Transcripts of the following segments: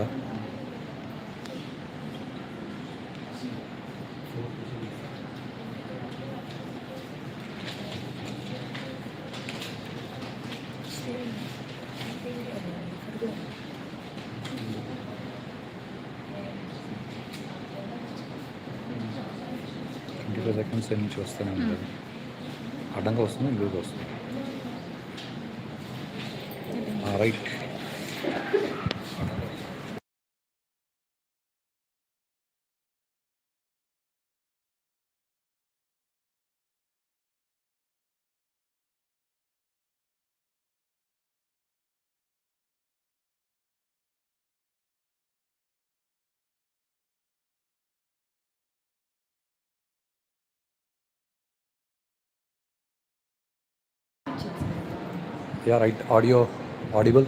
ఉందా? సెకండ్స్ నుంచి వస్తూనే ఉంటుంది. అడ్డంగా వస్తుంది, ఇందుకు వస్తుంది. Right. Yeah, right. Audio audible.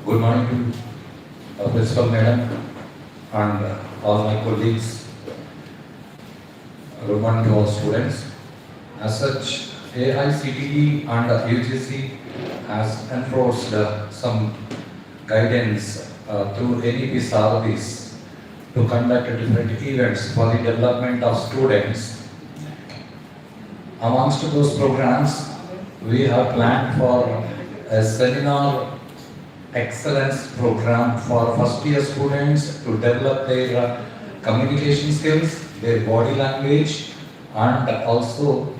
Good morning to Principal Madam and all my colleagues. Good morning to all students. As such, AICTE and UGC has enforced some guidance through NEP service to conduct different events for the development of students. Amongst those programs, we have planned for a seminar excellence program for first year students to develop their communication skills, their body language, and also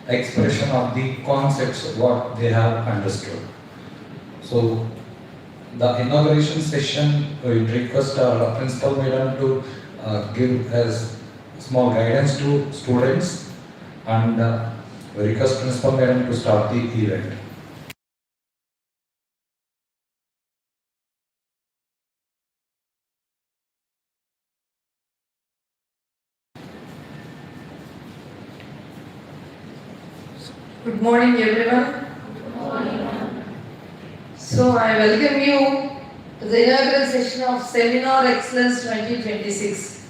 expression of the concepts what they have understood. So the inauguration session, we request our principal madam to give us small guidance to students, and we request principal madam to start the event. Good morning, everyone. Good morning. So I welcome you to the inaugural session of Seminar Excellence 2026.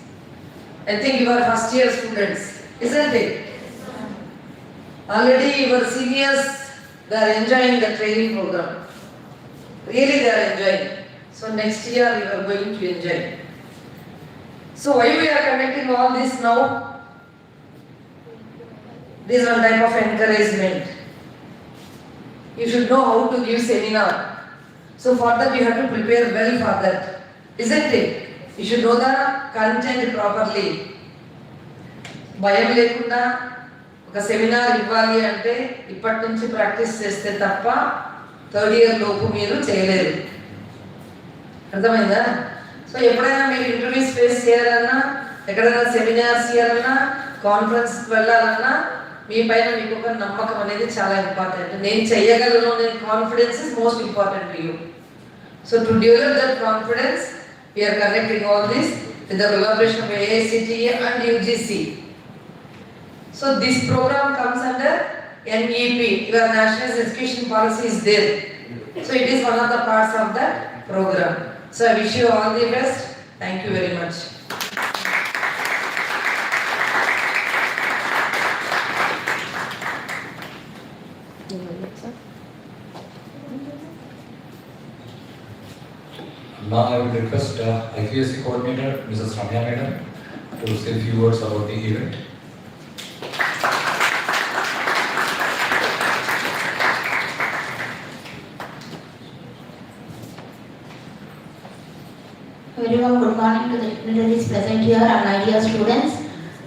I think you are first year students, isn't it? Already your seniors, they are enjoying the training program. Really they are enjoying. So next year you are going to enjoy. So why we are conducting all this now? This is one type of encouragement. You should know how to give seminar. So for that you have to prepare well for that. Isn't it? You should know the content properly. భయం లేకుండా ఒక seminar ఇవ్వాలి అంటే ఇప్పటి నుంచి practice చేస్తే తప్ప third year లోపు మీరు చేయలేరు. అర్థమైందా? సో ఎప్పుడైనా మీరు ఇంటర్వ్యూస్ ఫేస్ చేయాలన్నా, ఎక్కడైనా సెమినార్స్ ఇవ్వాలన్నా, కాన్ఫరెన్స్కి వెళ్ళాలన్నా మీ పైన మీకు ఒక నమ్మకం అనేది చాలా ఇంపార్టెంట్. నేను చేయగలను అనే confidence is most important to you. So to develop that confidence we are conducting all this with the collaboration of AICTE and UGC. So this program comes under NEP, your National Education Policy is there. So it is one of the parts of that program. So I wish you all the best. Thank you very much. Now I would request IQAC coordinator Mrs. Ramya Madam to say a few words about the event. Very well, good morning to the dignitaries present here and my dear students.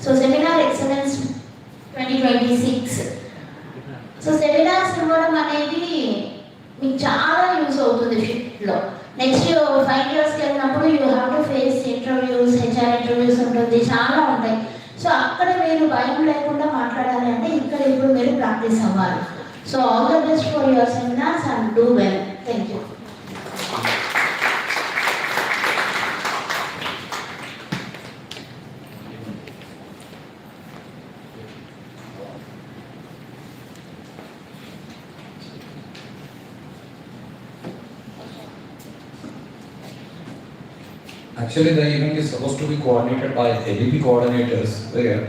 So Seminar Excellence 2026. So seminars ఇవ్వడం అనేది మీకు చాలా use అవుతుంది ఫీల్డ్లో. Next five ఇయర్స్కి వెళ్ళినప్పుడు you have to face interviews, HR interviews ఉంటుంది, చాలా ఉంటాయి. సో అక్కడ మీరు భయం లేకుండా మాట్లాడాలి అంటే ఇక్కడ ఇప్పుడు మీరు ప్రాక్టీస్ అవ్వాలి. So all the best for your seminars and do well. Thank you. Actually, the event is supposed to be coordinated by LEP coordinators, where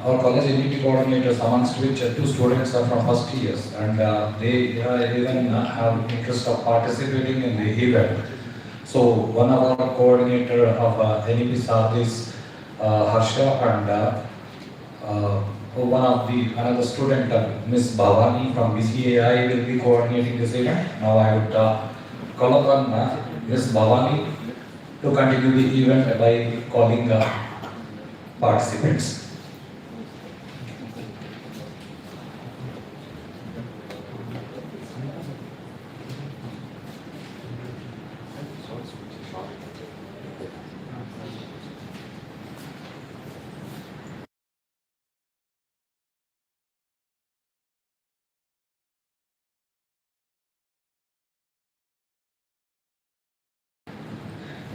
our college LEP coordinators, amongst which two students are from first years, and they even have interest of participating in the event. So one of our coordinator of LEP staff is Harsha, and one of the another student, Miss Bhavani from BCAI, will be coordinating this event. Now I would call upon Miss Bhavani to continue the event by calling participants.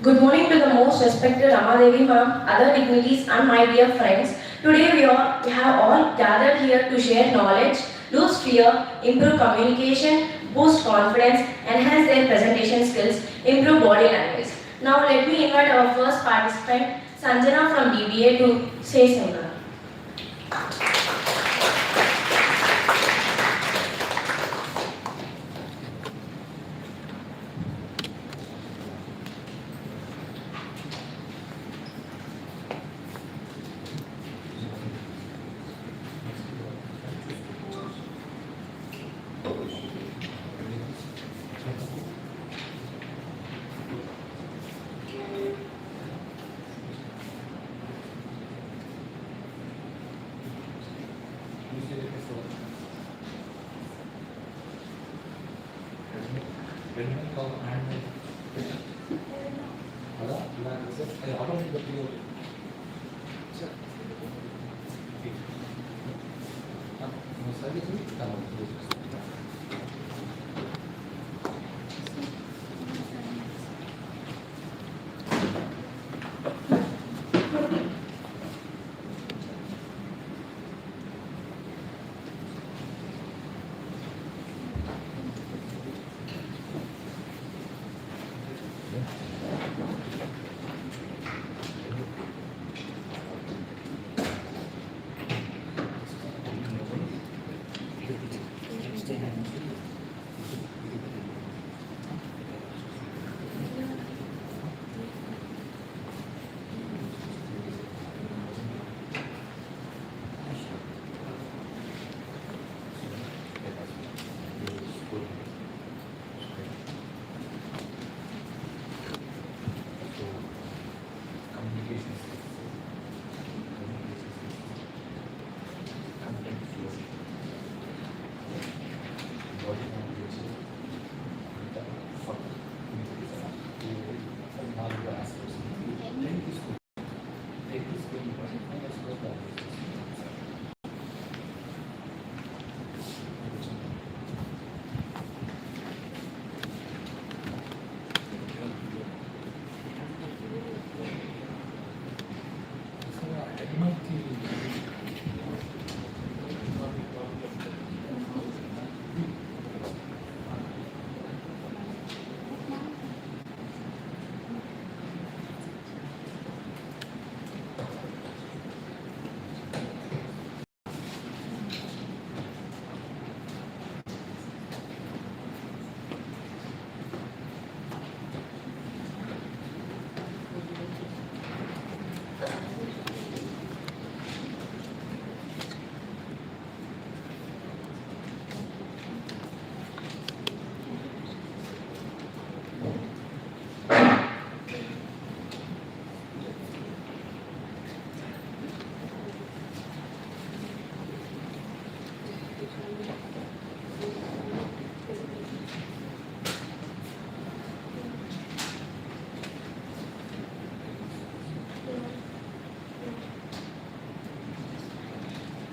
Good morning to the most respected Ramadevi ma'am, other dignitaries and my dear friends. Today we have all gathered here to share knowledge, lose fear, improve communication, boost confidence, enhance their presentation skills, improve body language. Now let me invite our first participant, Sanjana from DBA, to say something.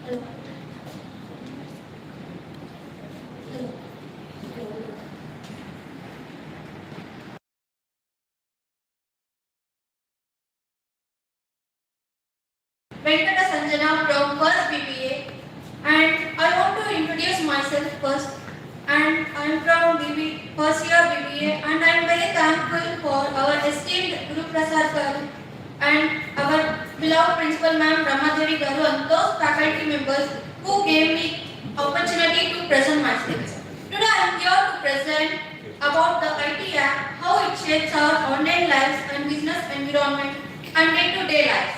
Venkata Sanjana from First BBA, and I want to introduce myself first. And I am from first year BBA, and I am very thankful for our esteemed Guru Prasad Garu and our beloved Principal Ma'am Ramadevi Garu and those faculty members who gave me opportunity to present myself. Today I am here to present about the IT Act, how it shapes our online lives and business environment and day-to-day lives.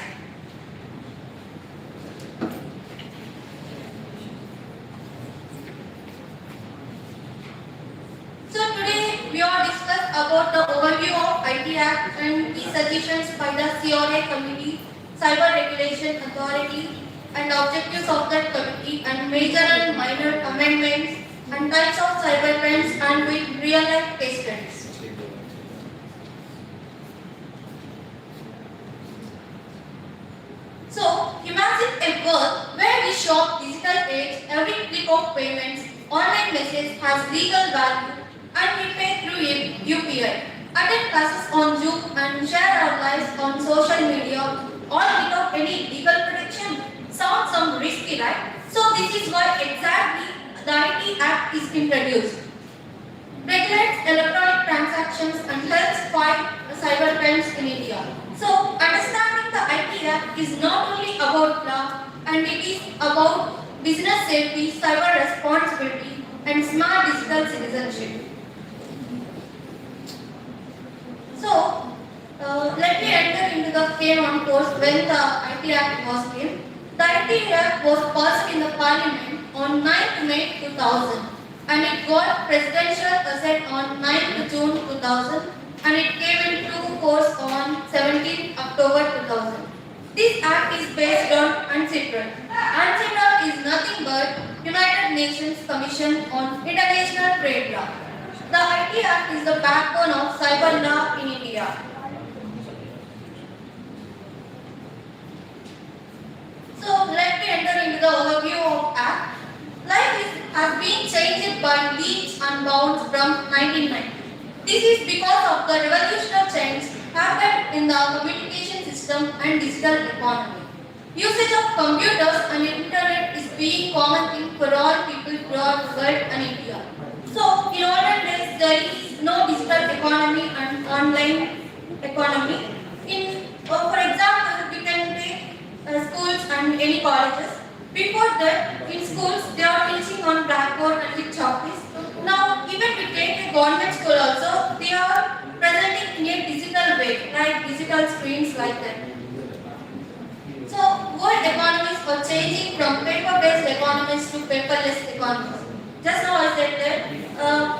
So today we are discuss about the overview of IT Act and key suggestions by the CRA Committee, Cyber Regulation Authority, and objectives of that committee, and major and minor amendments and types of cyber crimes and with real life case studies. So imagine a world where we shop digital aids, every click of payments, online message has legal value, and we pay through UPI, attend classes on Zoom and share our lives on social media, all without any legal protection. Sounds some risky, right? So this is why exactly the IT Act is introduced. Regulates electronic transactions and helps fight cyber crimes in India. So understanding the IT Act is not only about law, and it is about business safety, cyber responsibility, and smart digital citizenship. So, let me enter into the came on course when the IT Act was came. The IT Act was passed in the Parliament on 9th May 2000, and it got presidential assent on 9th June 2000, and it came into force on 17th October 2000. This act is based on UNCITRAL. UNCITRAL is nothing but United Nations Commission on International Trade Law. The IT Act is the backbone of cyber law in India. So let me enter into the overview of Act. Has been changed by leaps and bounds from 1990. This is because of the revolutionary change happened in the communication system and digital economy. Usage of computers and internet is being common thing for all people throughout the world and India. So, in olden days, there is no digital economy and online economy. For example, we can take schools and any colleges. Before that, in schools, they are teaching on blackboard and with chalkboards. Now, even we take a government school also, they are presenting in a digital way, like digital screens like that. So, world economies are changing from paper-based economies to paperless economies. Just now I said that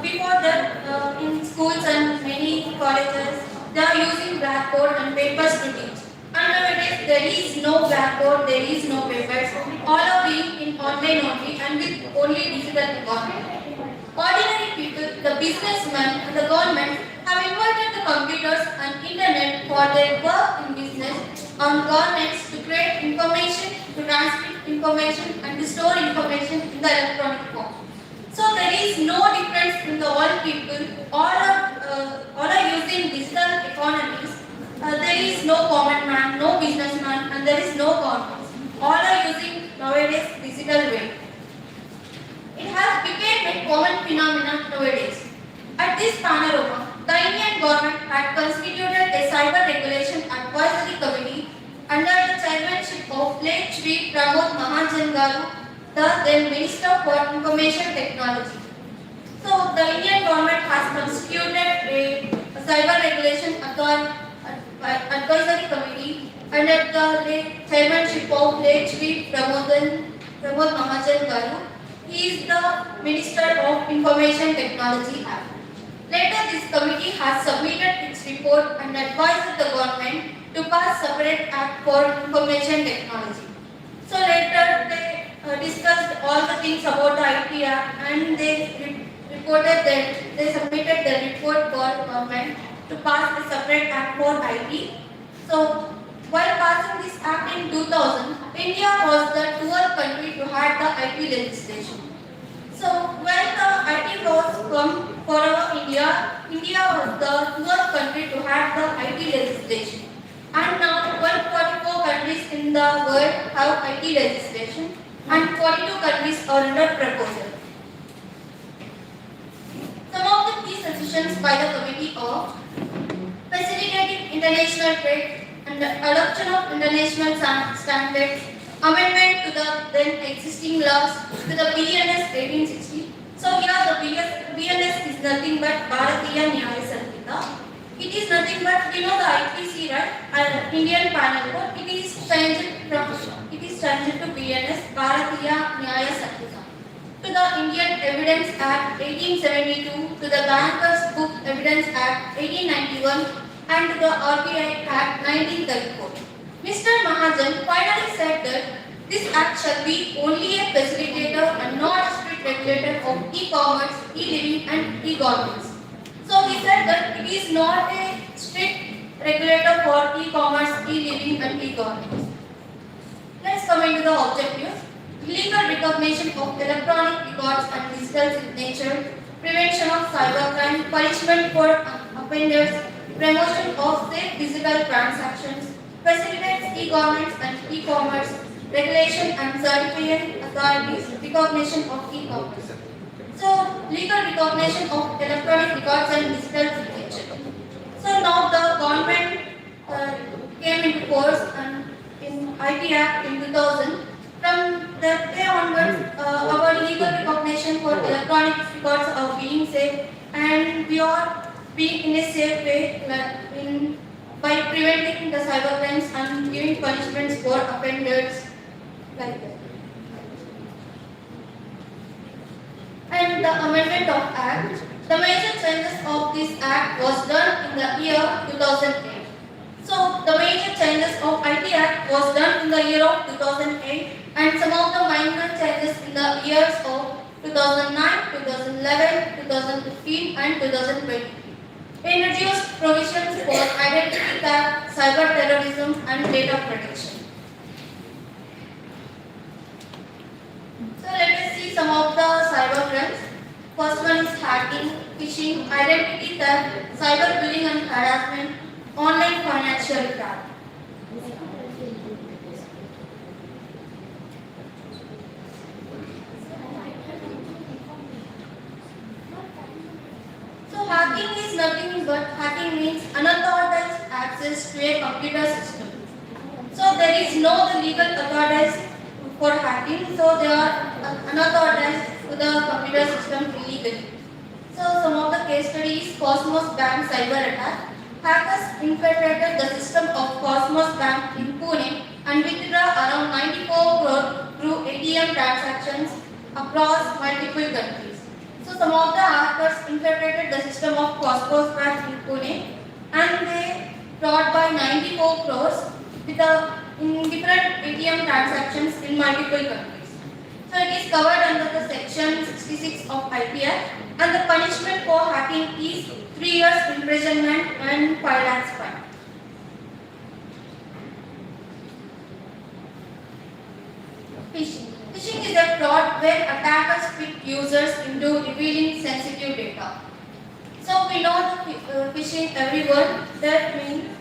before that in schools and many colleges they are using blackboard and papers to teach. And nowadays there is no blackboard, there is no papers. All are being in online only and with only digital economy. Ordinary people, the businessmen and the government have invited the computers and internet for their work in business on governance to create information, to transmit information and to store information in the electronic form. So there is no difference in the all people, all are using digital economies. There is no common man, no businessman, and there is no government. All are using nowadays digital way. It has become a common phenomenon nowadays. At this panorama, the Indian government had constituted a cyber regulation advisory committee under the chairmanship of late Shri Pramod Mahajan Garu, the then Minister for Information Technology. So the Indian government has constituted a cyber regulation advisory committee under the chairmanship of late Shri Pramod Mahajan Garu. He is the Minister of Information Technology Act. Later, this committee has submitted its report and advised the government to pass separate act for information technology. So later, they discussed all the things about the IT Act and they reported that they submitted the report for government to pass a separate act for IT. So while passing this act in 2000, India was the 12th country to IT legislation. So when the IT laws come for our India, India was the first country to have the IT legislation. And now 144 countries in the world have IT legislation and 42 countries are under proposal. Some of the key suggestions by the committee are facilitating international trade and the adoption of international standards, amendment to the then existing laws to the BNS 1860. So here the BNS is nothing but Bharatiya Nyaya Sanhita. It is nothing but, you know, the IPC, right? Indian Panel Code. It is changed to BNS Bharatiya Nyaya Sanhita. To the Indian Evidence Act 1872, to the Bankers Book Evidence Act 1891, and to the RBI Act 1934. Mr. Mahajan finally said that this act shall be only a facilitator and not a strict regulator of e-commerce, e-living and e-governance. So he said that it is not a strict regulator for e-commerce, e-living and e-governance. Let's come into the objectives. Legal recognition of electronic records and digital signature, prevention of cybercrime, punishment for offenders, promotion of safe digital transactions, facilitates e-governance and e-commerce, regulation and certifying authorities, recognition of e-commerce. So, legal recognition of electronic records and digital signature. So now the government came into force and in IT Act in 2000. From that day onwards, our legal recognition for electronic records are being safe, and we are being in a safe way by preventing the cybercrimes and giving punishments for offenders like that. And the amendment of Act. The major changes of this Act was done in the year 2008. So the major changes of IT Act was done in the year of 2008, and some of the minor changes in the years of 2009, 2011, 2015 and 2020. Introduced provisions for identity theft, cyber terrorism and data protection. So let us see some of the cyber crimes. First one is hacking, phishing, identity theft, cyber bullying and harassment, online financial fraud. So hacking is nothing but hacking means unauthorized access to a computer system. So there is no legal authorized for hacking, so they are unauthorized to the computer system illegally. So some of the case studies: Cosmos Bank cyber attack. Hackers infiltrated the system of Cosmos Bank in Pune and withdrew around 94 crore through ATM transactions across multiple countries. So some of the hackers infiltrated the system of Cosmos Bank in Pune and they brought by 94 crores in different ATM transactions in multiple countries. So it is covered under the section 66 of IPR, and the punishment for hacking is 3 years imprisonment and 5 lakhs fine. Phishing. Phishing is a fraud where attackers trick users into revealing sensitive data. So we know the phishing everyone. That means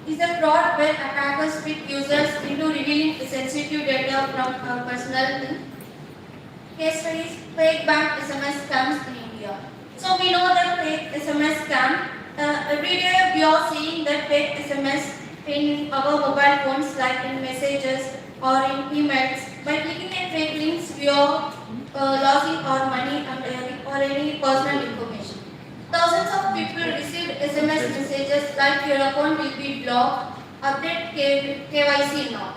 is a fraud where attackers trick users into revealing sensitive data from personal things. Case studies: fake bank SMS scams in India. So we know that fake SMS scam. Every day we are seeing that fake SMS in our mobile phones, like in messages or in emails. By clicking a fake links, we are losing our money or any personal information. Thousands of people received SMS messages like your account will be blocked, update KYC now.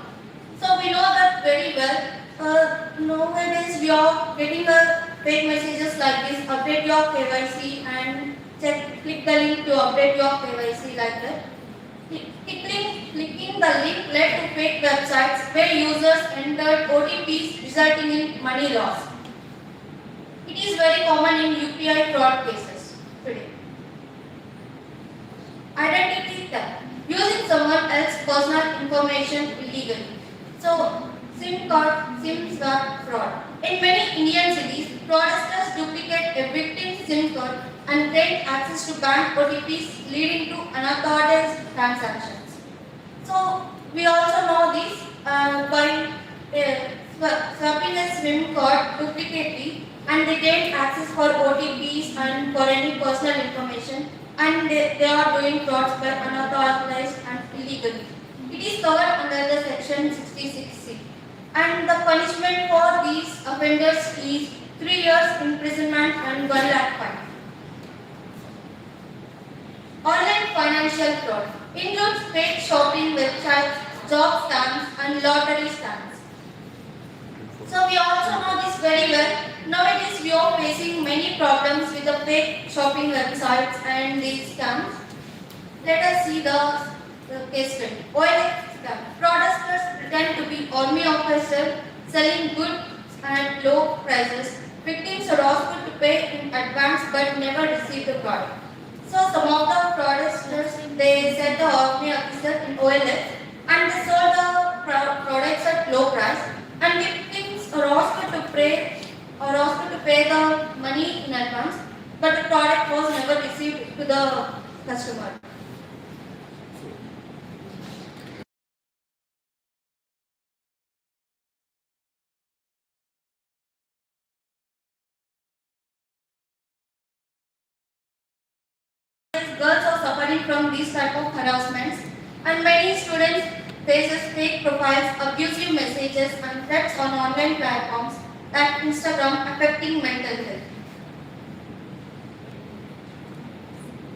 So we know that very well. Nowadays we are getting fake messages like this: update your KYC and click the link to update your KYC, like that. Clicking the link led to fake websites where users entered OTPs, resulting in money loss. It is very common in UPI fraud cases today. Identity theft: using someone else's personal information illegally. So SIM card fraud. In many Indian cities, fraudsters duplicate a victim's SIM card and gain access to bank OTPs, leading to unauthorized transactions. So we also know this by swapping a SIM card duplicately, and they gain access for OTPs and for any personal information, and they are doing frauds by unauthorized and illegally. It is covered under the section 66C, and the punishment for these offenders is 3 years imprisonment and 1 lakh fine. Online financial fraud includes fake shopping websites, job scams, and lottery scams. So we also know this very well. Nowadays we are facing many problems with the fake shopping websites and these scams. Let us see the case study. OLX scam. Fraudsters pretend to be army officers selling goods at low prices. Victims are asked to pay in advance but never receive the product. So some of the fraudsters, they set the army officer in OLX and they sold the products at low price, and victims are asked to pay the money in advance, but the product was never received to the customer. Girls are suffering from these type of harassments, and many students faces fake profiles, abusive messages, and threats on online platforms like Instagram, affecting mental health.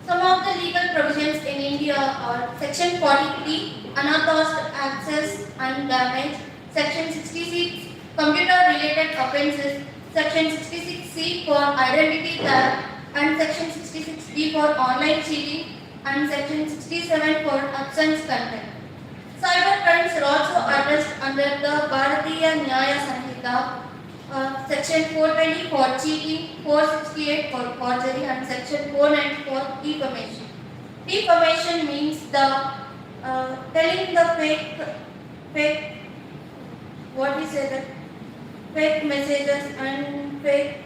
Some of the legal provisions in India are Section 43, unauthorized access and damage, Section 66, computer-related offences, Section 66C for identity theft, and Section 66D for online cheating, and Section 67 for absence content. Cyber crimes are also addressed under the Bharatiya Nyaya Sanhita, Section 420 for cheating, 468 for forgery, and Section 490 for defamation. Defamation means the telling the fake fake messages and fake.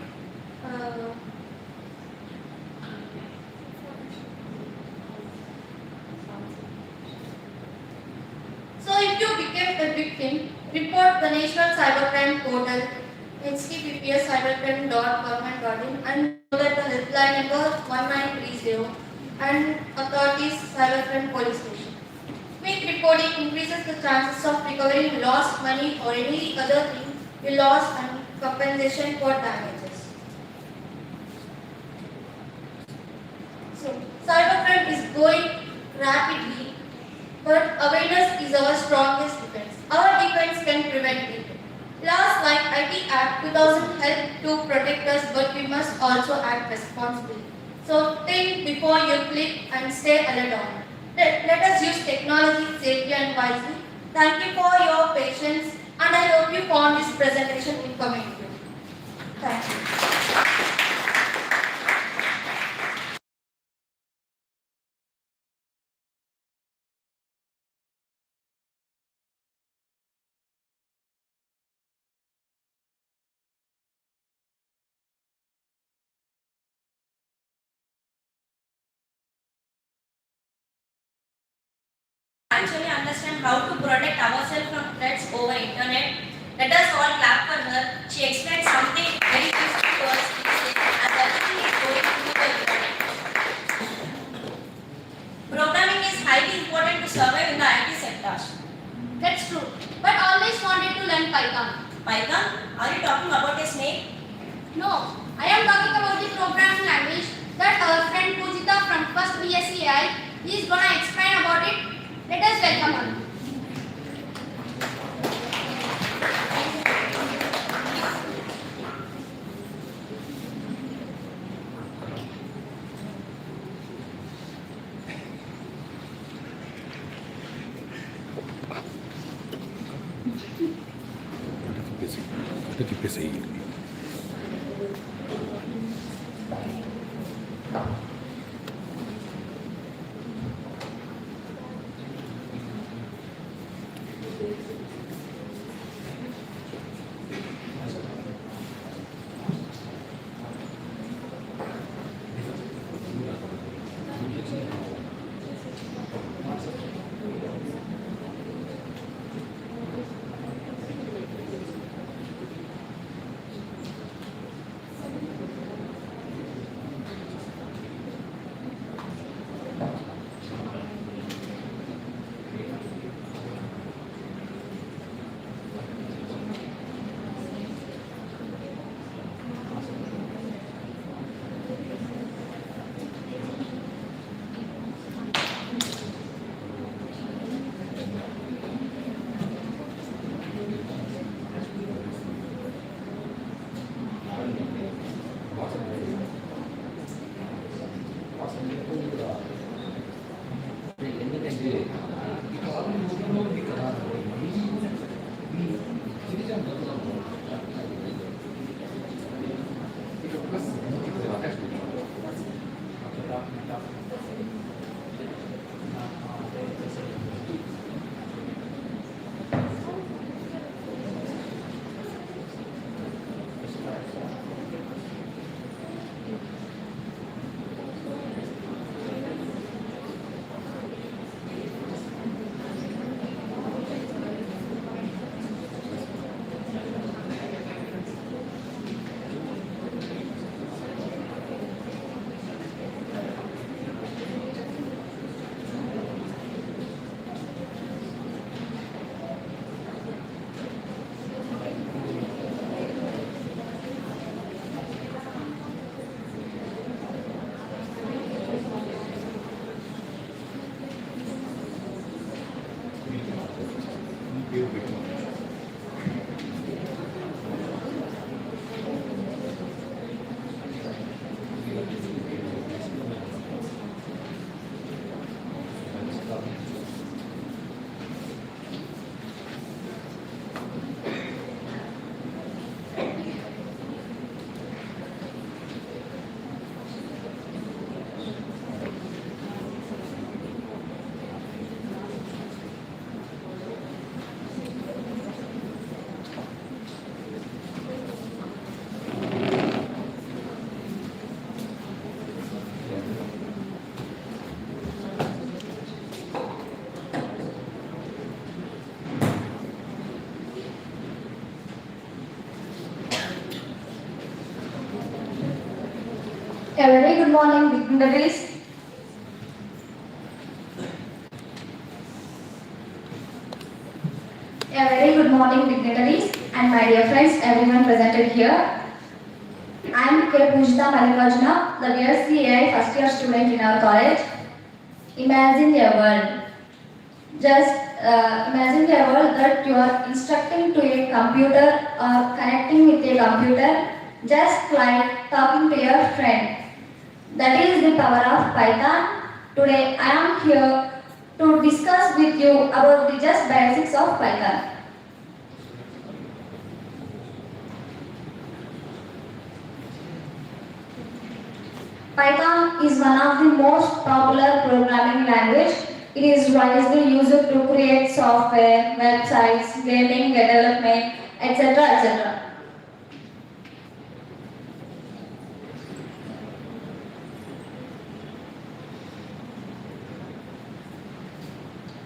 So if you became a victim, report the National Cybercrime Portal, https://cybercrime.government.in, and know that the helpline number 1930 and authorities cybercrime police station. Quick reporting increases the chances of recovering lost money or any other thing you lost and compensation for damages. So cybercrime is growing rapidly, but awareness is our strongest defense. Our defense can prevent it. Laws like IT Act 2000 help to protect us, but we must also act responsibly. So think before you click and stay alert on. Let us use technology safely and wisely. Thank you for your patience, and I hope you found this presentation informative. Thank you. Actually understand how to protect ourselves from threats over internet. Let us all clap for her. She explained something very useful to us as everything is going through the internet. Programming is highly important to survive in the IT sector. That's true. But always wanted to learn Python. Python? Are you talking about a snake? No, I am talking about the programming language that our friend Pujita from first BSc AI is gonna explain about it. Let us welcome her. అటు తిప్పేసేయి A very good morning, dignitaries. A very good morning, dignitaries, and my dear friends, everyone presented here. I am K. Pujita Mallikarjuna, the BSc AI first year student in our college. Imagine a world. Just imagine a world that you are instructing to a computer or connecting with a computer, just like talking to your friend. That is the power of Python. Today I am here to discuss with you about the just basics of Python. Python is one of the most popular programming language. It is widely used to create software, websites, gaming development, etc. etc.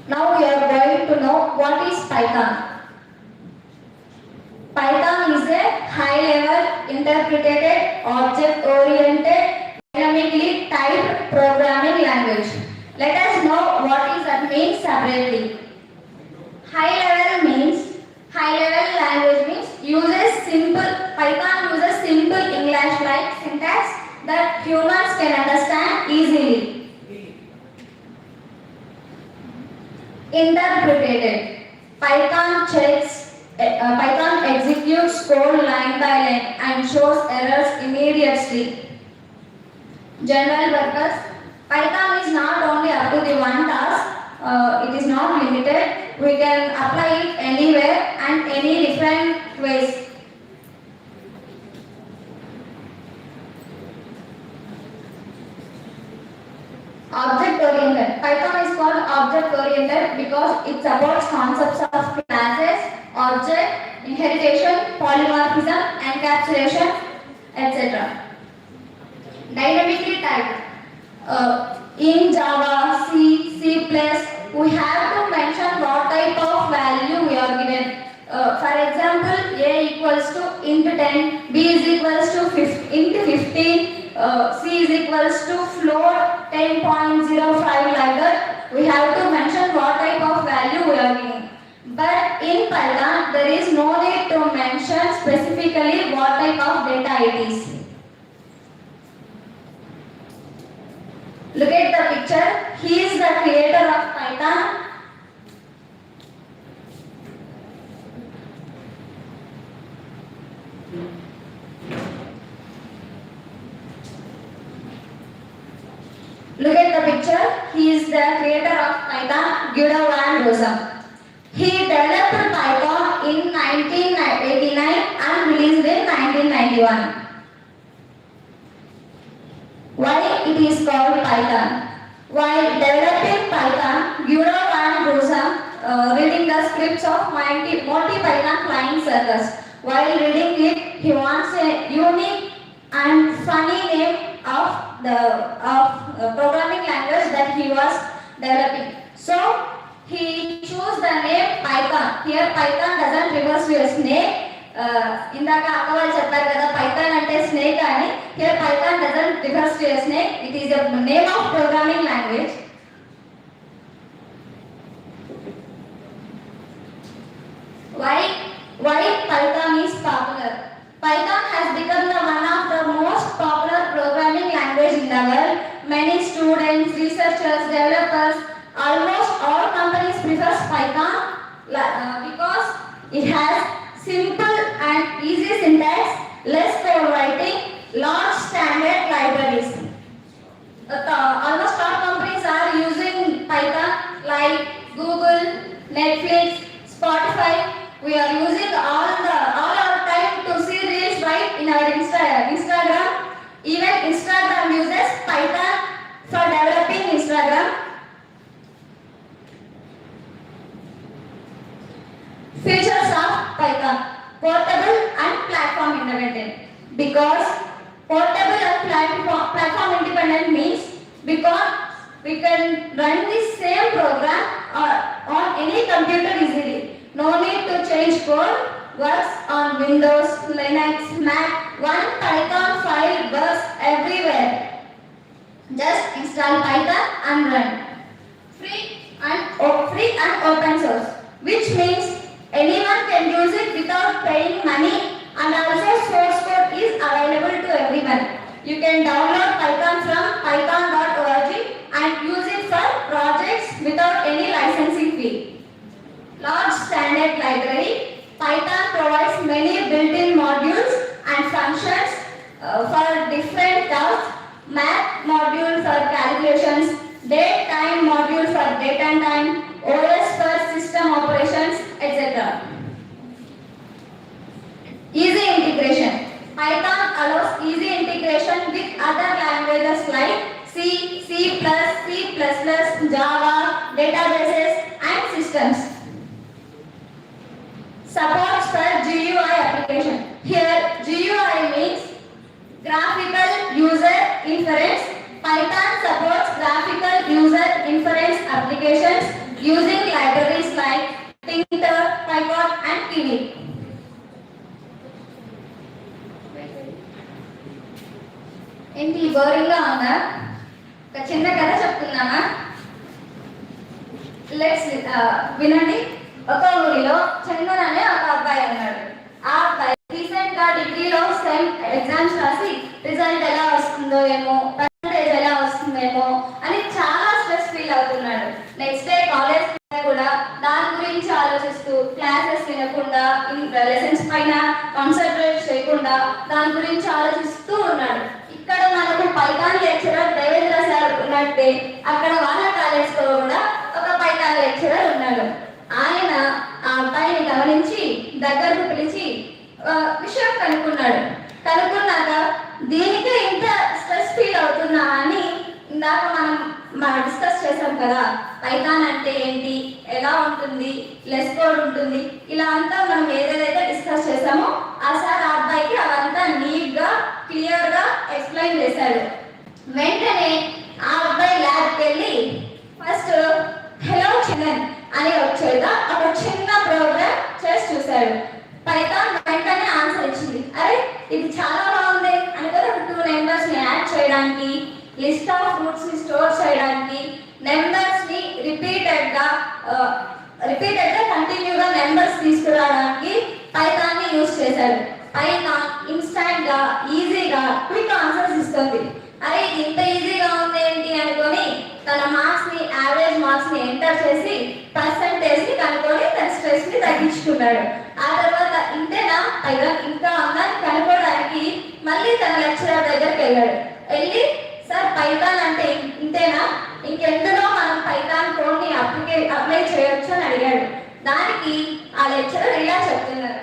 Now we are going to know what is Python. Python is a high-level, interpreted, object-oriented, dynamically typed programming language. Let us know what is that means separately. High-level language means Python uses simple English-like syntax that humans can understand easily. Interpreted. Python executes code line by line and shows errors immediately. General purpose. Python is not only up to the one task, it is not limited. We can apply it anywhere and any different ways. Object-oriented. Python is called object-oriented because it supports concepts of classes, object, inheritance, polymorphism, encapsulation, etc. Dynamically typed. In Java, C, C++, we have to mention what type of value we are given. For example, A equals to int 10, B is equals to int 15, C is equals to float 10.05 like that. We have to mention what type of value we are giving. But in Python, there is no need to mention specifically what type of data it is. Look at the picture. He is the creator of Python. Look at the picture. He is the creator of Python, Guido van Rossum. He developed Python in 1989 and released in 1991. Why it is called Python? While developing Python, Guido van Rossum reading the scripts of Monty Python Flying Circus. While reading it, he wants a unique and funny name of programming language that he was developing. So he chose the name Python. Here Python doesn't refer to a snake. ఇందాక అక్క వాళ్ళు చెప్పారు కదా Python అంటే snake అని. Here Python doesn't refers to a snake. It is a name of programming language. Why Python is popular? Python has become one of the most popular programming language in the world. Many students, researchers, developers, almost all companies prefer Python because it has simple and easy syntax, less code writing, large standard libraries. Almost all companies are using Python like Google, Netflix, Spotify. We are using all our time to see reels right in our Instagram. Even Instagram uses Python for developing Instagram. Features of Python: portable and platform independent. Because portable and platform independent means because we can run the same program on any computer easily. No need to change code. works on Windows, Linux, Mac. One Python file works everywhere. Just install Python and run. Free and open source, which means anyone can use it without paying money, and also source code is available to everyone. You can download Python from python.org and use it for projects without any licensing fee. Large standard library. Python provides many built-in modules and functions for different tasks. Math module for calculations, date time module for date and time, OS for system operations, etc. Easy integration. Python allows easy integration with other languages like C, C++, C++, Java, databases and systems. Supports for GUI application. Here GUI means graphical user interface. Python supports graphical user interface applications using libraries like Tinker, Python and Kiwi. ఏంటి బోరింగ్గా ఉందా? ఒక చిన్న కథ చెప్తున్నామా? Let's వినండి. ఒక ఊరిలో చందన్ అనే ఒక అబ్బాయి ఉన్నాడు. ఆ అబ్బాయి రీసెంట్ గా డిగ్రీలో సెమ్ ఎగ్జామ్స్ రాసి రిజల్ట్ ఎలా వస్తుందో ఏమో, పర్సంటేజ్ ఎలా వస్తుందేమో అని చాలా స్ట్రెస్ ఫీల్ అవుతున్నాడు. నెక్స్ట్ డే కాలేజ్ కూడా దాని గురించి ఆలోచిస్తూ క్లాసెస్ వినకుండా, లెసన్స్ పైన కాన్సన్ట్రేట్ చేయకుండా దాని గురించి ఆలోచిస్తూ ఉన్నాడు. ఇక్కడ మనకు పైథాన్ లెక్చరర్ దేవేంద్ర సార్ ఉన్నట్టే అక్కడ వాళ్ళ కాలేజ్ లో కూడా ఒక పైథాన్ లెక్చరర్ ఉన్నాడు. ఆయన ఆ అబ్బాయిని గమనించి దగ్గరకు పిలిచి విషయం కనుక్కున్నాడు. కనుక్కున్నాక దీనికి ఇంత స్ట్రెస్ ఫీల్ అవుతున్నా అని ఇందాక మనం డిస్కస్ చేసాం కదా, పైథాన్ అంటే ఏంటి, ఎలా ఉంటుంది, లెస్ కోడ్ ఉంటుంది, ఇలా అంతా మనం ఏదైతే డిస్కస్ చేసామో ఆ సార్ ఆ అబ్బాయికి అవంతా నీట్ గా క్లియర్ గా ఎక్స్ప్లెయిన్ చేశాడు. వెంటనే ఆ అబ్బాయి ల్యాబ్కి వెళ్ళి ఫస్ట్ హలో చందన్ అని వచ్చేదా ఒక చిన్న ప్రోగ్రామ్ చేసి చూశాడు. పైథాన్ వెంటనే ఆన్సర్ ఇచ్చింది. అరే ఇది చాలా బాగుంది అనుకొని ఒక 2 నెంబర్స్ ని యాడ్ చేయడానికి, లిస్ట్ ఆఫ్ ఫ్రూట్స్ ని స్టోర్ చేయడానికి, నెంబర్స్ ని రిపీటెడ్ గా కంటిన్యూగా నెంబర్స్ తీసుకురావడానికి పైథాన్ ని యూజ్ చేశాడు. పైథాన్ ఇన్స్టాంట్ గా ఈజీగా క్విక్ ఆన్సర్స్ ఇస్తుంది. అరే ఇది ఇంత ఈజీగా ఉంది ఏంటి అనుకొని తన మార్క్స్ ని, యావరేజ్ మార్క్స్ ని ఎంటర్ చేసి పర్సంటేజ్ ని కనుక్కొని తన స్ట్రెస్ ని తగ్గించుకున్నాడు. ఆ తర్వాత ఇంతేనా పైథాన్ ఇంకా ఉందని కనుక్కోవడానికి మళ్ళీ తన లెక్చరర్ దగ్గరికి వెళ్ళాడు. వెళ్ళి సార్ పైథాన్ అంటే ఇంతేనా, ఇంకెందులో మనం పైథాన్ కోడ్ ని అప్లై చేయొచ్చు అని అడిగాడు. దానికి ఆ లెక్చరర్ ఇలా చెప్తున్నారు,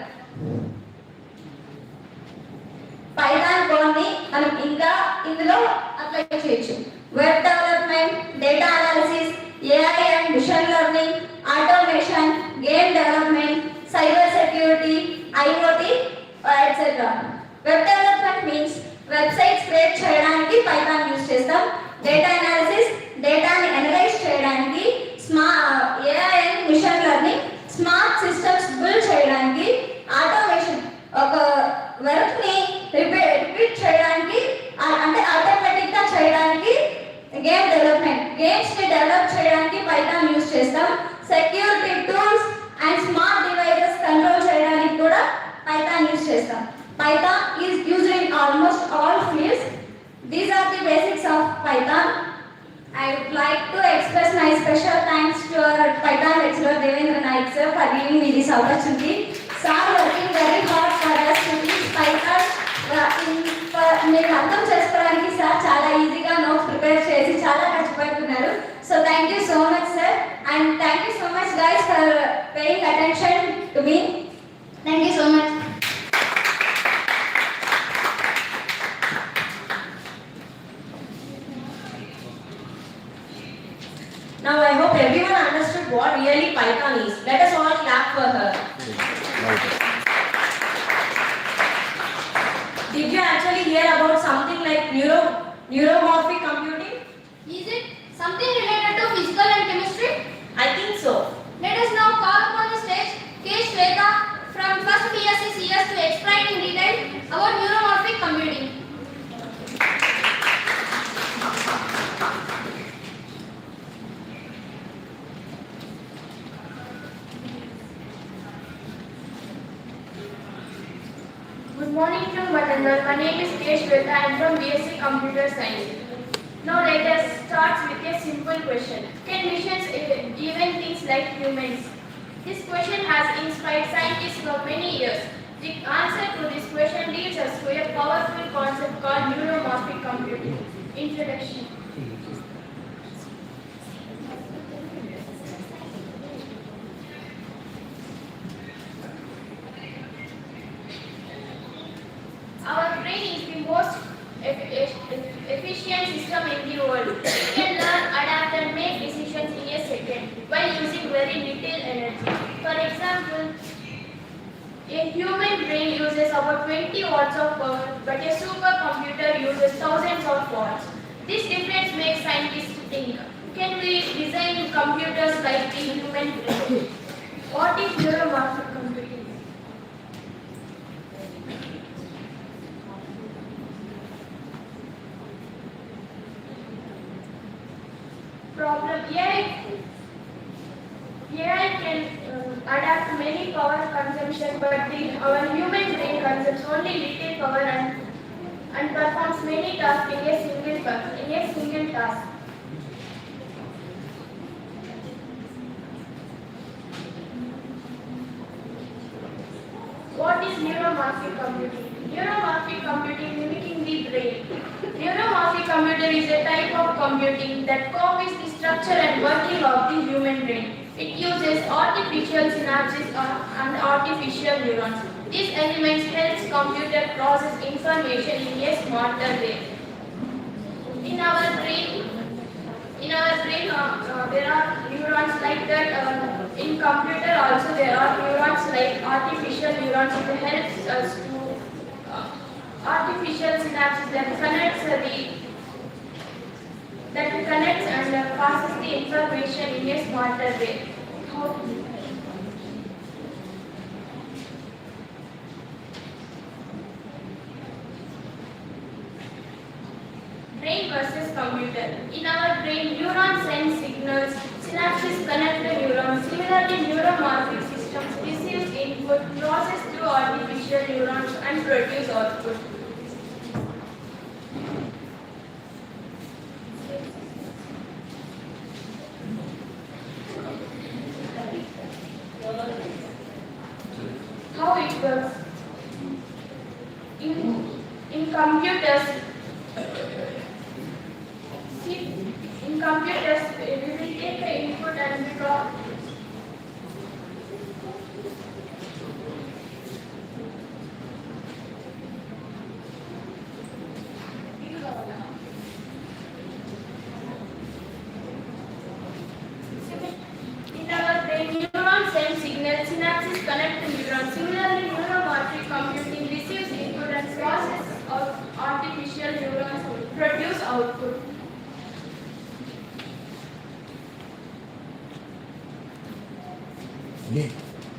పైథాన్ కోడ్ ని మనం ఇంకా ఇందులో అప్లై చేయొచ్చు. Web development, data analysis, AI and machine learning, automation, game development, cyber security, IoT etcetera. Web development means websites create చేయడానికి పైథాన్ యూజ్ చేస్తాం. డేటా అనాలిసిస్ డేటాని అనలైజ్ చేయడానికి, AI and machine learning smart systems build చేయడానికి, automation ఒక work ని repeat చేయడానికి అంటే automatic గా చేయడానికి, గేమ్ డెవలప్మెంట్ గేమ్స్ ని డెవలప్ చేయడానికి పైథాన్ యూజ్ చేస్తాం. Security tools and smart devices control చేయడానికి కూడా పైథాన్ యూజ్ చేస్తాం. Python is used in almost all fields. These are the basics of Python. I would like to express my special thanks to our Python lecturer Devendra Naik sir for giving me this opportunity. Sir working very hard for us to teach Python. మీరు అర్థం చేసుకోవడానికి sir చాలా ఈజీగా notes prepare చేసి చాలా కష్టపడుతున్నారు. So thank you so much sir, and thank you so much guys for paying attention to me. Thank you so much. Now I hope everyone understood what really Python is. Let us all clap for her. Did you actually hear about something like neuromorphic computing? Is it something related to physical and chemistry? I think so. Let us now call upon the stage K. Shweta from first BS CS to explain in detail about neuromorphic computing. Good morning to Matangal. My name is K. Shweta. I am from BSc Computer Science. Now let us start with a simple question. Can machines even things like humans? This question has inspired scientists for many years. The answer to this question leads us to a powerful concept called neuromorphic computing. Introduction. Our brain is the most efficient system in the world. It can learn, adapt and make decisions in a second while using very little energy. For example, a human brain uses about 20 watts of power, but a supercomputer uses thousands of watts. This difference makes scientists think, can we design computers like the human brain? What is neuromorphic computing? Problem AI can adapt many power consumption, but our human brain consumes only little power and performs many tasks in a single task. What is neuromorphic computing? Neuromorphic computing mimicking the brain. Neuromorphic computer is a type of computing that copies the structure and working of the human brain. It uses artificial synapses and artificial neurons. These elements help computer process information in a smarter way. In our brain, there are neurons like that. In computer also there are neurons like artificial neurons that helps us to artificial synapses that connects and passes the information in a smarter way. Brain versus computer. In our brain, neurons send signals, synapses connect the neurons. Similarly, neuromorphic systems receive input, process through artificial neurons and produce output. How it works? In computers, we will take the input and we draw. In our brain, neurons send signals, synapses connect to neurons. Similarly, neuromorphic computing receives input and process of artificial neurons produce output.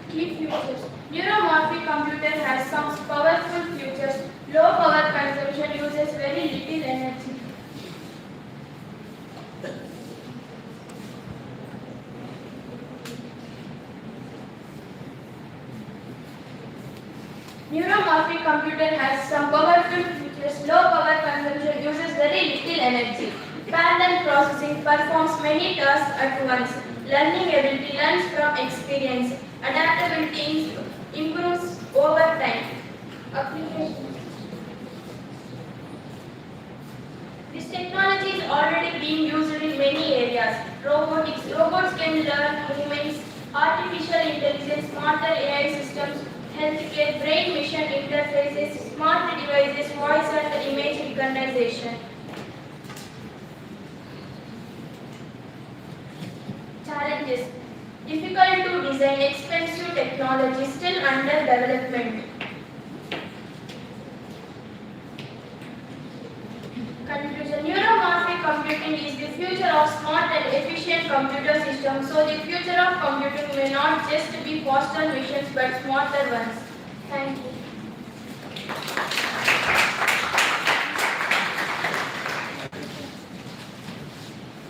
Key features. Neuromorphic computer has some powerful features. Low power consumption uses very little energy. Neuromorphic computer has some powerful features. Low power consumption uses very little energy. Parallel processing performs many tasks at once. Learning ability learns from experience. Adaptability improves over time. Application. This technology is already being used in many areas. Robotics. Robots can learn movements. Artificial intelligence, smarter AI systems, healthcare, brain-machine interfaces, smart devices, voice and image recognition. Challenges. Difficult to design, expensive technology, still under development. Conclusion. Neuromorphic computing is the future of smart and efficient computer systems. So the future of computing may not just be faster machines but smarter ones. Thank you.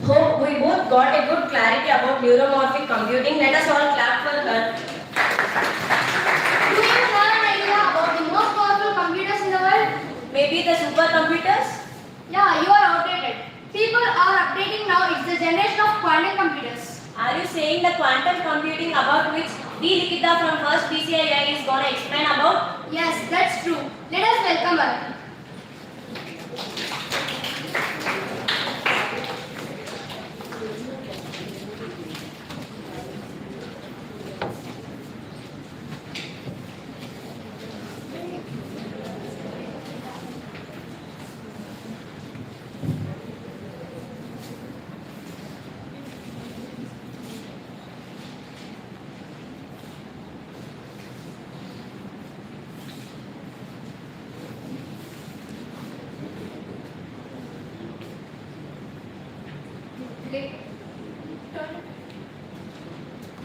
Hope we both got a good clarity about neuromorphic computing. Let us all clap for her. Do you have an idea about the most powerful computers in the world? Maybe the supercomputers? Yeah, you are outdated. People are updating now. It's the generation of quantum computers. Are you saying the quantum computing about which D. Likita from first PCII is going to explain about? Yes, that's true. Let us welcome her.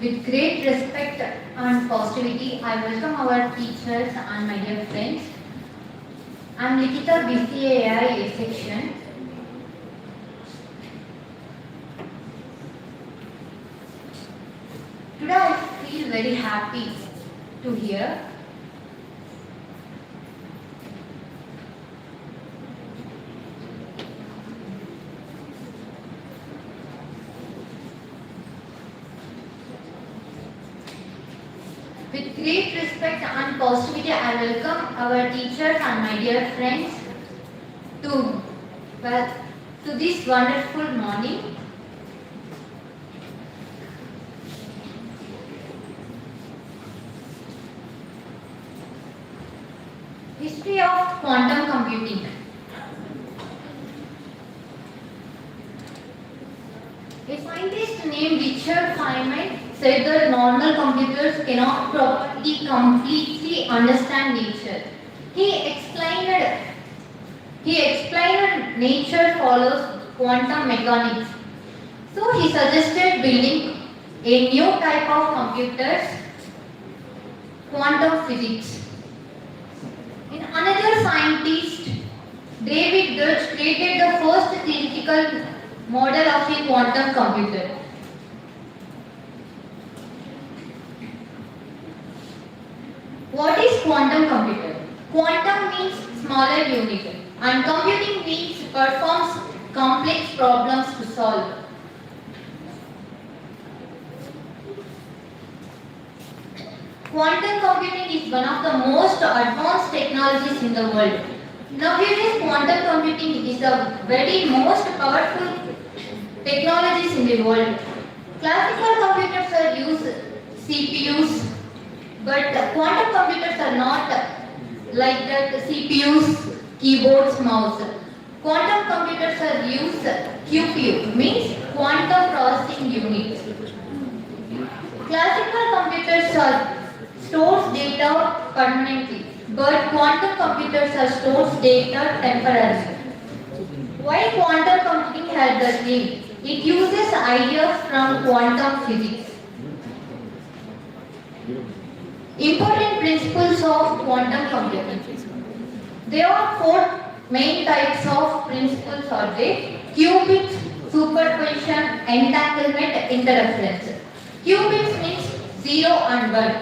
With great respect and positivity, I welcome our teachers and my dear friends. I am Likita, BCAI section. Today I feel very happy to hear with great respect and positivity, I welcome our teachers and my dear friends to this wonderful morning. History of quantum computing. A scientist named Richard Feynman said that normal computers cannot properly, completely understand nature. He explained nature follows quantum mechanics. So he suggested building a new type of computers, quantum physics. In another scientist, David Deutsch created the first theoretical model of a quantum computer. What is quantum computer? Quantum means smaller unit and computing means performs complex problems to solve. Quantum computing is one of the most advanced technologies in the world. Nowadays, quantum computing is the very most powerful technologies in the world. Classical computers are used CPUs, but quantum computers are not like that CPUs, keyboards, mouse. Quantum computers are used QPU, means quantum processing unit. Classical computers are stores data permanently, but quantum computers are stores data temporarily. Why quantum computing had that name? It uses ideas from quantum physics. Important principles of quantum computing. There are four main types of principles are there: qubits, superposition, entanglement, interference. Qubits means 0 and 1.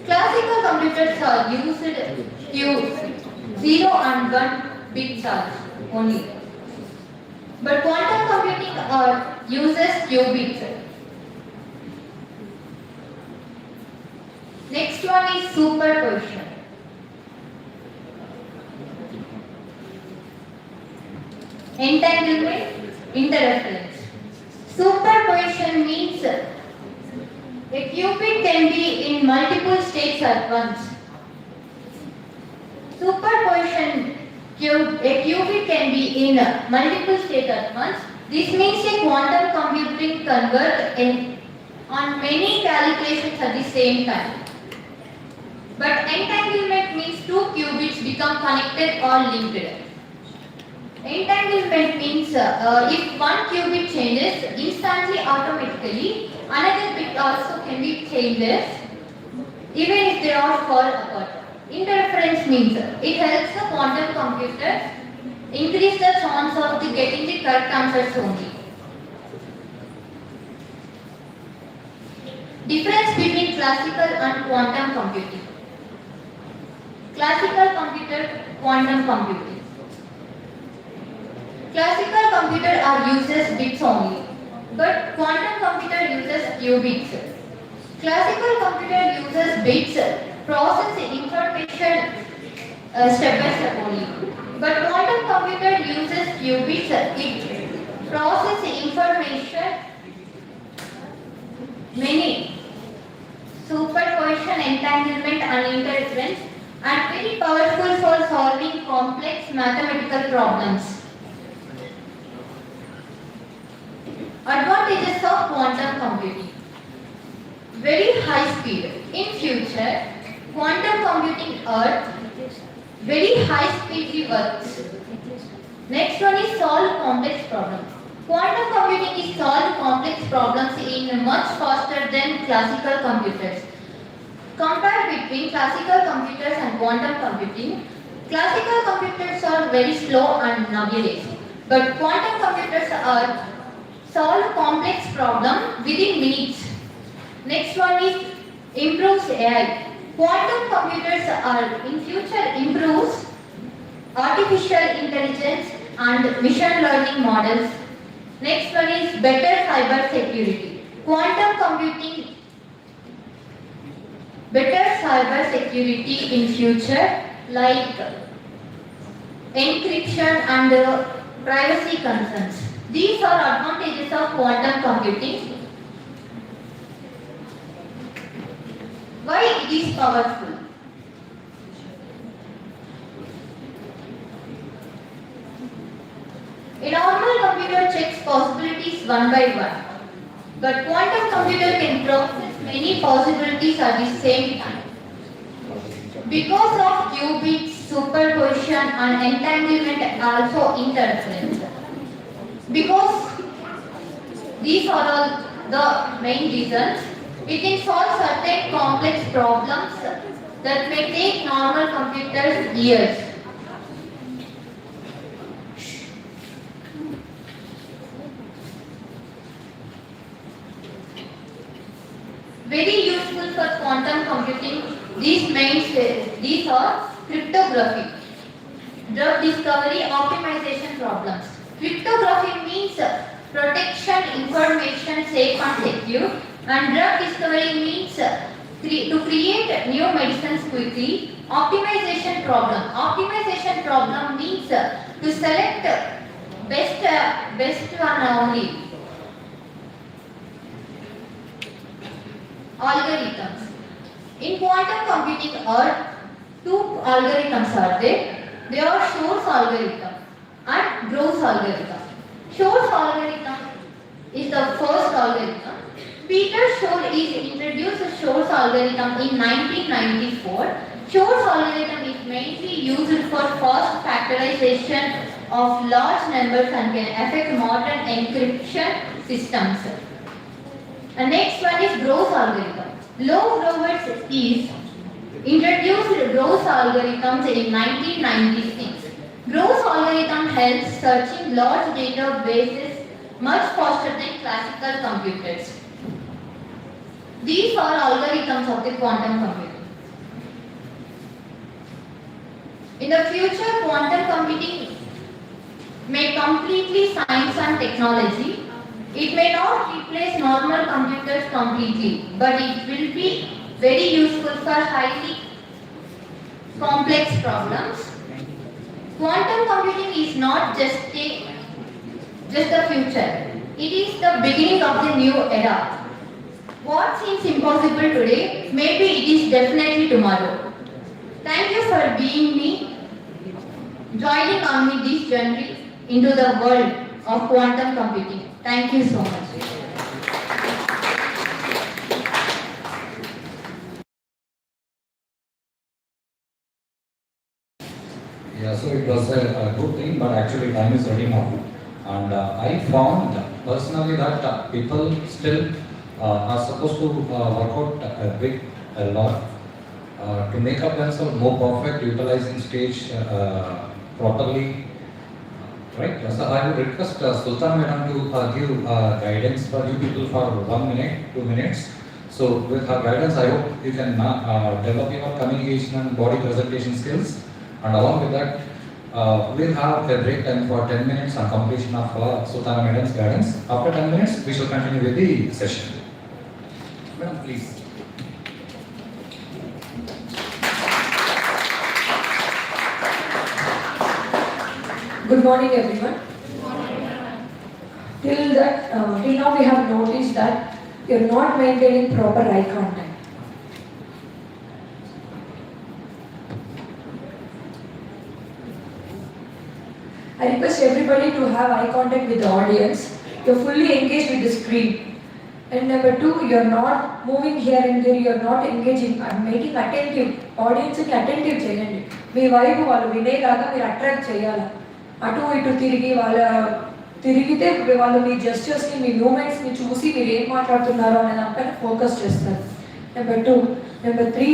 Classical computers are used 0 and 1 bits are only. But quantum computing uses qubits. Next one is superposition. Entanglement, interference. Superposition means a qubit can be in multiple states at once. Superposition, a qubit can be in multiple states at once. This means a quantum computing convert on many calculations at the same time. But entanglement means two qubits become connected or linked. Entanglement means if one qubit changes, instantly automatically another bit also can be changes even if they are far apart. Interference means it helps the quantum computer increase the chance of getting the correct answers only. Difference between classical and quantum computing. Classical computer, quantum computing. Classical computer uses bits only, but quantum computer uses qubits. Classical computer uses bits, process information step by step only, but quantum computer uses qubits, it process information many superposition, entanglement and interference, and very powerful for solving complex mathematical problems. Advantages of quantum computing. Very high speed. In future, quantum computing Earth very high speed works. Next one is solve complex problems. Quantum computing is solve complex problems in much faster than classical computers. Compare between classical computers and quantum computing. Classical computers are very slow and nowadays, but quantum computers are solve complex problem within minutes. Next one is improves AI. Quantum computers are in future improves artificial intelligence and machine learning models. Next one is better cyber security. Quantum computing better cyber security in future like encryption and privacy concerns. These are advantages of quantum computing. Why it is powerful? A normal computer checks possibilities one by one, but quantum computer can process many possibilities at the same time. Because of qubits, superposition and entanglement also interference. Because these are all the main reasons, it can solve certain complex problems that may take normal computers years. Very useful for quantum computing. These are cryptography, drug discovery, optimization problems. Cryptography means protection, information safe and secure, and drug discovery means to create new medicines quickly. Optimization problem means to select best one only. Algorithms. In quantum computing two algorithms are there. They are Shor's algorithm and Grove's algorithm. Shor's algorithm is the first algorithm. Peter Shor introduced Shor's algorithm in 1994. Shor's algorithm is mainly used for fast factorization of large numbers and can affect modern encryption systems. The next one is Grove's algorithm. Low Grover's is introduced Grove's algorithms in 1996. Grove's algorithm helps searching large databases much faster than classical computers. These are algorithms of the quantum computing. In the future, quantum computing may completely science and technology. It may not replace normal computers completely, but it will be very useful for highly complex problems. Quantum computing is not just the future. It is the beginning of the new era. What seems impossible today, maybe it is definitely tomorrow. Thank you for being me, joining on me this journey into the world of quantum computing. Thank you so much. Yeah, so it was a good thing, but actually time is running out. And I found personally that people still are supposed to work out a lot. to make up themselves more perfect, utilizing stage properly. Right. So I would request Sultan Madam to give guidance for you people for 1 minute, 2 minutes. So with her guidance, I hope you can develop your communication and body presentation skills. And along with that, we'll have a break time for 10 minutes on completion of Sultana Madam's guidance. After 10 minutes, we shall continue with the session. Madam, please. Good morning, everyone. Till now, we have noticed that you're not maintaining proper eye contact. I request everybody to have eye contact with the audience. You're fully engaged with the screen. And number two, you're not moving here and there, you're not engaging. I'm making attentive. Audience కి attentive చేయండి. మీ వైపు వాళ్ళు వినేలాగా మీరు attract చేయాలి. అటు ఇటు తిరిగితే వాళ్ళు మీ జెస్చర్స్ని మీ మూమెంట్స్ని చూసి మీరు ఏం మాట్లాడుతున్నారో అనే దానిపైన ఫోకస్ చేస్తారు. Number two. నెంబర్ త్రీ,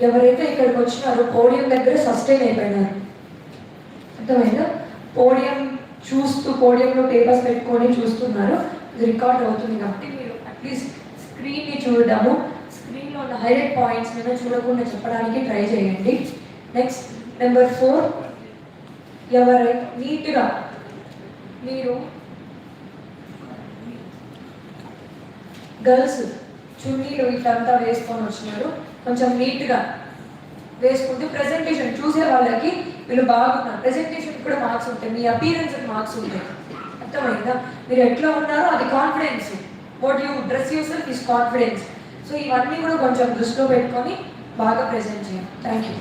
ఎవరైతే ఇక్కడికి వచ్చినారో పోడియం దగ్గర సస్టైన్ అయిపోయినారు. అర్థమైందా? పోడియం చూస్తూ పోడియంలో పేపర్స్ పెట్టుకొని చూస్తున్నారు. ఇది రికార్డ్ అవుతుంది కాబట్టి మీరు అట్లీస్ట్ స్క్రీన్ని చూడడము, స్క్రీన్లో ఉన్న హైలైట్ పాయింట్స్ మీద చూడకుండా చెప్పడానికి ట్రై చేయండి. నెక్స్ట్ నెంబర్ ఫోర్, ఎవరైనా నీట్గా మీరు గర్ల్స్ చున్నీలు ఇట్లంతా వేసుకొని వచ్చినారు, కొంచెం నీట్గా వేసుకుంటూ ప్రెజెంటేషన్ చూసే వాళ్ళకి వీళ్ళు బాగున్నారు, ప్రెజెంటేషన్ కూడా మార్క్స్ ఉంటాయి, మీ అపీరెన్స్కి మార్క్స్ ఉంటాయి. అర్థమైందా? మీరు ఎట్లా ఉన్నారో అది confidence. What you dress yourself is confidence. So ఇవన్నీ కూడా కొంచెం దృష్టిలో పెట్టుకొని బాగా ప్రెజెంట్ చేయండి. Thank you.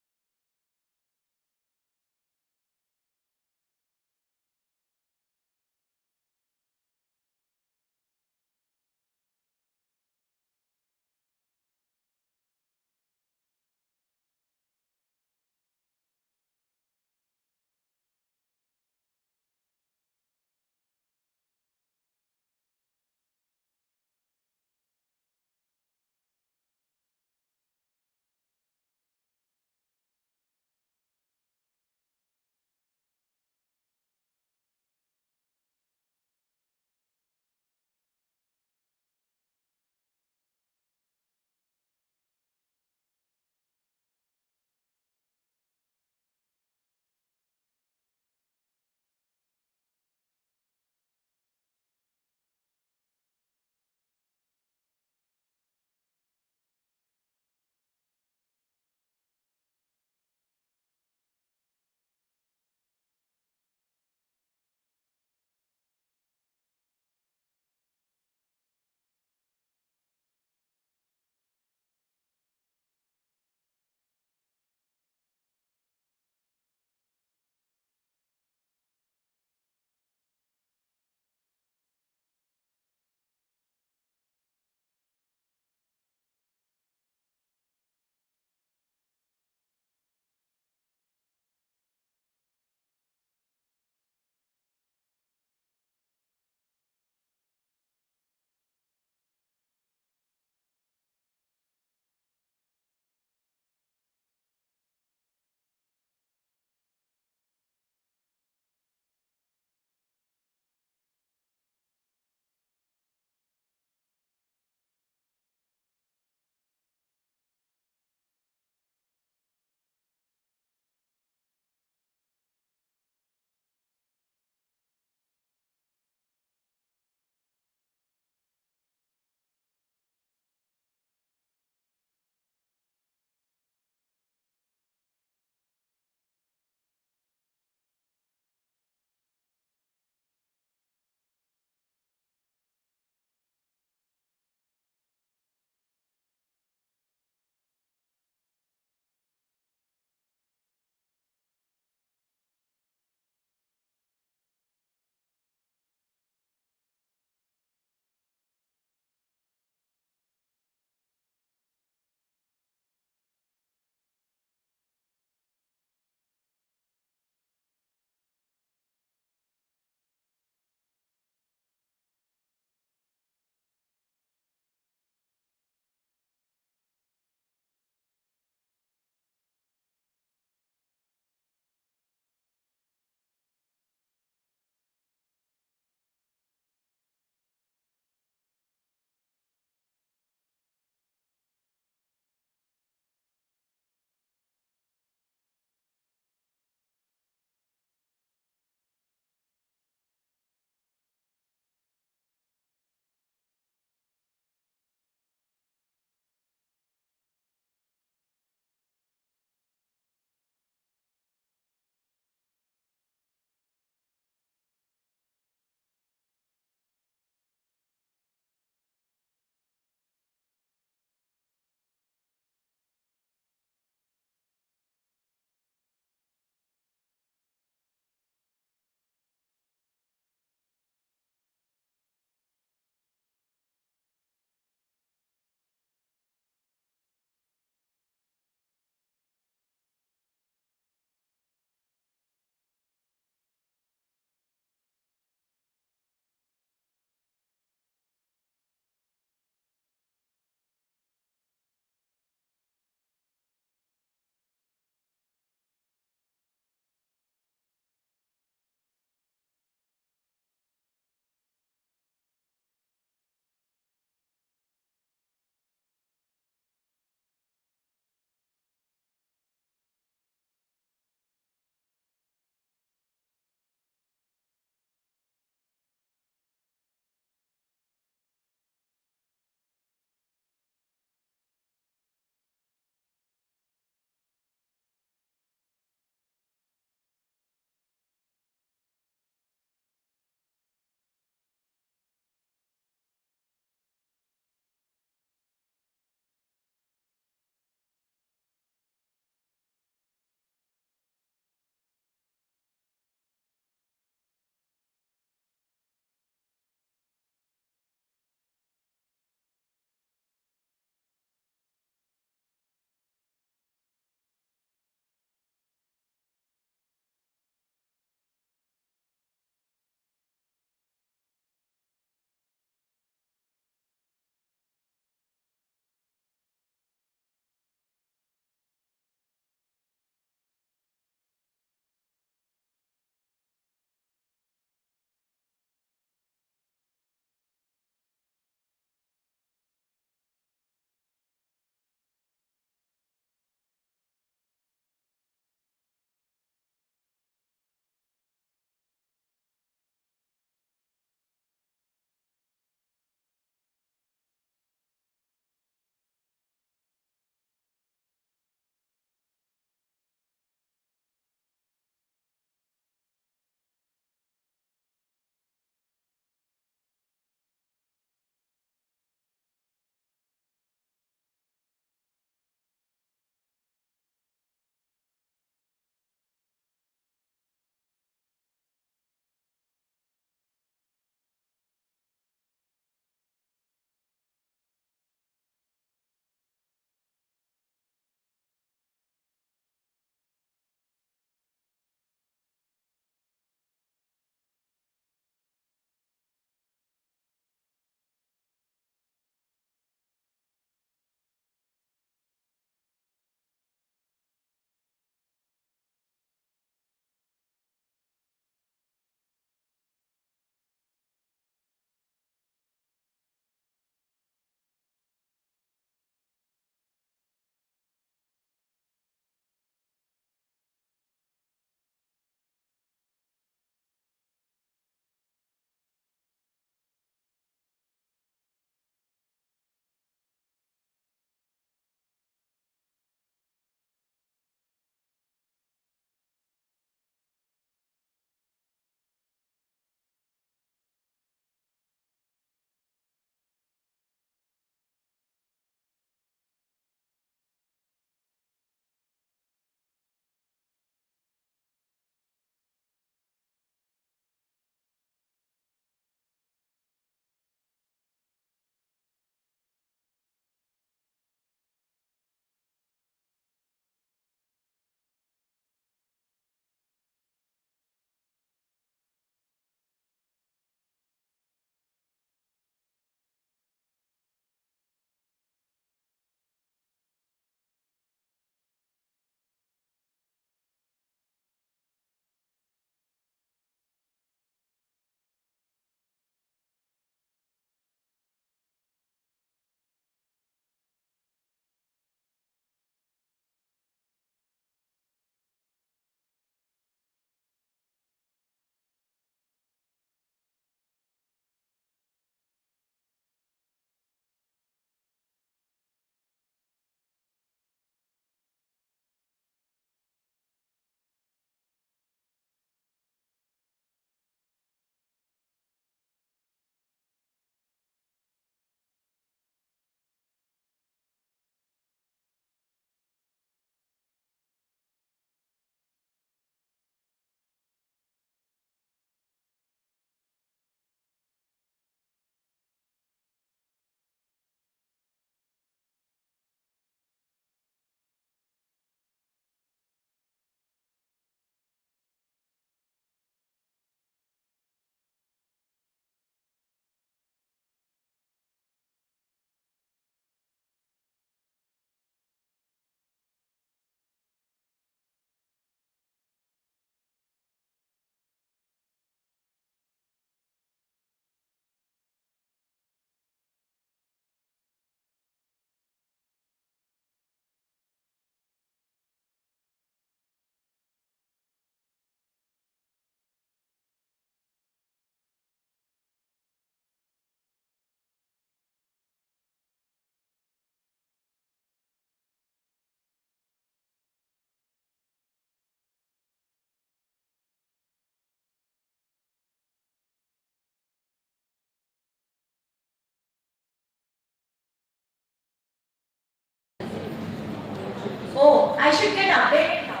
I should get updated now.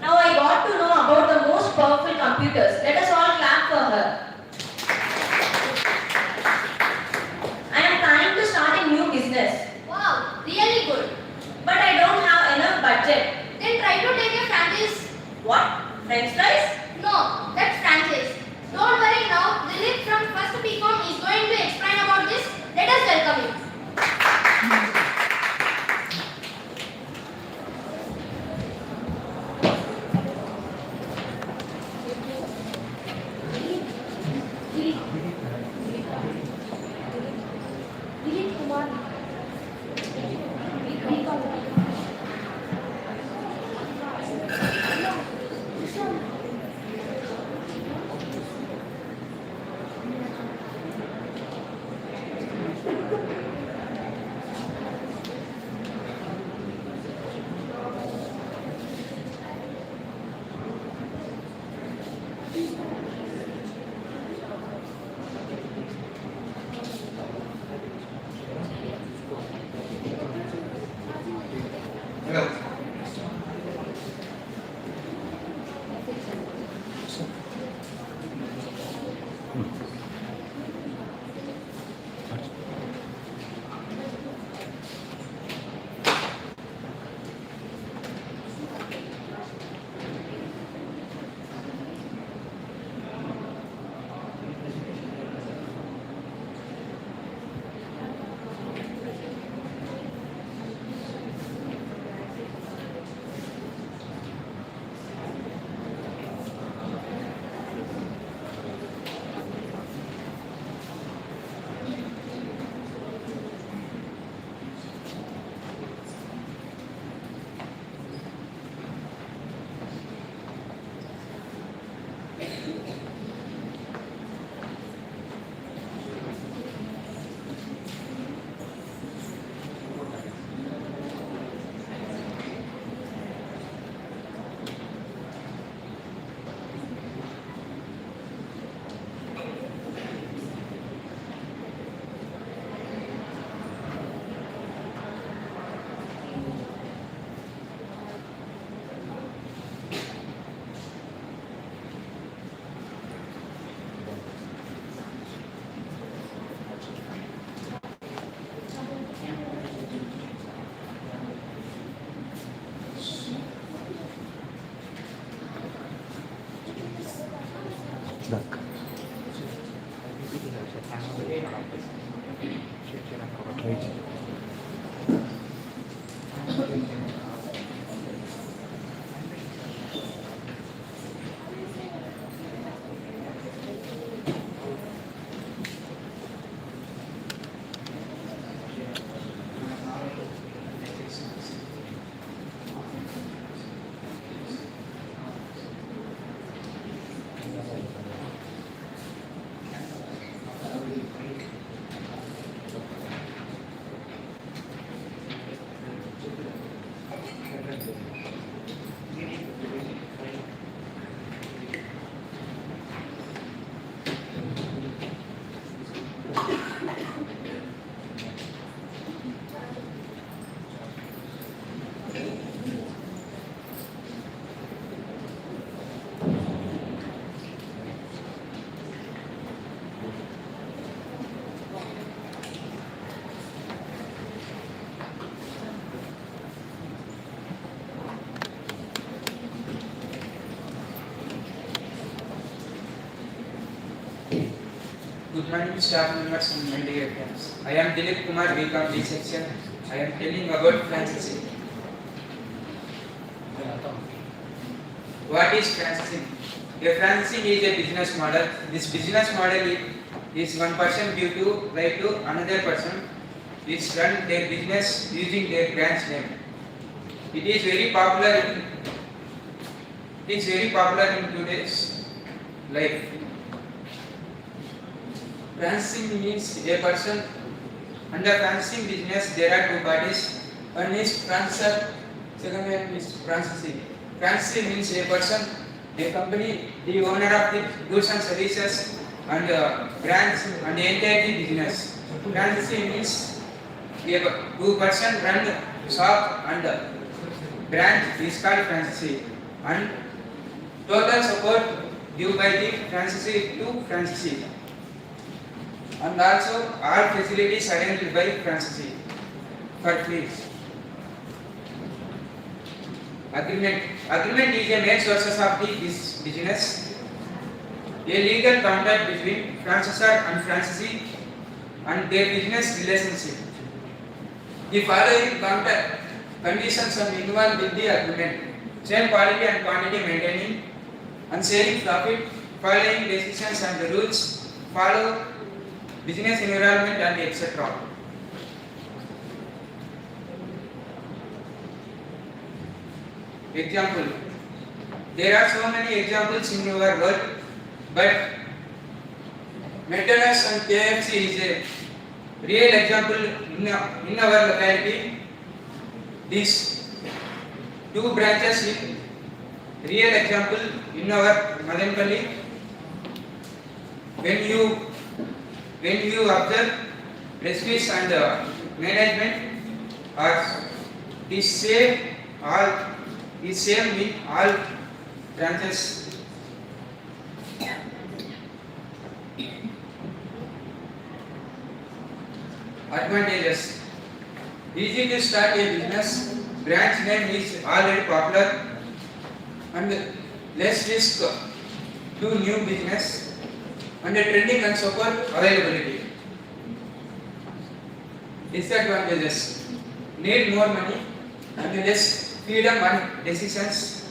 Now I got to know about the most powerful computers. Let us all clap for her. I am planning to start a new business. Wow, really good. But I don't have enough budget. Then try to take a franchise. What? French fries? No, that's franchise. Don't worry now. Dilip from First PCOM is going to explain about this. Let us welcome him. Duck. Right. Good morning, staff members and my dear friends. I am Dilip Kumar, BCom D section. I am telling about franchising. What is franchising? A franchising is a business model. This business model is one person give to right to another person which run their business using their brand's name. It is very popular in today's life. Franchising means a person. Under franchising business, there are two parties. One is franchisor, second one is franchisee. Franchisee means a person, a company, the owner of the goods and services and brands and the entire business. Franchisee means a two person run shop and branch is called franchisee, and total support given by the franchisee to franchisee, and also all facilities arranged by franchisee for free. Agreement is a main source of this business. A legal contract between franchisor and franchisee and their business relationship. The following contract conditions are involved in the agreement: same quality and quantity maintaining, and sharing profit, following decisions and the rules, follow business environment and etc. Example. There are so many examples in your world, but McDonald's and KFC is a real example in our locality. These two branches in real example in our Madanpalli. When you observe recipes and management are the same in all branches. Advantages: easy to start a business, branch name is already popular, and less risk to new business, and trending and support availability. Disadvantages: need more money and less freedom and decisions,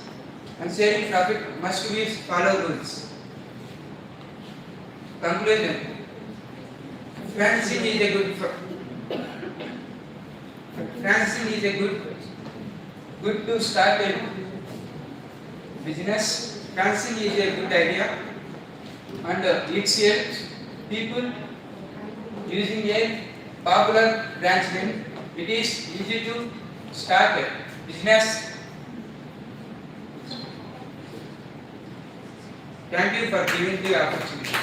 and sharing profit must be follow rules. Conclusion: franchising is a good to start a business. Franchising is a good idea, and it helps people using a popular branch name. It is easy to start a business. Thank you for giving the opportunity.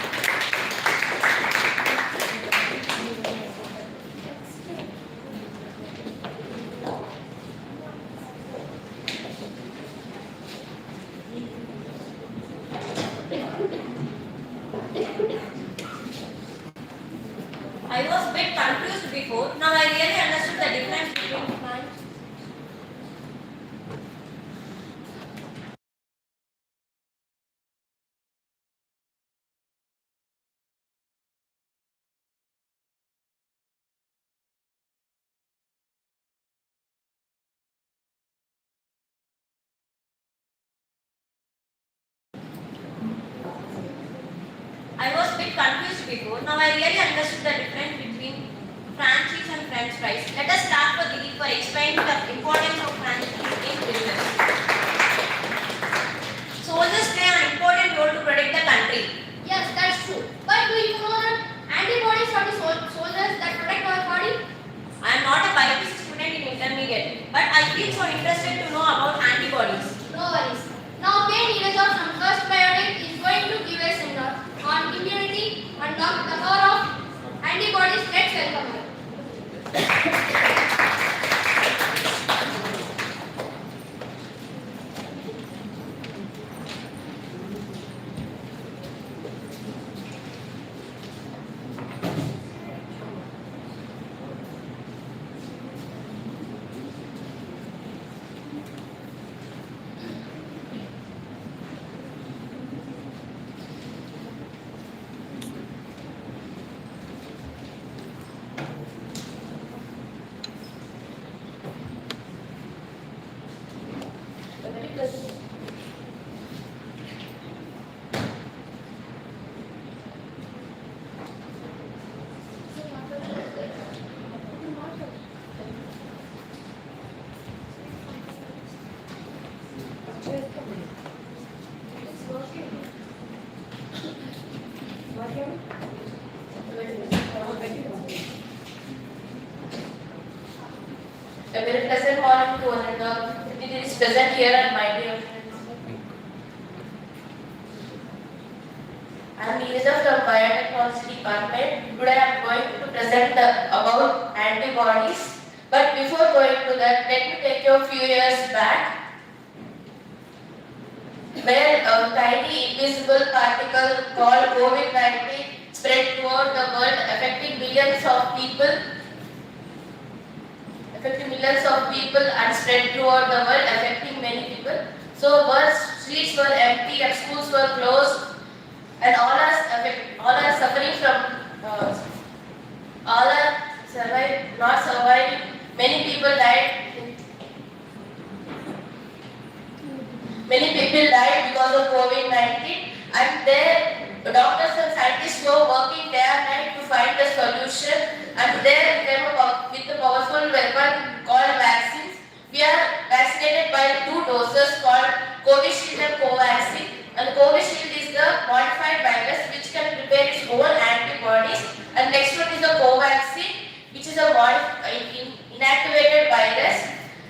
I was a bit confused before. Now I really understood the difference between mine. I was a bit confused before. Now I really understood the difference between franchise and French fries. Let us start for Dilip for explaining the importance of franchise in business. Soldiers play an important role to protect the country. Yes, that's true. But do you know that antibodies are the soldiers that protect our body? I am not a biology student in intermediate, but I feel so interested to know about antibodies. No worries. Now, K. Neeraj from First Biotech is going to give a seminar on immunity and the power of antibodies. Let's welcome her. A very pleasant morning to one and all. It is present here at my dear friends. I am Neeraj from Biotechnology Department. Today I am going to present about antibodies. But before going to that, let me take you a few years back, where a tiny invisible particle called COVID-19 spread throughout the world, affecting millions of people and spread throughout the world, affecting many people. So streets were empty and schools were closed, and all are suffering from, all are not surviving. Many people died. Many people died because of COVID-19, and their doctors and scientists were working day and night to find the solution. And there came up with a powerful weapon called vaccines. We are vaccinated by 2 doses called Covishield and Covaxin. And Covishield is the modified virus which can prepare its own antibodies. And next one is the Covaxin, which is a inactivated virus.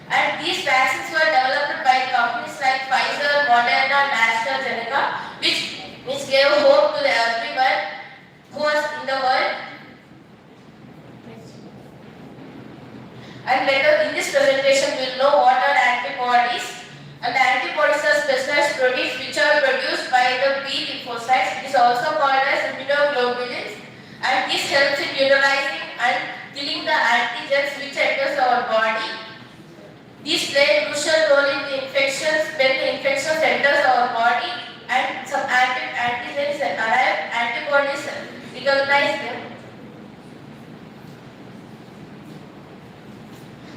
And these vaccines were developed by companies like Pfizer, Moderna, and AstraZeneca, which gave hope to everyone who was in the world. And later in this presentation, we will know what are antibodies. And the antibodies are specialized proteins which are produced by the B lymphocytes. It is also called as immunoglobulins. And this helps in neutralizing and killing the antigens which enters our body. These play a crucial role in the infections when the infection enters our body, and some antigens arrive, antibodies recognize them.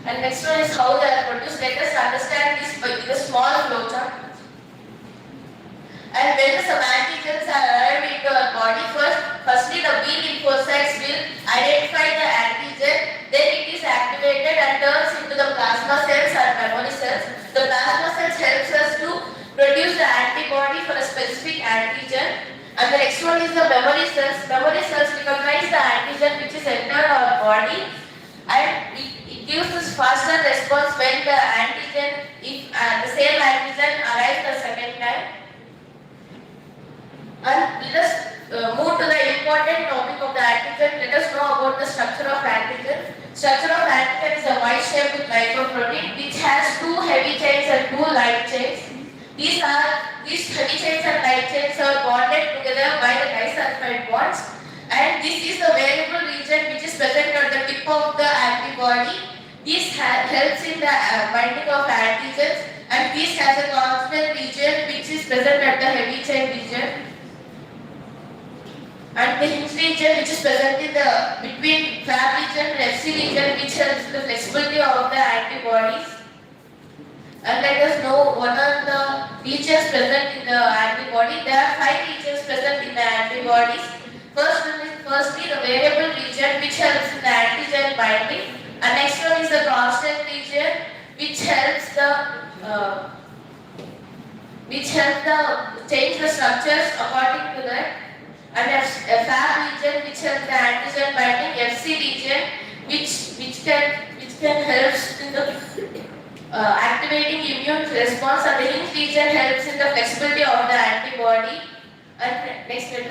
And next one is how they are produced. Let us understand this with a small flowchart. And when some antigens arrive into our body, firstly the B lymphocytes will identify the antigen, then it is activated and turns into the plasma cells and memory cells. The plasma cells helps us to produce the antibody for a specific antigen. And the next one is the memory cells. Memory cells recognize the antigen which is entered our body, and it gives us faster response when the antigen, if the same antigen arrives the second time. And let us move to the important topic of the antigen. Let us know about the structure of antigen. Structure of antigen is a Y-shaped lipoprotein which has 2 heavy chains and 2 light chains. These heavy chains and light chains are bonded together by the disulfide bonds. And this is the variable region which is present at the tip of the antibody. This helps in the binding of antigens, and this has a constant region which is present at the heavy chain region. And the hinge region which is present in the between Fab region and FC region, which helps the flexibility of the antibodies. And let us know what are the regions present in the antibody. There are 5 regions present in the antibodies. Firstly the variable region which helps in the antigen binding, and next one is the constant region which helps change the structures according to that. And a Fab region which helps the antigen binding, FC region which can help in the activating immune response, and the hinge region helps in the flexibility of the antibody. And next let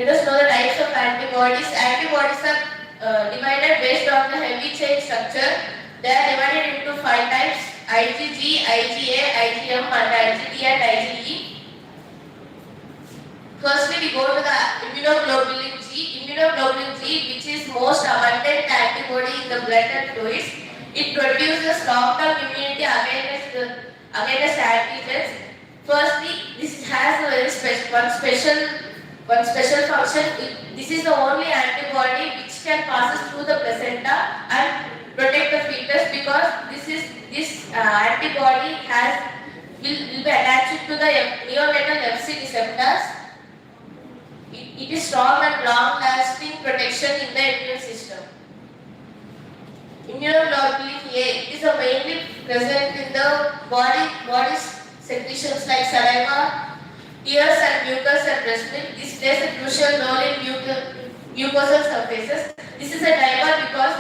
us know the types of antibodies. Antibodies are divided based on the heavy chain structure. They are divided into 5 types: IgG, IgA, IgM, and IgD and IgE. Firstly, we go to the immunoglobulin G. Immunoglobulin G, which is most abundant antibody in the blood and fluids. It produces long-term immunity against antigens. Firstly, this has a very one special function. This is the only antibody which can pass through the placenta and protect the fetus, because this antibody will be attached to the neonatal FC receptors. It is strong and long-lasting protection in the immune system. Immunoglobulin A is mainly present in the body's secretions like saliva, tears, and mucus and breast milk. This plays a crucial role in mucosal surfaces. This is a dimer because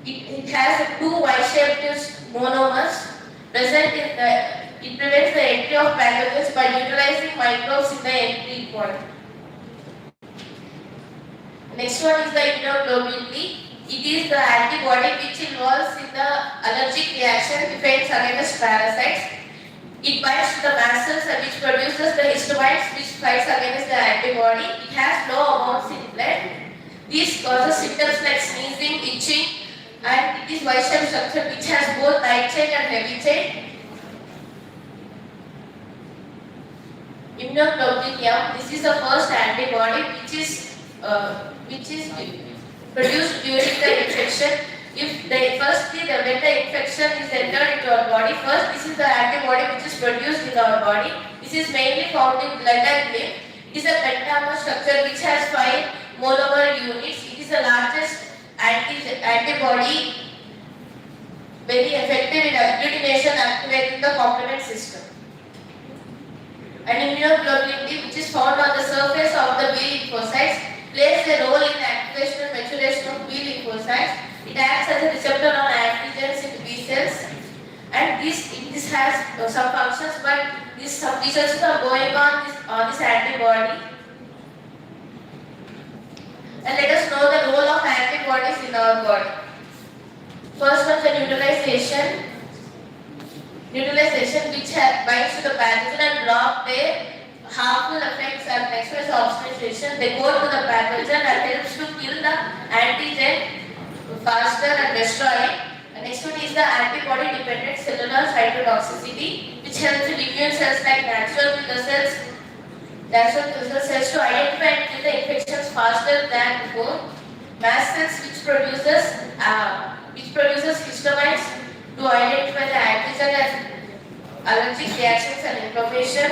it has 2 Y-shaped monomers present in the. It prevents the entry of pathogens by neutralizing microbes in the entry point. Next one is the immunoglobulin B. It is the antibody which involves in the allergic reaction defense against parasites. It binds to the mast cells which produces the histamines which fights against the antibody. It has low amounts in blood. These causes symptoms like sneezing, itching, and it is Y-shaped structure which has both light chain and heavy chain. Immunoglobulin M, this is the first antibody which is produced during the infection. When the infection is entered into our body, first this is the antibody which is produced in our body. This is mainly found in blood and lymph. It is a pentamer structure which has 5 monomer units. It is the largest antibody, very effective in agglutination, activating the complement system. And immunoglobulin D, which is found on the surface of the B lymphocytes, plays a role in the activation and maturation of B lymphocytes. It acts as a receptor on antigens in B cells, and this has some functions, but some researches are going on this antibody. And let us know the role of antibodies in our body. First one, the neutralization which binds to the pathogen and block their harmful effects, and next one is oxidation. They go to the pathogen and helps to kill the antigen faster and destroy it. And next one is the antibody dependent cellular cytotoxicity, which helps in immune cells like natural killer cells to identify and kill the infections faster than before. Mast cells which produces histamines to identify the antigen and allergic reactions and inflammation.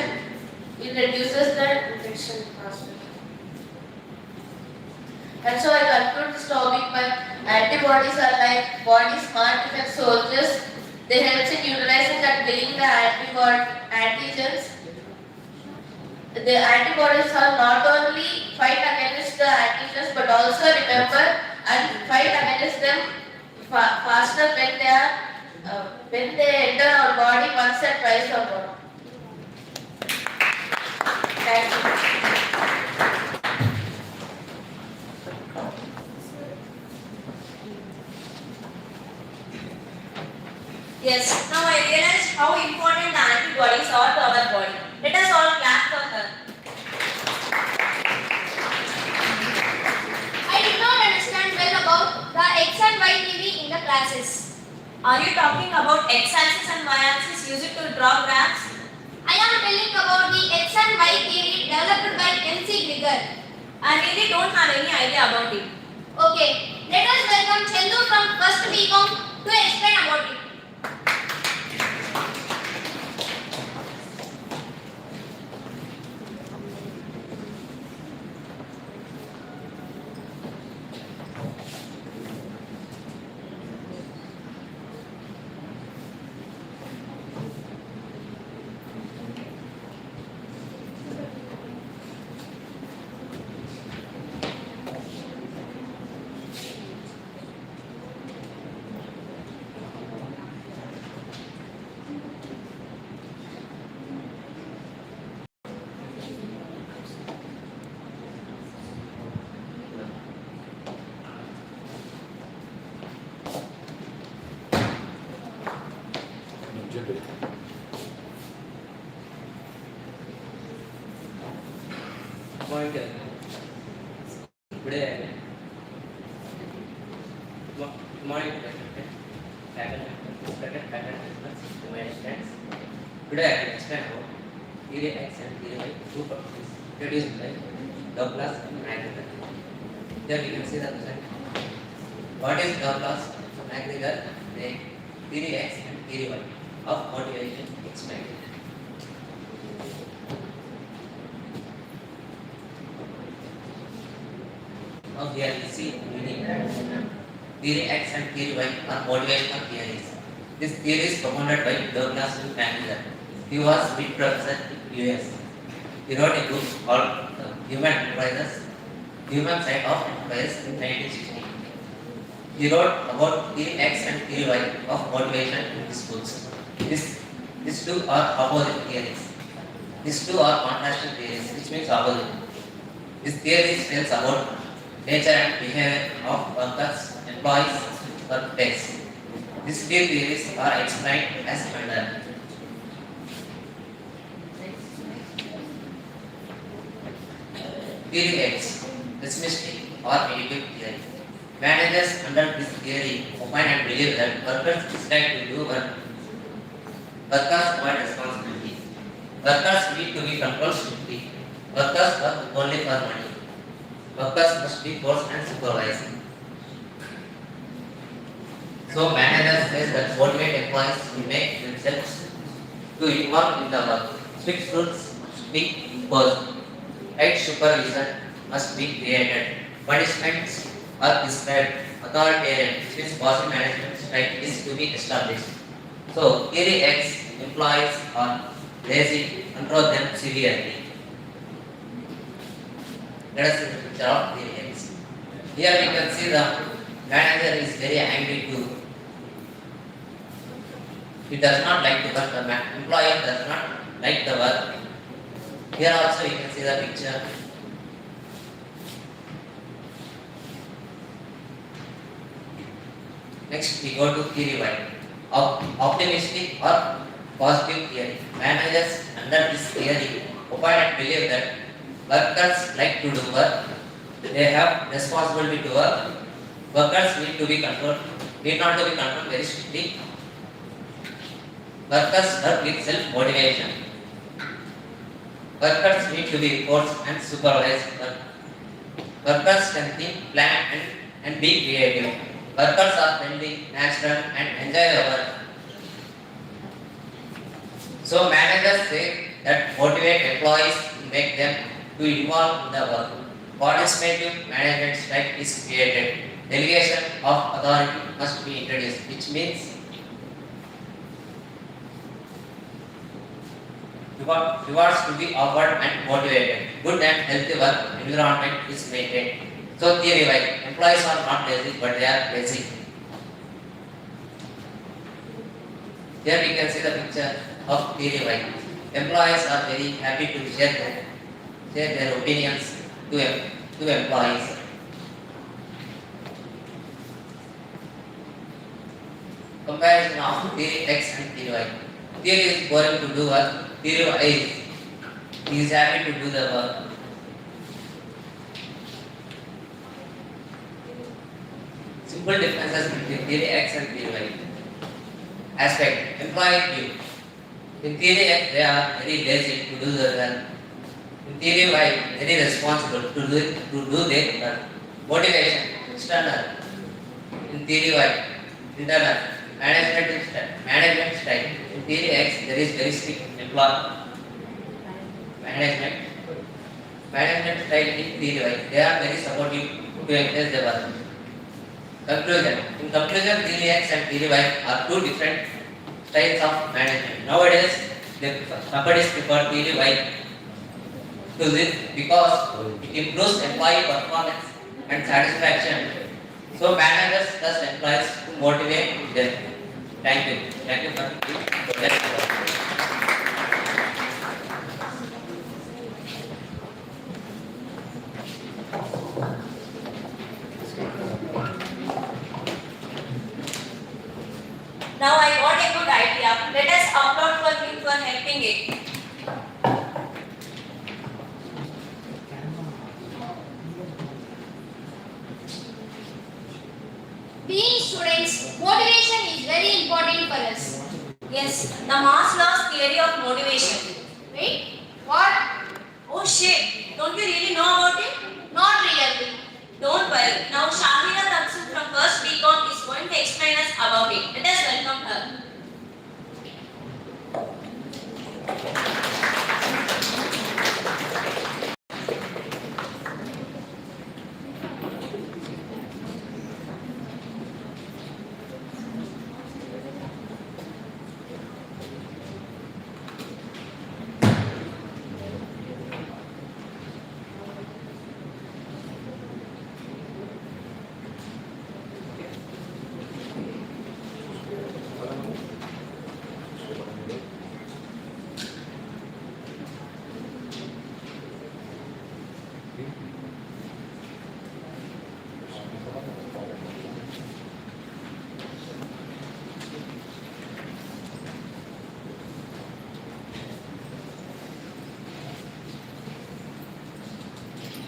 It reduces the infection faster. And so I conclude this topic by antibodies are like body smart defense soldiers. They help in utilizing and killing the antigens. The antibodies are not only fight against the antigens but also remember and fight against them faster when they enter our body once and twice a month. Thank you. Yes, now I realize how important the antibodies are to our body. Let us all clap for her. I did not understand well about the X and Y theory in the classes. Are you talking about x-axis and y-axis used to draw graphs? I am telling about the X and Y theory developed by MC Grigor. I really don't have any idea about it. Okay, let us welcome Chendu from first BCom to explain about it. Good morning, Today I will explain about theory X and theory Y, two properties introduced by Laplace and McGregor. Here we can see the result. What is Laplace and McGregor? The theory X and theory Y of motivation explained. Now here we see meaning. Theory X and theory Y are motivational theories. This theory is propounded by Laplace and McGregor. He was big professor in US. He wrote a book called Human Side of Enterprise in 1960. He wrote about theory X and theory Y of motivation in his books. These two are opposite theories. These two are contrasting theories, which means opposite. This theory tells about nature and behavior of workers and employees work best. These three theories are explained as under. Theory X, pessimistic or negative theory. Managers under this theory opine and believe that workers dislike to do work. Workers avoid responsibility. Workers need to be controlled strictly. Workers work only for money. Workers must be forced and supervised. So managers say that motivate employees to make themselves to involve in the work. Strict rules must be imposed. Tight supervision must be created. Punishments are prescribed. Authoritarian, which is bossy management style, is to be established. So theory X, employees are lazy, control them severely. Let us see the picture of theory X. Here we can see the manager is very angry too. He does not like the work, the employer does not like the work. Here also you can see the picture. Next we go to theory Y. Optimistic or positive theory. Managers under this theory opine and believe that workers like to do work. They have responsibility to work. Workers need not to be controlled very strictly. Workers work with self-motivation. Workers need to be forced and supervised. Workers can think, plan and be creative. Workers are friendly, natural and enjoy the work. So managers say that motivate employees to make them to involve in the work. Participative management style is created. Delegation of authority must be introduced, which means rewards to be offered and motivated. Good and healthy work environment is maintained. So theory Y, employees are not lazy but they are lazy. Here we can see the picture of theory Y. Employees are very happy to share their opinions to employees. Comparison of theory X and theory Y. Theory is boring to do work. Theory Y is happy to do the work. Simple differences between theory X and theory Y. Aspect, employee view. In theory X, they are very lazy to do the work. In theory Y, very responsible to do their work. Motivation, external. In theory Y, internal. Management style. In theory X, there is very strict employee management. Management style in theory Y, they are very supportive to encourage the work. Conclusion. In conclusion, theory X and theory Y are two different styles of management. Nowadays, the companies prefer theory Y to this because it improves employee performance and satisfaction. So managers trust employees to motivate them. Thank you. Thank you for that. Now I got a good idea. Let us applaud for him for helping it. Being students, motivation is very important for us. Yes, the Maslow's theory of motivation. Wait, what? Oh shit, don't you really know about it? Not really. Don't worry. Now Shahina Taksu from First BCom is going to explain us about it. Let us welcome her.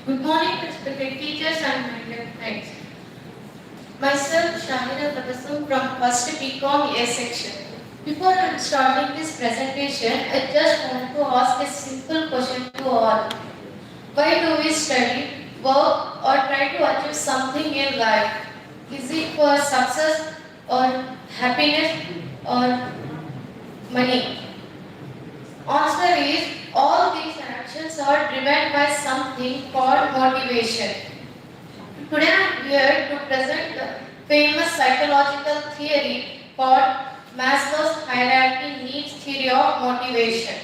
Good morning, respected teachers and my dear friends. Myself, Shahira Tabassum from first BCom A section. Before starting this presentation, I just want to ask a simple question to all. Why do we study, work, or try to achieve something in life? Is it for success or happiness or money? Answer is all these actions are driven by something called motivation. Today I am here to present the famous psychological theory called Maslow's hierarchy needs theory of motivation.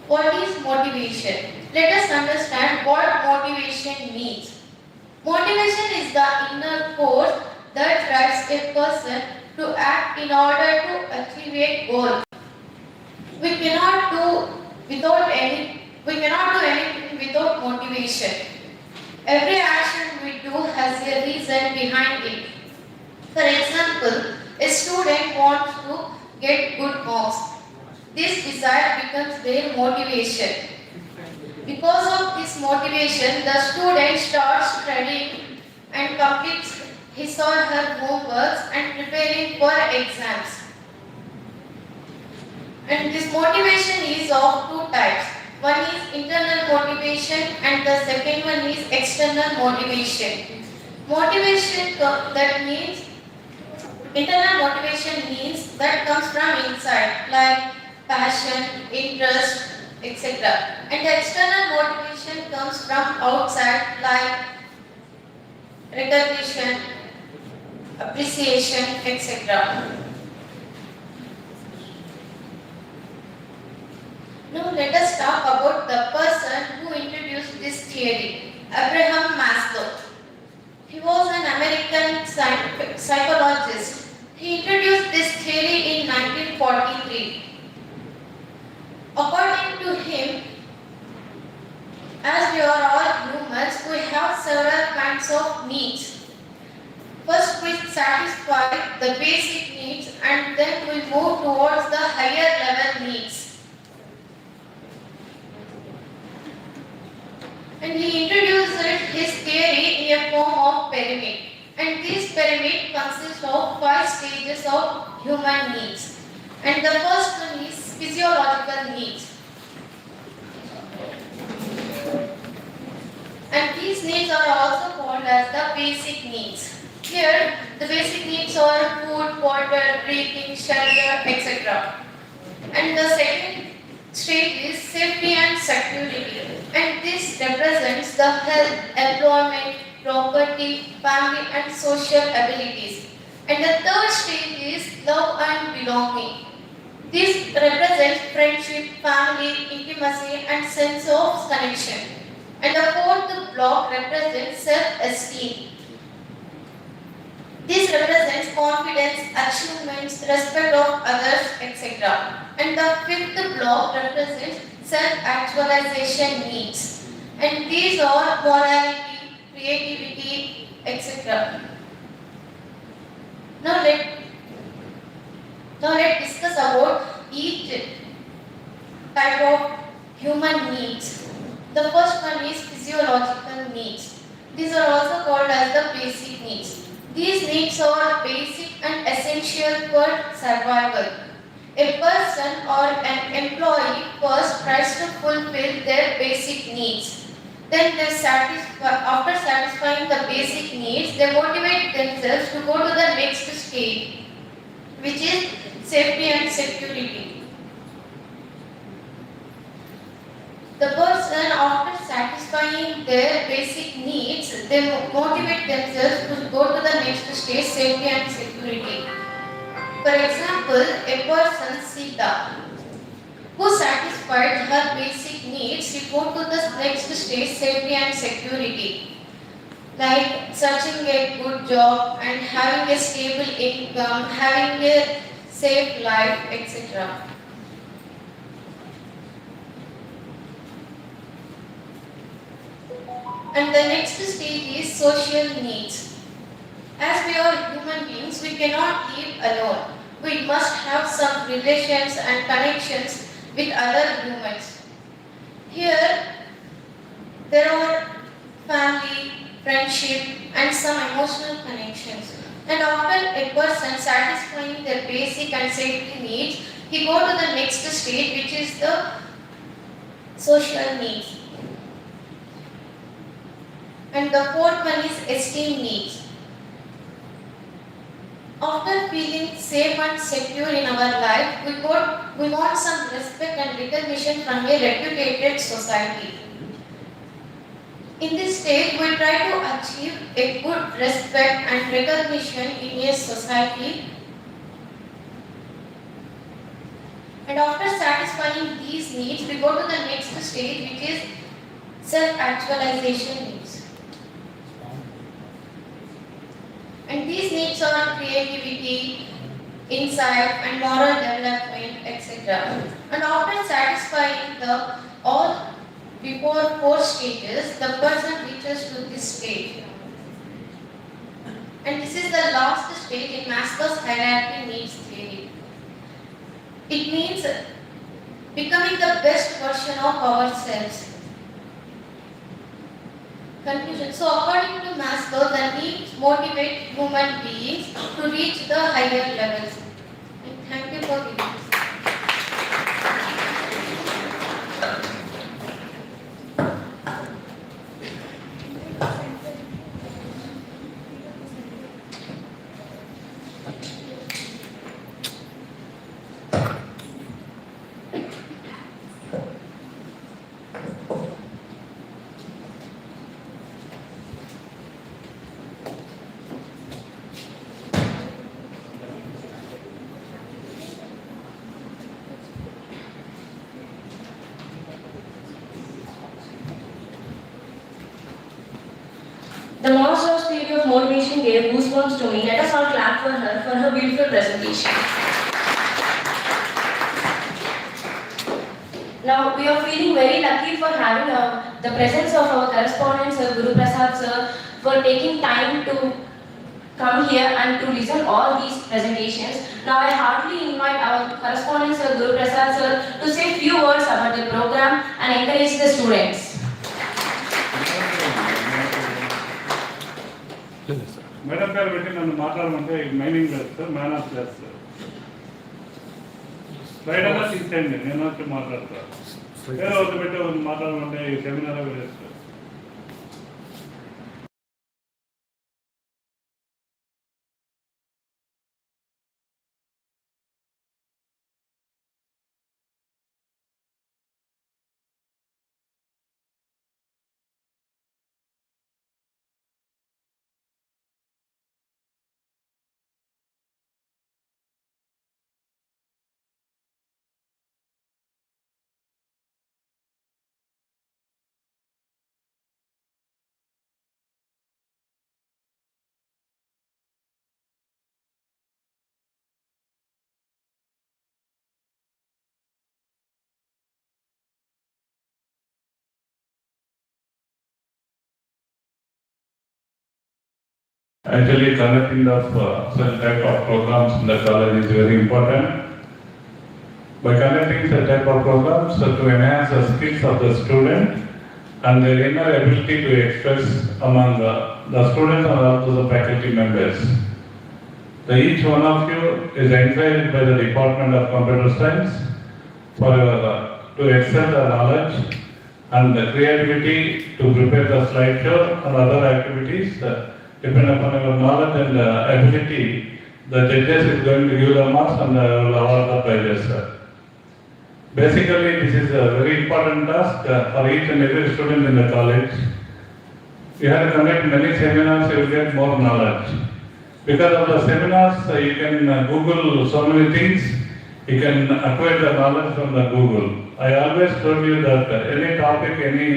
What is motivation? Let us understand what motivation means. Motivation is the inner force that drives a person to act in order to achieve a goal. We cannot do anything without motivation. Every action we do has a reason behind it. For example, a student wants to get good marks. This desire becomes their motivation. Because of this motivation, the student starts studying and completes his or her homeworks and preparing for exams. And this motivation is of two types. One is internal motivation and the second one is external motivation. Internal motivation means that comes from inside, like passion, interest, etc. And the external motivation comes from outside, like recognition, appreciation, etc. Now let us talk about the person who introduced this theory, Abraham Maslow. He was an American psychologist. He introduced this theory in 1943. According to him, as we are all humans, we have several kinds of needs. First, we satisfy the basic needs and then we move towards the higher level needs. And he introduced his theory in a form of pyramid. And this pyramid consists of 5 stages of human needs. And the first one is physiological needs. And these needs are also called as the basic needs. Here, the basic needs are food, water, breathing, shelter, etc. And the second stage is safety and security. And this represents the health, employment, property, family and social abilities. And the third stage is love and belonging. This represents friendship, family, intimacy and sense of connection. And the fourth block represents self-esteem. This represents confidence, achievements, respect of others, etc. And the fifth block represents self-actualization needs. And these are morality, creativity, etc. Now let's discuss about each type of human needs. The first one is physiological needs. These are also called as the basic needs. These needs are basic and essential for survival. A person or an employee first tries to fulfill their basic needs. Then after satisfying the basic needs, they motivate themselves to go to the next stage, which is safety and security. The person, after satisfying their basic needs, they motivate themselves to go to the next stage, safety and security. For example, a person, Sita, who satisfied her basic needs, she go to the next stage, safety and security, like searching a good job and having a stable income, having a safe life, etc. And the next stage is social needs. As we are human beings, we cannot live alone. We must have some relations and connections with other humans. Here, there are family, friendship, and some emotional connections. And after a person satisfying their basic and safety needs, he go to the next stage, which is the social needs. And the fourth one is esteem needs. After feeling safe and secure in our life, we want some respect and recognition from a reputed society. In this stage, we try to achieve a good respect and recognition in a society. And after satisfying these needs, we go to the next stage, which is self-actualization needs. And these needs are creativity, insight, and moral development, etc. And after satisfying all before 4 stages, the person reaches to this stage. And this is the last stage in Maslow's hierarchy needs theory. It means becoming the best version of ourselves. Conclusion. So according to Maslow, the needs motivate human beings to reach the higher levels. And thank you for giving this. The monstrous theory of motivation gave goosebumps to me. Let us all clap for her beautiful presentation. Now, we are feeling very lucky for having the presence of our correspondent, Sir Guru Prasad Sir, for taking time to come here and to listen all these presentations. Now, I heartily invite our correspondent, Sir Guru Prasad Sir, to say a few words about the program and encourage the students. Madam పేరు పెట్టి నన్ను మాట్లాడమంటే mining లేదు sir, man of class sir. Slide అన్నా తీసేయండి, నేను వచ్చి మాట్లాడతాను. వేరే ఒకటి పెట్టి ఒకటి మాట్లాడమంటే ఈ సెమినార్ లేదు sir. Actually, conducting of such type of programs in the college is very important. By conducting such type of programs to enhance the skills of the student and their inner ability to express among the students and also the faculty members. So each one of you is encouraged by the Department of Computer Science for to excel the knowledge and the creativity to prepare the slideshow and other activities. Depending upon your knowledge and ability, the judges is going to give the marks and will award the prizes. Basically, this is a very important task for each and every student in the college. You have to conduct many seminars, you will get more knowledge. Because of the seminars, you can Google so many things, you can acquire the knowledge from the Google. I always told you that any topic, any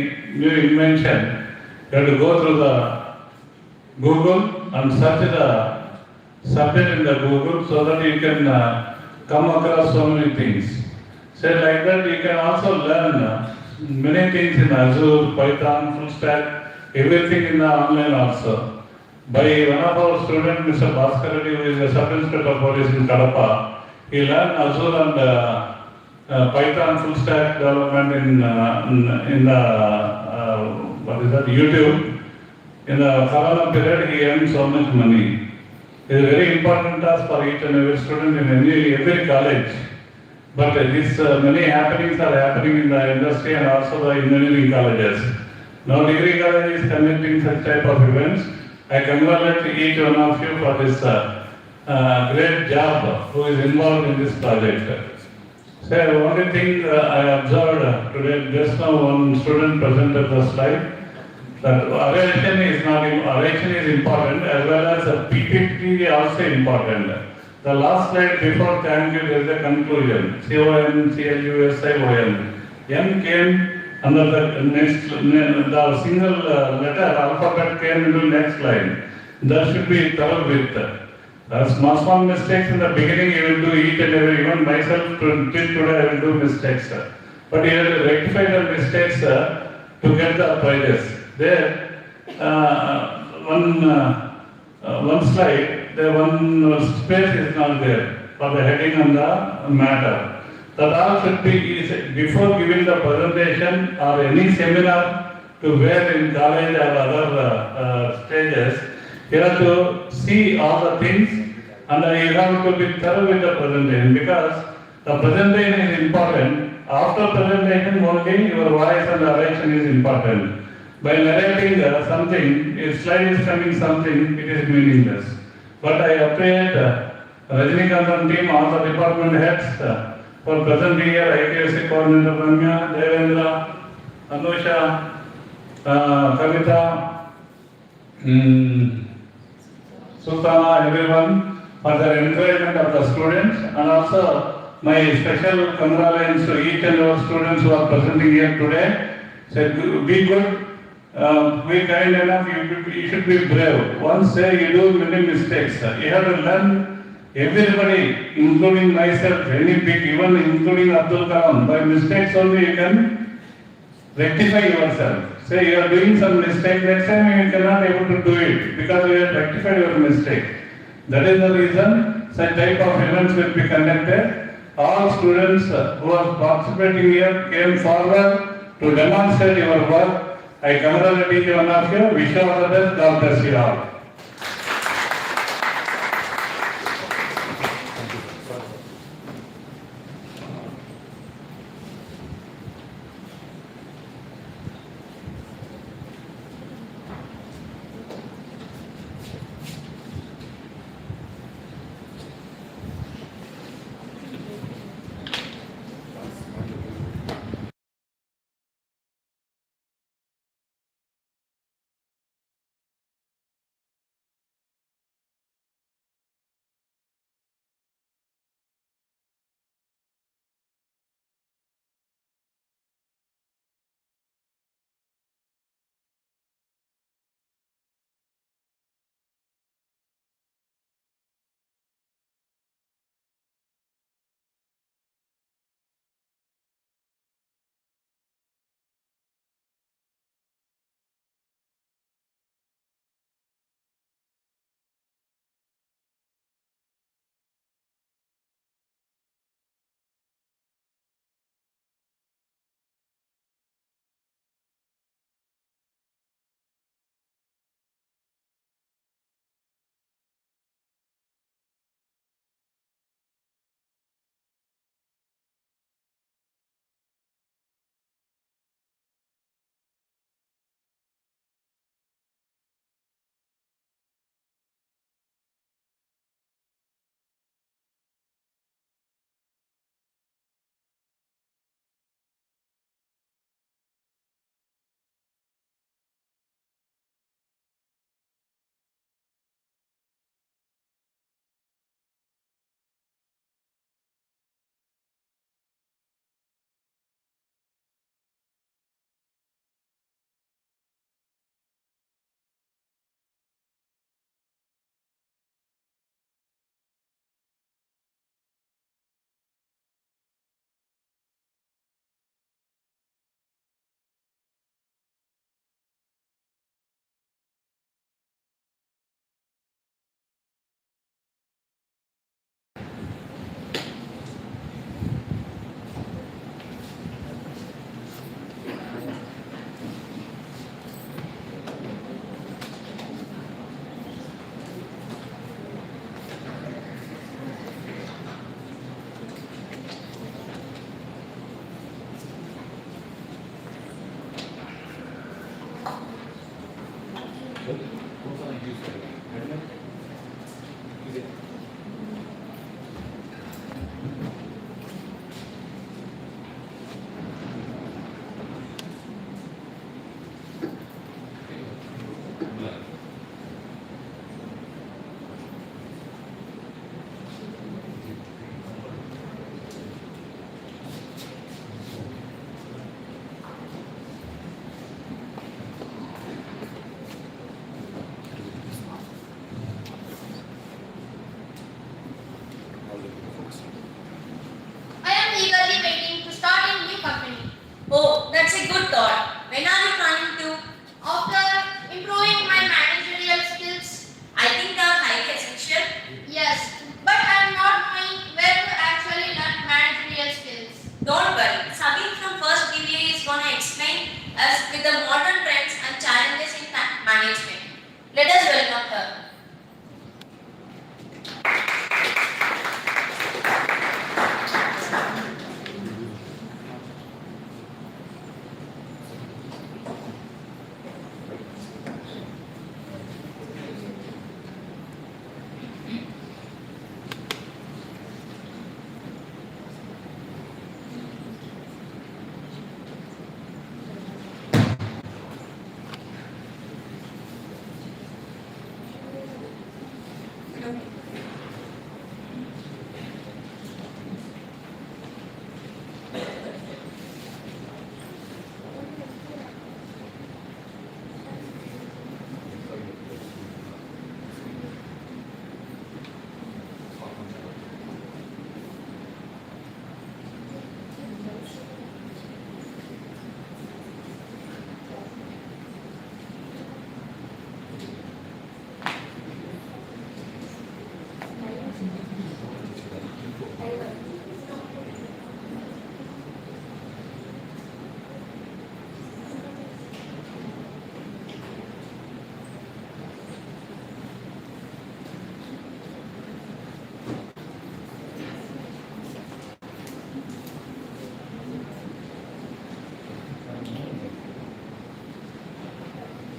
new invention, you have to go through the Google and search the subject in the Google so that you can come across so many things. So like that you can also learn many things in Azure, Python, full stack, everything in the online also. By one of our students, Mr. Bhaskar Reddy, who is a sub-inspector of police in Kadapa, he learned Azure and Python full stack development in the what is that, YouTube. In the Corona period, he earned so much money. It is a very important task for each and every student in every college. But these many happenings are happening in the industry and also the engineering colleges. No degree college is conducting such type of events. I congratulate each one of you for this great job who is involved in this project. So only thing I observed today, just now one student presented the slide. That oration is important as well as PPT also important. The last slide before thank you there is a conclusion. CON, M came under the next, the single letter alphabet came into next line. That should be thorough with. Small mistakes in the beginning you will do each and every, even myself till today I will do mistakes. But you have to rectify the mistakes to get the prizes. There, one slide, the one space is not there for the heading on the matter. That all should be, before giving the presentation or any seminar to where in college or other stages, you have to see all the things and you have to be thorough with the presentation, because the presentation is important. After presentation only your voice and narration is important. By narrating something, if slide is coming something, it is meaningless. But I appreciate Rajinikanth team, all the department heads for presenting here, ITSC coordinator Ramya, Devendra, Anusha, Kavita, Sultana, everyone, for their encouragement of the students, and also my special congratulations to each and every students who are presenting here today. So be good. Be kind enough, you should be brave. Once you do many mistakes, you have to learn. Everybody, including myself, any big, even including Abdul Kalam, by mistakes only you can rectify yourself. Say you are doing some mistake, next time you cannot able to do it because you have rectified your mistake. That is the reason such type of events will be conducted. All students who are participating here came forward to demonstrate your work. I congratulate each one of you. Wish you all the best. God bless you all. I am eagerly waiting to start a new company. Oh, that's a good thought. When are you planning to? After improving my managerial skills, I think they are highly essential. yes, but I am not knowing where to actually learn managerial skills. Don't worry, Sabine from First BBA is gonna explain us with the modern trends and challenges in management. Let us welcome her.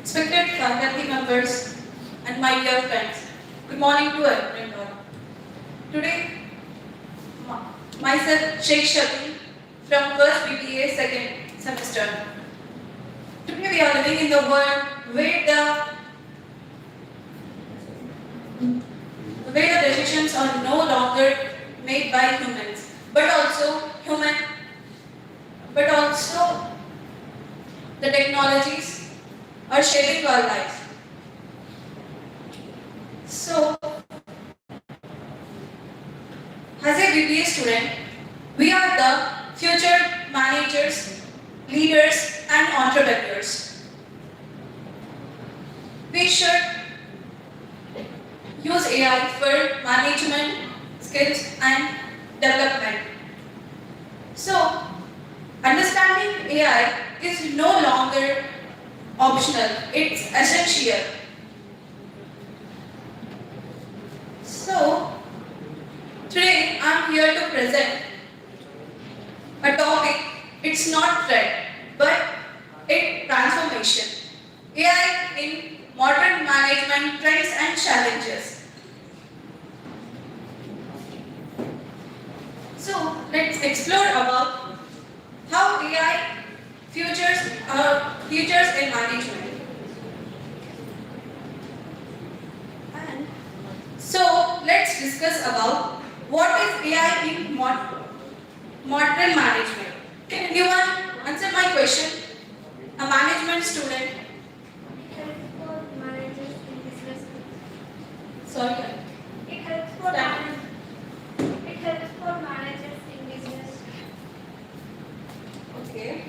Respected faculty members and my dear friends, good morning to everyone. Today, myself Sheikh Shabi from First BBA second semester. Today we are living in the world where the decisions are no longer made by humans, but also the technologies are shaping our lives. So, as a BBA student, we are the future managers, leaders, and entrepreneurs. We should use AI for management, skills, and development. So, understanding AI is no longer optional, it's essential. So, today I'm here to present a topic, it's not threat, but it's transformation. AI in modern management trends and challenges. So, let's explore about how AI futures in management. And so let's discuss about what is AI in modern management. Can anyone answer my question? A management student. It helps for managers in business. Sorry. It helps for managers in business. Okay.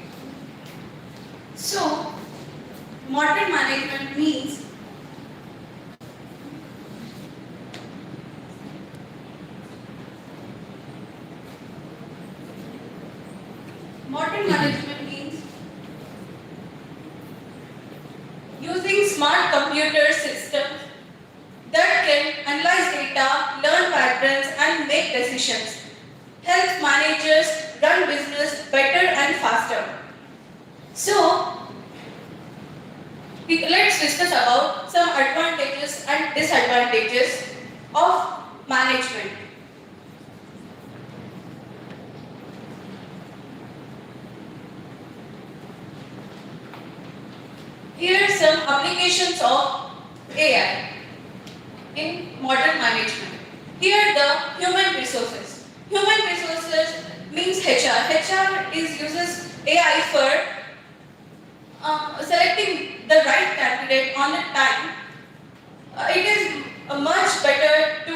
So, modern management means using smart computer systems that can analyze data, learn patterns, and make decisions. Helps managers run business better and faster. So, let's discuss about some advantages and disadvantages of management. Here are some applications of AI in modern management. Here the human resources. Human resources means HR. HR uses AI for selecting the right candidate on a time. It is much better to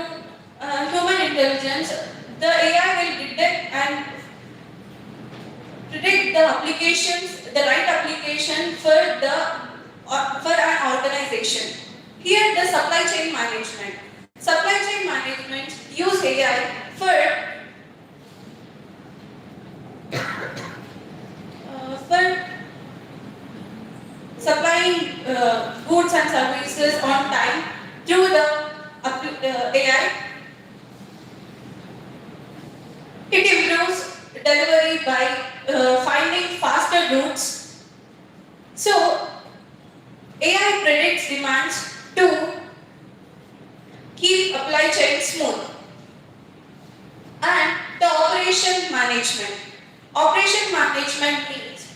human intelligence the AI will detect and predict the applications, the right application for an organization. Here, the supply chain management. Supply chain management use AI for supplying goods and services on time through the AI. It improves delivery by finding faster routes. So, AI predicts demands to keep supply chain smooth. And the operation management. Operation management means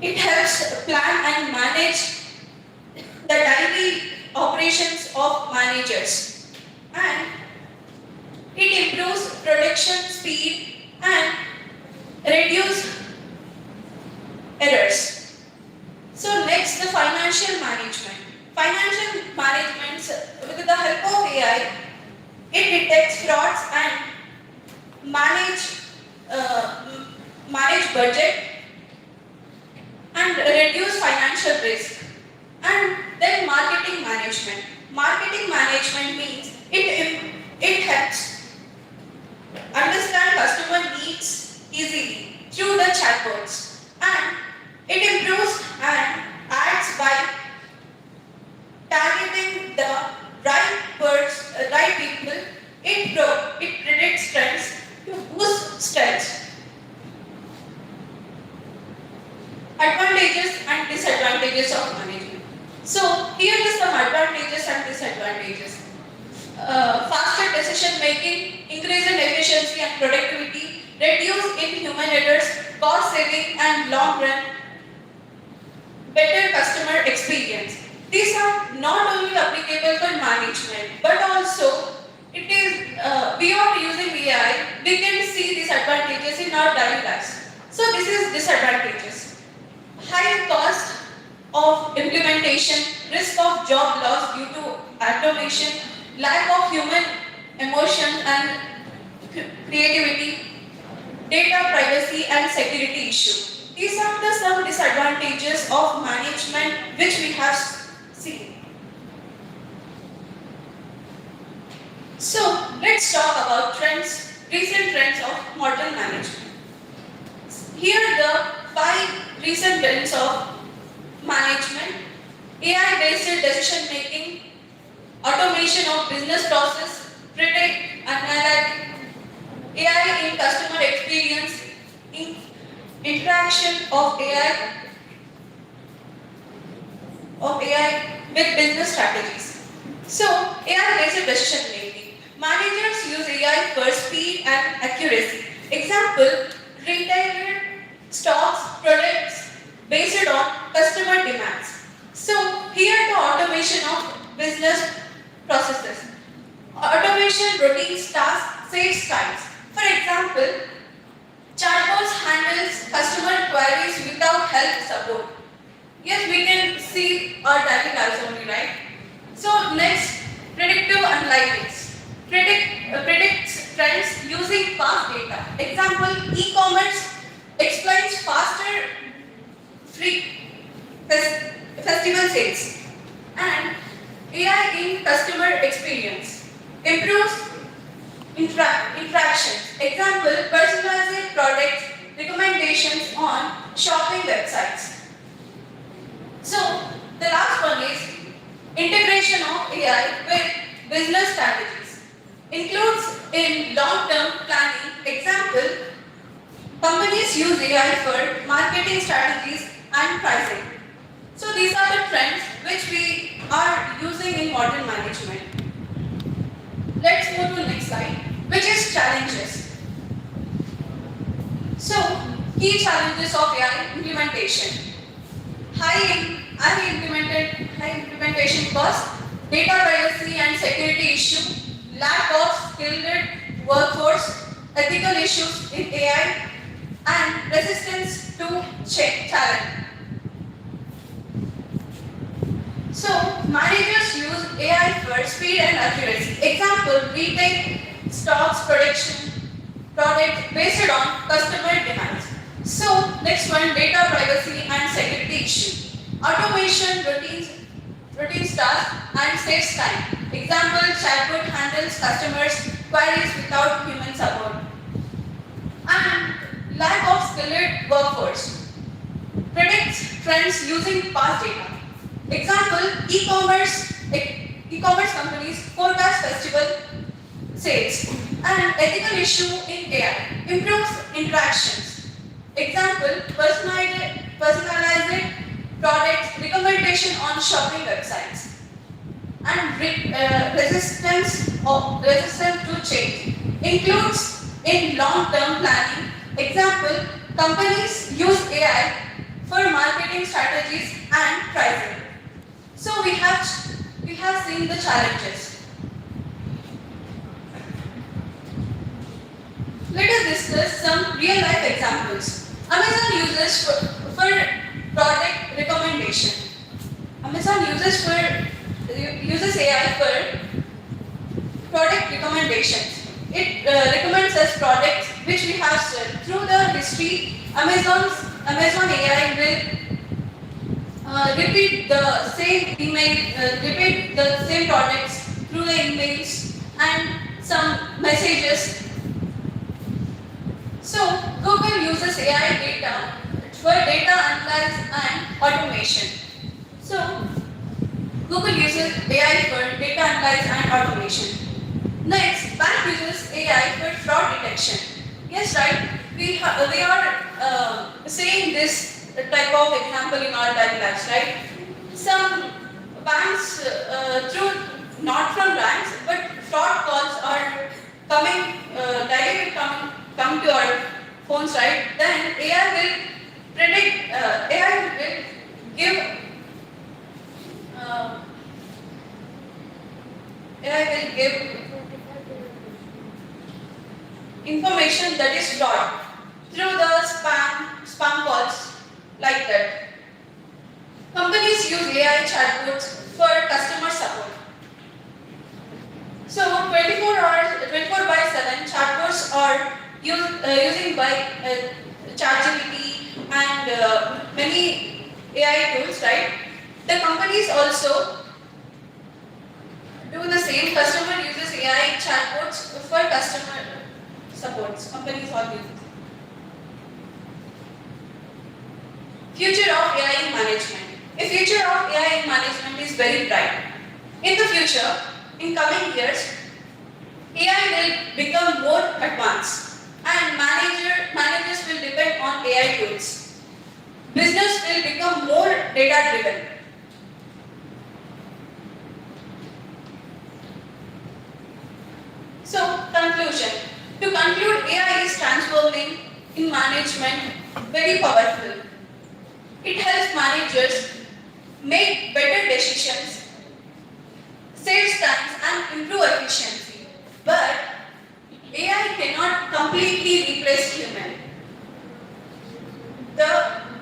it helps plan and manage the daily operations of managers, and it improves production speed and reduce errors. So next, the financial management. Financial management, with the help of AI, it detects frauds and manage budget and reduce financial risk. And then marketing management. Marketing management means it helps understand customer needs easily through the chatbots, and it improves and acts by targeting the right people. It predicts trends to boost strengths. Advantages and disadvantages of management. So here is some advantages and disadvantages. Faster decision making, increase in efficiency and productivity, reduce in human errors, cost saving and long run, better customer experience. These are not only applicable for management, but also it is beyond using AI, we can see these advantages in our daily lives. So this is disadvantages. High cost of implementation, risk of job loss due to automation, lack of human emotion and creativity, data privacy and security issue. These are the some disadvantages of management which we have seen. So let's talk about trends, recent trends of modern management. Here are the 5 recent trends of management: AI-based decision making, automation of business process, predict analytic, AI in customer experience, interaction of AI with business strategies. So AI-based decision making. Managers use AI for speed and accuracy. Example: retailer stocks products based on customer demands. So here the automation of business processes. Automation routines tasks saves times. For example, chatbots handles customer queries without help support. Yes, we can see our daily lives only, right? So next, predictive analytics. Predicts trends using past data. Example, e-commerce explains faster festival sales. And AI in customer experience improves interactions. Example, personalized product recommendations on shopping websites. So the last one is integration of AI with business strategies. Includes in long-term planning. Example, companies use AI for marketing strategies and pricing. So these are the trends which we are using in modern management. Let's move to the next slide, which is challenges. So key challenges of AI implementation: high implementation cost, data privacy and security issue, lack of skilled workforce, ethical issues in AI, and resistance to challenge. So managers use AI for speed and accuracy. Example, retail stocks product based on customer demands. So next one, data privacy and security issue. Automation routine tasks and saves time. Example, chatbot handles customers' queries without human support. And lack of skilled workforce. Predicts trends using past data. Example, e-commerce companies forecast festival sales. And ethical issue in AI. Improves interactions. Example, personalized product recommendation on shopping websites. And resistance to change. Includes in long-term planning. Example, companies use AI for marketing strategies and pricing. So we have seen the challenges. Let us discuss some real-life examples. Amazon uses for product recommendation. Amazon uses AI for product recommendations. It recommends us products which we have searched. Through the history, Amazon AI will repeat the same repeat the same products through the emails and some messages. So Google uses AI data for data analysis and automation. So Google uses AI for data analysis and automation. Next, bank uses AI for fraud detection. Yes, right. We are saying this type of example in our daily lives, right? Some banks, not from banks, but fraud calls are coming directly come to our phones, right? Then AI will predict. AI will give. AI will give information that is fraud through the spam calls like that. Companies use AI chatbots for customer support. So 24/7 chatbots are using by ChatGPT and many AI tools, right? The companies also do the same. Customer uses AI chatbots for customer supports. Companies all use it. Future of AI in management. A future of AI in management is very bright. In the future, in coming years, AI will become more advanced and managers will depend on AI tools. Business will become more data driven. So, conclusion. To conclude, AI is transforming in management very powerful. It helps managers make better decisions, saves time and improve efficiency. But AI cannot completely replace human. The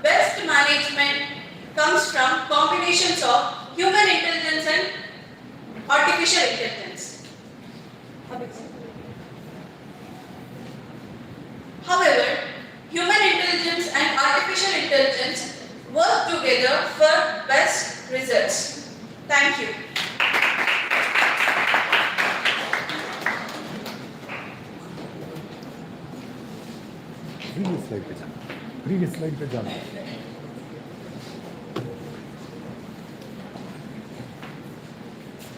best management comes from combinations of human intelligence and artificial intelligence. However, human intelligence and artificial intelligence work together for best results. Thank you. Previous slide पे जाना.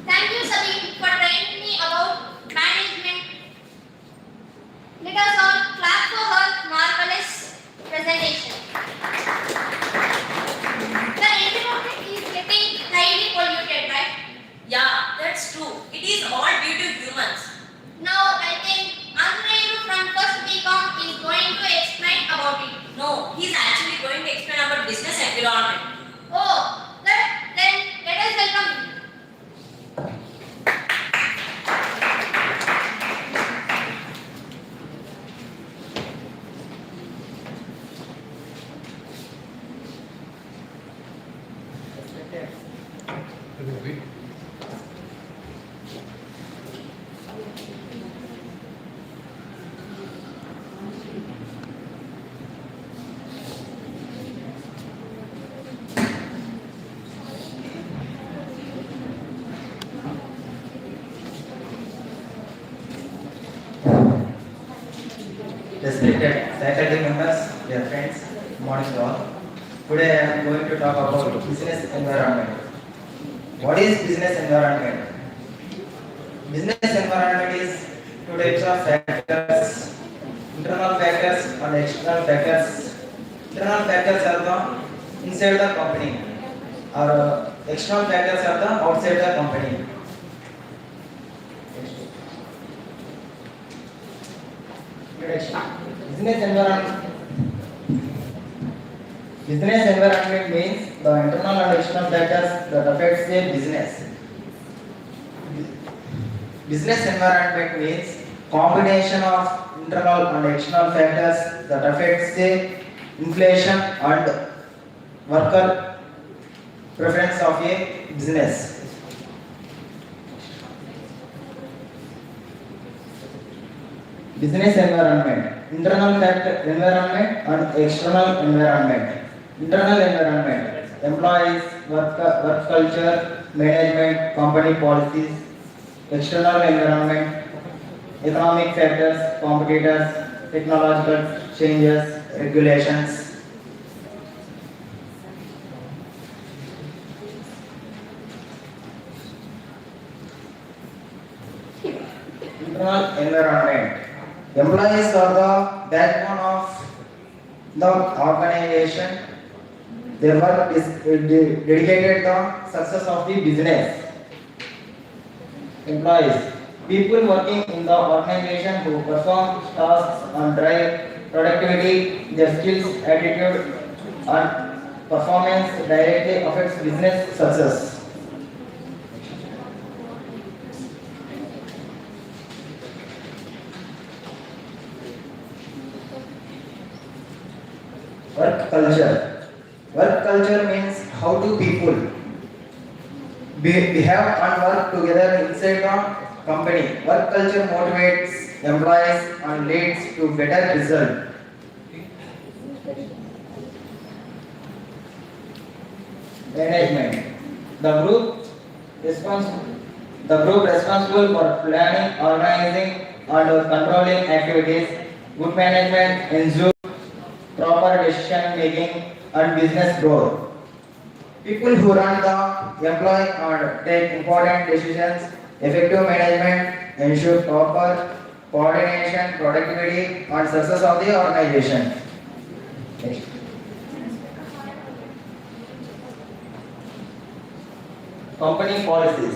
Thank you, Sabine, for training me about management. Let us all clap for her marvelous presentation. The environment is getting highly polluted, right? Yeah, that's true. It is all due to humans. Now, I think Andreyu from First BCom is going to explain about it. No, he's actually going to explain about business environment. Oh, then let us welcome him. Respected faculty members, dear friends, good morning to all. Today I am going to talk about business environment. What is business environment? Business environment is two types of factors, internal factors and external factors. Internal factors are the inside the company, or external factors are the outside the company. Introduction. Business environment means the internal and external factors that affects a business. Business environment means combination of internal and external factors that affects the inflation and worker preference of a business. Business environment, internal factor environment and external environment. Internal environment, employees, work culture, management, company policies. External environment, economic factors, competitors, technological changes, regulations. Internal environment. Employees are the backbone of the organization. Their work is dedicated the success of the business. Employees, people working in the organization who perform tasks and drive productivity, their skills, attitude, and performance directly affects business success. Work culture. Work culture means how do people behave and work together inside the company. Work culture motivates employees and leads to better result. Management. The group responsible for planning, organizing, and controlling activities. Good management ensures proper decision making and business growth. People who run the employee and take important decisions, effective management ensure proper coordination, productivity and success of the organization. Next. Company policies.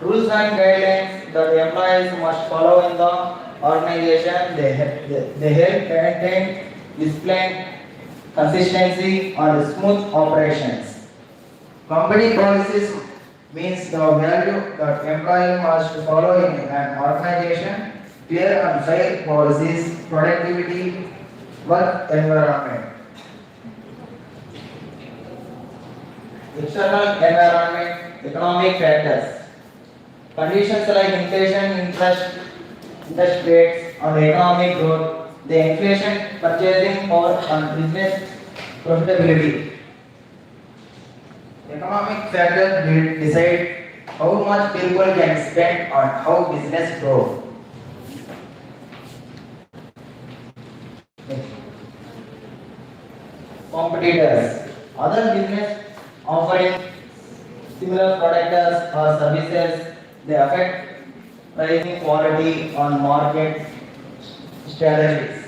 Rules and guidelines that the employees must follow in the organization. They help maintain discipline, consistency and smooth operations. Company policies means the value that employee must follow in an organization, clear and fair policies, productivity, work environment. External environment, economic factors. Conditions like inflation, interest rates and economic growth. The inflation, purchasing power and business profitability. Economic factors decide how much people can spend on how business grows. Competitors. Other business offering similar products or services, they affect pricing, quality on market strategies.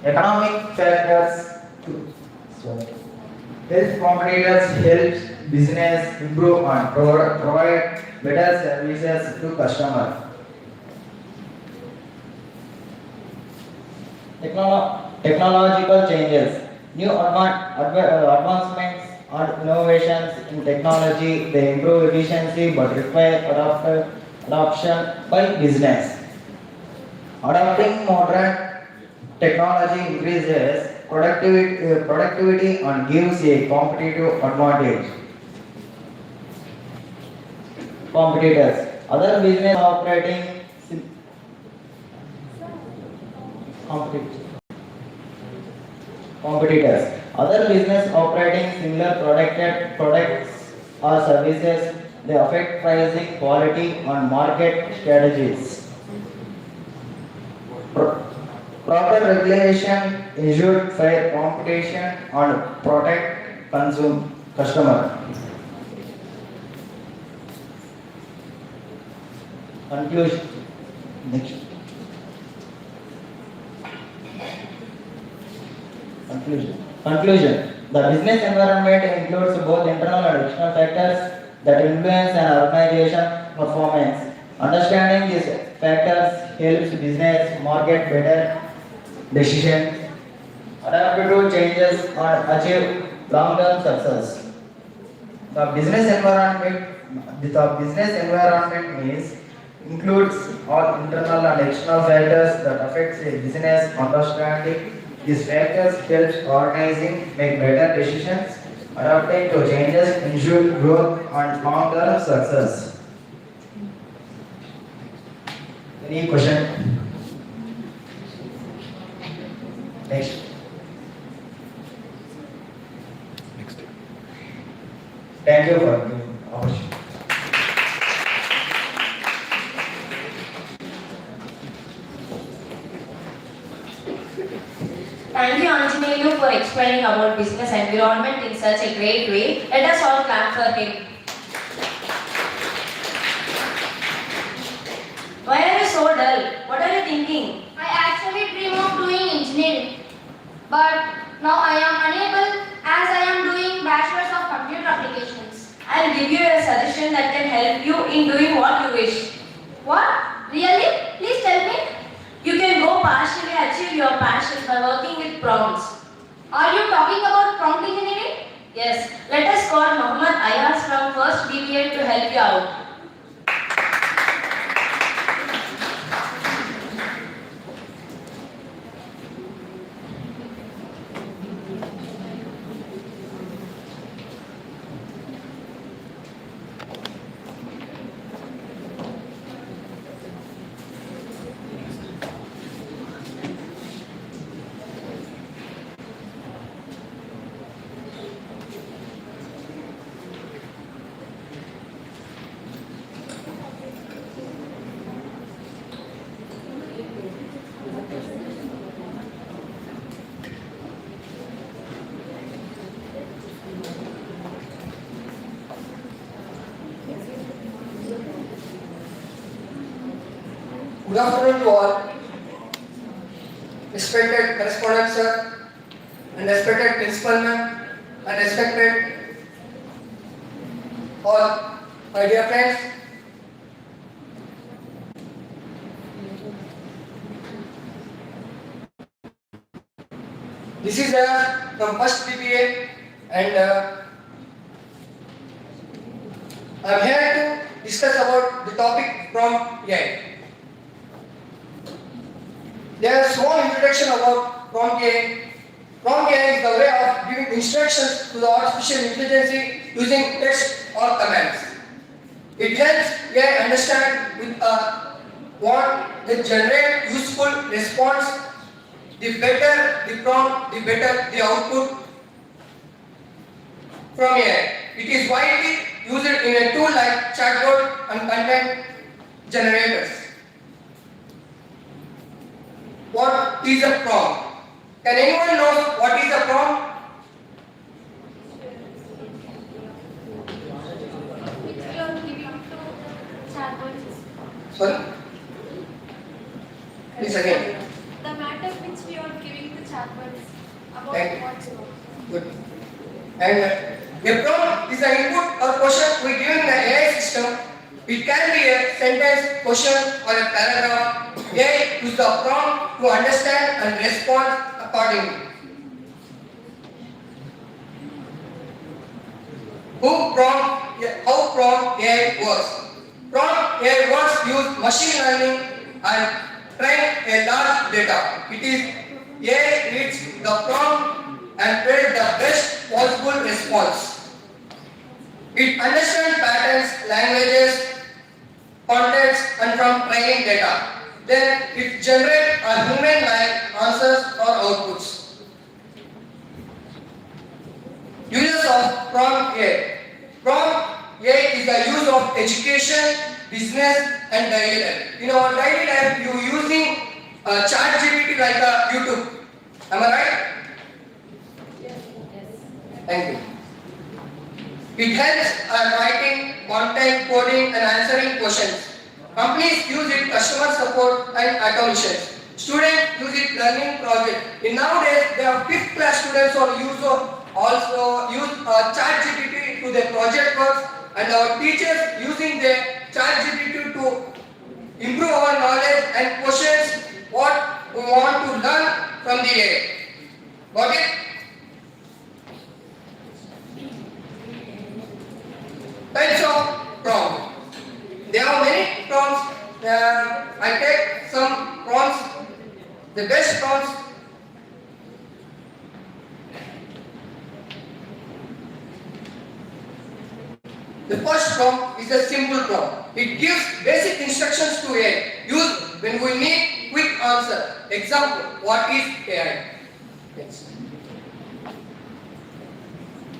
Economic factors help competitors help business improve and provide better services to customer. Technological changes. New advancements and innovations in technology, they improve efficiency but require adoption by business. Adopting modern technology increases productivity and gives a competitive advantage. Competitors. Other business operating competitors. Other business operating similar products or services, they affect pricing, quality and market strategies. Proper regulation ensure fair competition and protect customer. Conclusion. Next. Conclusion. The business environment includes both internal and external factors that influence an organization performance. Understanding these factors helps business market better decisions, adapt to changes, and achieve long-term success. The business environment means includes all internal and external factors that affects a business understanding. These factors helps organizing make better decisions, adapting to changes, ensure growth and long-term success. Any question? Next. Thank you for giving the opportunity. Thank you, Anjaneyu, for explaining about business environment in such a great way. Let us all clap for him. Why are you so dull? What are you thinking? I actually dream of doing engineering, but now I am unable as I am doing Bachelor's of Computer Applications. I'll give you a suggestion that can help you in doing what you wish. What? Really? Please tell me. You can go partially achieve your passion by working with prompts. Are you talking about prompt engineering? Yes. Let us call Muhammad Ayaz from first BBA to help you out. Good afternoon to all. Respected correspondent sir, and respected principal ma'am, and respected all my dear friends. This is from first BBA, and I am here to discuss about the topic from AI. There is small introduction about prompt AI. Prompt AI is the way of giving instructions to the artificial intelligence using text or commands. It helps AI understand with a what they generate useful response. The better the prompt, the better the output from AI. It is widely used in a tool like chatbot and content generators. What is a prompt? Can anyone know what is a prompt? Sorry? Please again. The matter which we are giving the chatbots about what's wrong. Good. And a prompt is an input or question we give in the AI system. It can be a sentence, question, or a paragraph. AI uses the prompt to understand and respond accordingly. How prompt AI works? Prompt AI works use machine learning and train a large data. It is AI reads the prompt and creates the best possible response. It understands patterns, languages, contexts, and from training data. Then it generates a human-like answers or outputs. Uses of prompt AI. Prompt AI is the use of education, business, and daily life. In our daily life, you using chat GPT like YouTube. Am I right? Yes. Thank you. It helps writing, content, coding and answering questions. Companies use it customer support and automations. Students use it learning project. In nowadays, they have 5th class students also use chat GPT to their project works, and our teachers using the chat GPT to improve our knowledge and questions what we want to learn from the AI. Got it? Types of prompts. There are many prompts. I take some prompts. The best prompts. The first prompt is a simple prompt. It gives basic instructions to AI. Use when we need quick answer. Example, what is AI? Yes.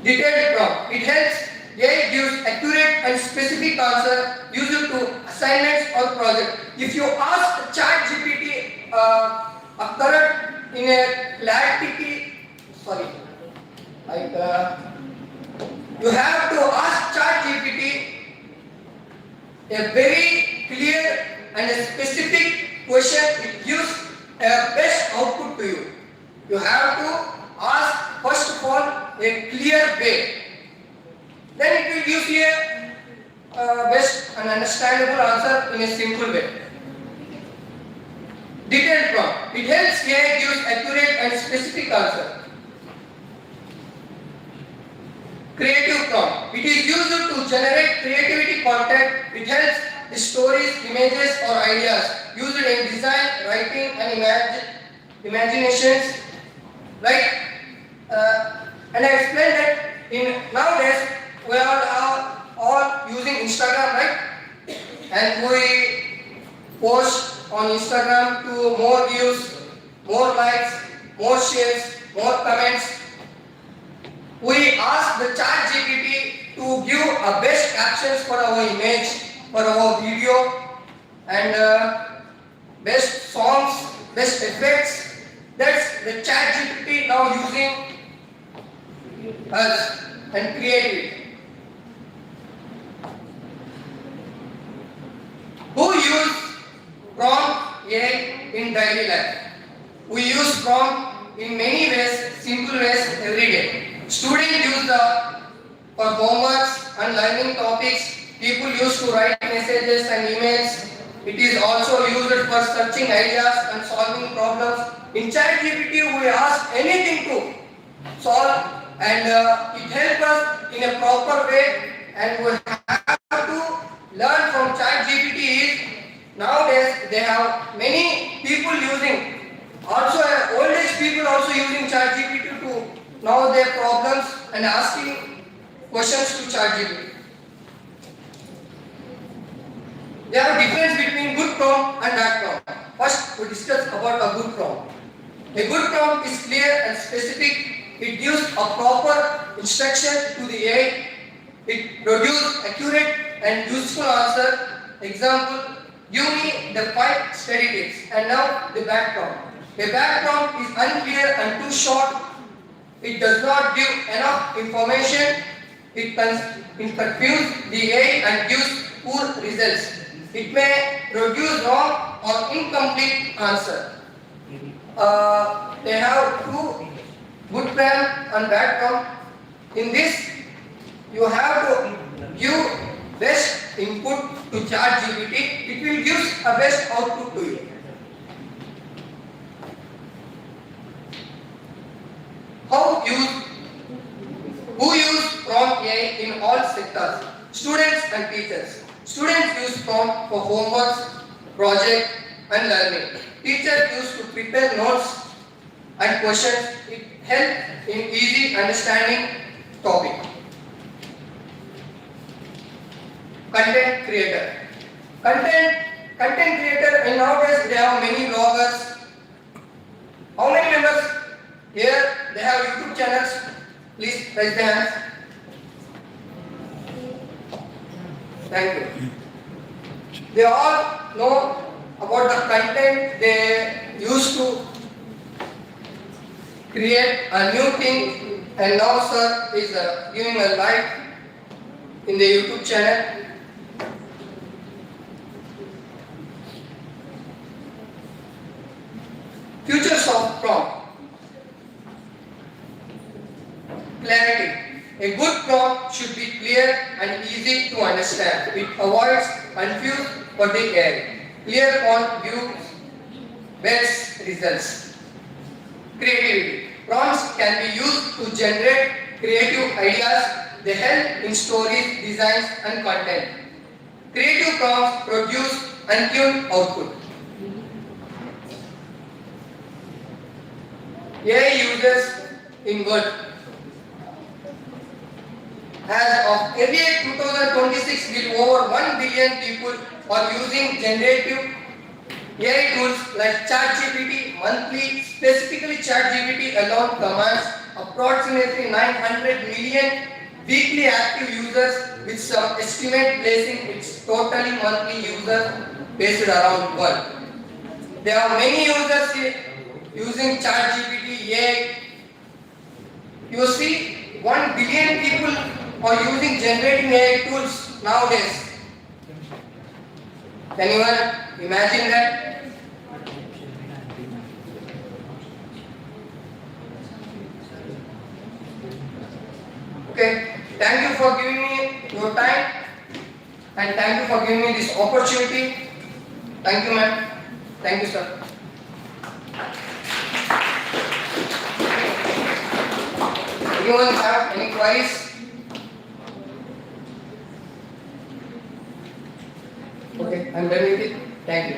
Detailed prompt. It helps AI gives accurate and specific answer used to assignments or project. If you ask ChatGPT a correct in a clarity, you have to ask ChatGPT a very clear and a specific question. It gives a best output to you. You have to ask first of all a clear way. Then it will give you a best and understandable answer in a simple way. Detailed prompt. It helps AI gives accurate and specific answer. Creative prompt. It is used to generate creativity content. It helps the stories, images or ideas used in design, writing and imaginations. And I explained that in nowadays we are all using Instagram, right? And we post on Instagram to more views, more likes, more shares, more comments. We ask the ChatGPT to give a best captions for our image, for our video, and best songs, best effects. That's the ChatGPT now using us and create it. Who use prompt AI in daily life? We use prompt in many ways, simple ways every day. Students use for homeworks and learning topics. People used to write messages and emails. It is also used for searching ideas and solving problems. In ChatGPT, we ask anything to solve, and it helps us in a proper way. And we have to learn from ChatGPT. Nowadays, they have many people using. Also, old age people also using ChatGPT to know their problems and asking questions to ChatGPT. There are difference between good prompt and bad prompt. First, we discuss about a good prompt. A good prompt is clear and specific. It gives a proper instruction to the AI. It produces accurate and useful answer. Example, give me the 5 study tips. And now the bad prompt. A bad prompt is unclear and too short. It does not give enough information. It confuses the AI and gives poor results. It may produce wrong or incomplete answer. They have 2 good prompt and bad prompt. In this, you have to give best input to ChatGPT. It will give a best output to you. Who use prompt AI in all sectors? Students and teachers. Students use prompt for homeworks, project and learning. Teachers use to prepare notes and questions. It helps in easy understanding topic. Content creator. Content creator, in nowadays they have many bloggers. How many members here? They have YouTube channels. Please raise their hands. Thank you. They all know about the content they create a new thing, and now sir is giving a live in the YouTube channel. Futures of prompt. Clarity. A good prompt should be clear and easy to understand. It avoids confused for the AI. Clear prompt gives best results. Creativity. Prompts can be used to generate creative ideas. They help in stories, designs, and content. Creative prompts produce untuned output. AI users in Word. As of early 2026, will over 1 billion people are using generative AI tools like ChatGPT monthly. Specifically, ChatGPT alone commands approximately 900 million weekly active users, with some estimate placing its totally monthly users based around world. There are many users here using ChatGPT AI. You see, 1 billion people are using generating AI tools nowadays. Can anyone imagine that? Okay, thank you for giving me your time, and thank you for giving me this opportunity. Thank you, ma'am. Thank you, sir. Anyone have any queries? Okay, I'm done with it. Thank you.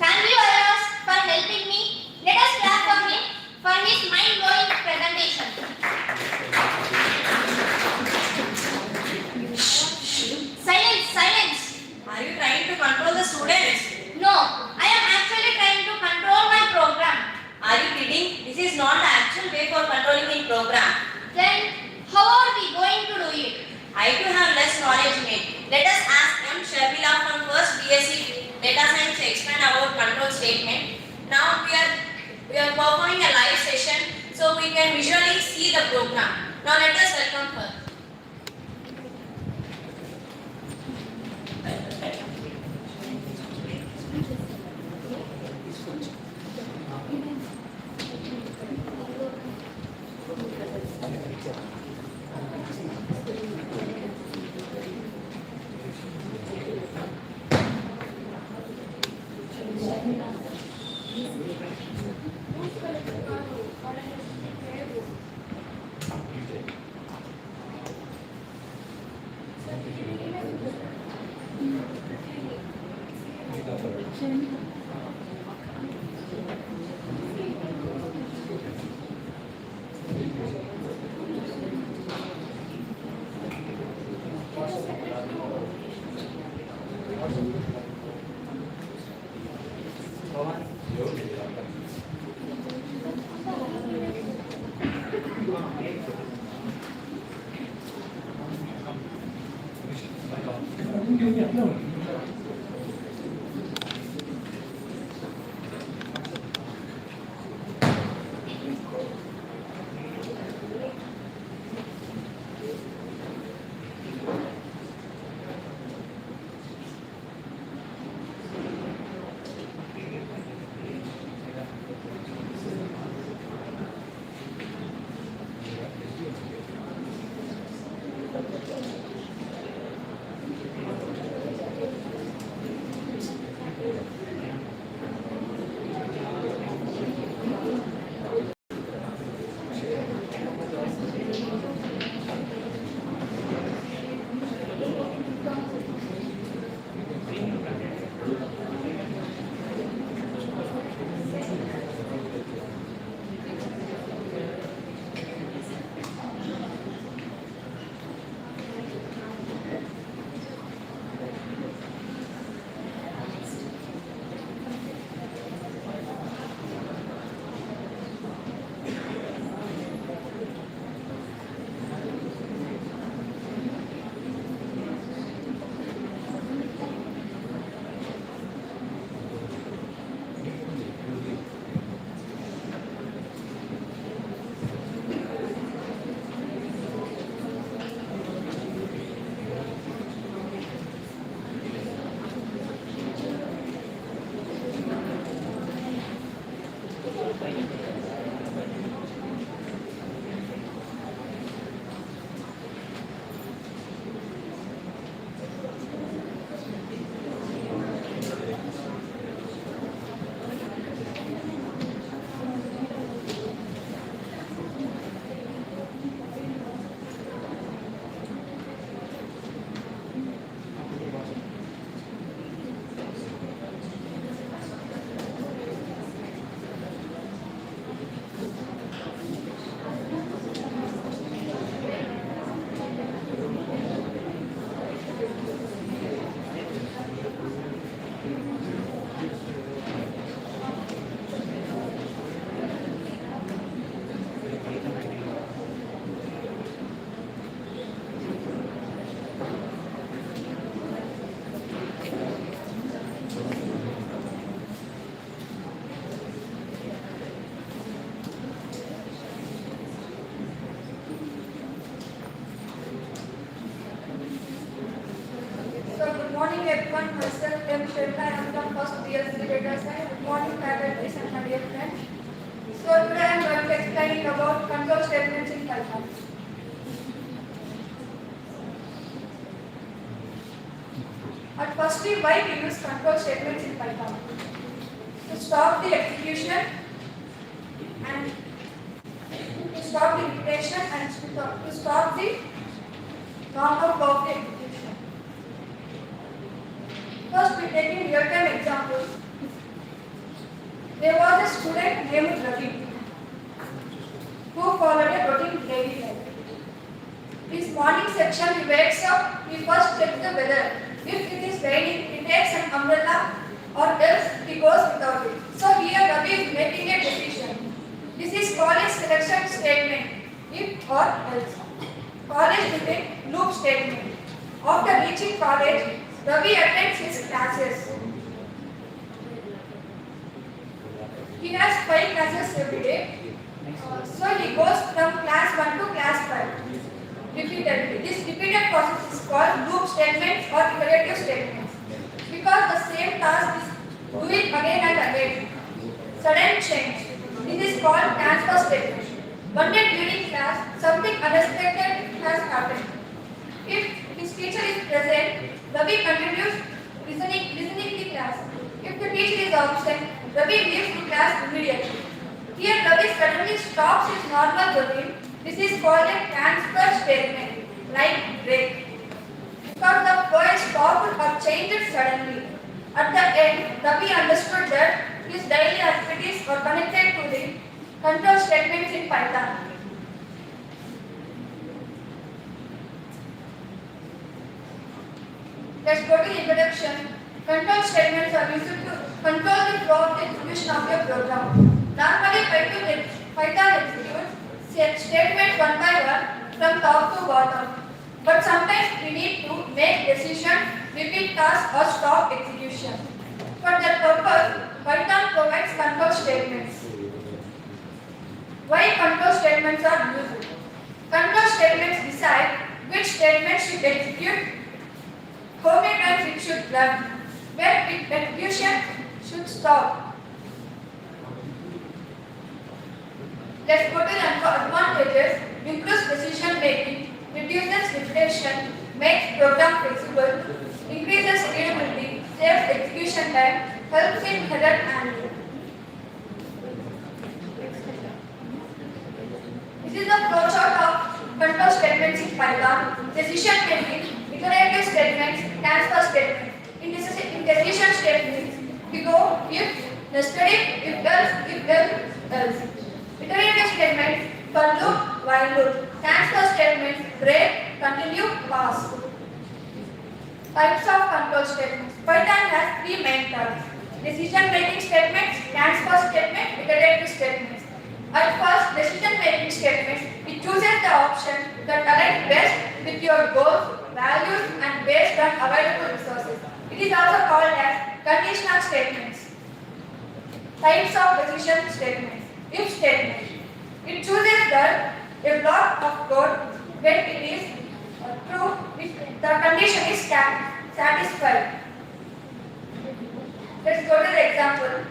Thank you, Ayaz, for helping me. Let us clap for him for his mind-blowing presentation. Silence, silence. Are you trying to control the students? No, I am actually trying to control my program. Are you kidding? This is not the actual way for controlling in program. Then, how are we going to do it? I too have less knowledge in it. Let us ask M. Shabila from first BSc Data Science to explain about control statement. Now we are performing a live session so we can visually see the program. Now let us welcome her. everyone, myself M. Shilpa. I am from first BSc Data Science. Good morning, faculty and my dear friends. So today I am going to explain about control statements in Python. And firstly, why we use control statements in Python? To stop the execution and to stop the repetition and to stop the non-stop of the execution. First, we take a real-time example. There was a student named Ravi who followed a routine daily life. His morning section, he wakes up, he first checks the weather. If it is raining, he takes an umbrella or else he goes without it. So here Ravi is making a decision. This is called a selection statement, if or else. College with a loop statement. After reaching college, Ravi attends his classes. He has 5 classes every day. So he goes from class 1 to class 5 repeatedly. This repeated process is called loop statements or iterative statements. Because the same task is do it again and again. Sudden change. This is called transfer statement. One day during class, something unexpected has happened. If his teacher is present, Ravi continues listening to class. If the teacher is absent, Ravi leaves the class immediately. Here Ravi suddenly stops his normal routine. This is called a transfer statement, like break. Because the flow is stopped or changed suddenly. At the end, Ravi understood that his daily activities are connected to the control statements in Python. Let's go to the introduction. Control statements are used to control the flow of the execution of your program. Normally, Python executes statements one by one from top to bottom. But sometimes we need to make decisions, repeat tasks or stop execution. For that purpose, Python provides control statements. Why control statements are used? Control statements decide which statement should execute, how many times it should run, where execution should stop. Let's go to the advantages. Improves decision making, reduces repetition, makes program flexible, increases readability, saves execution time, helps in error handling. This is the flowchart of control statements in Python. Decision making, iterative statements, transfer statements. In decision statements, we go if, nested if else. Iterative statements, for loop, while loop. Transfer statements, break, continue, pass. Types of control statements. Python has 3 main types. Decision-making statements, transfer statements, iterative statements. At first, decision-making statements, it chooses the option that aligns best with your goals, values, and based on available resources. It is also called as conditional statements. Types of decision statements. If statement. It chooses that a block of code when it is true, if the condition is satisfied. Let's go to the example.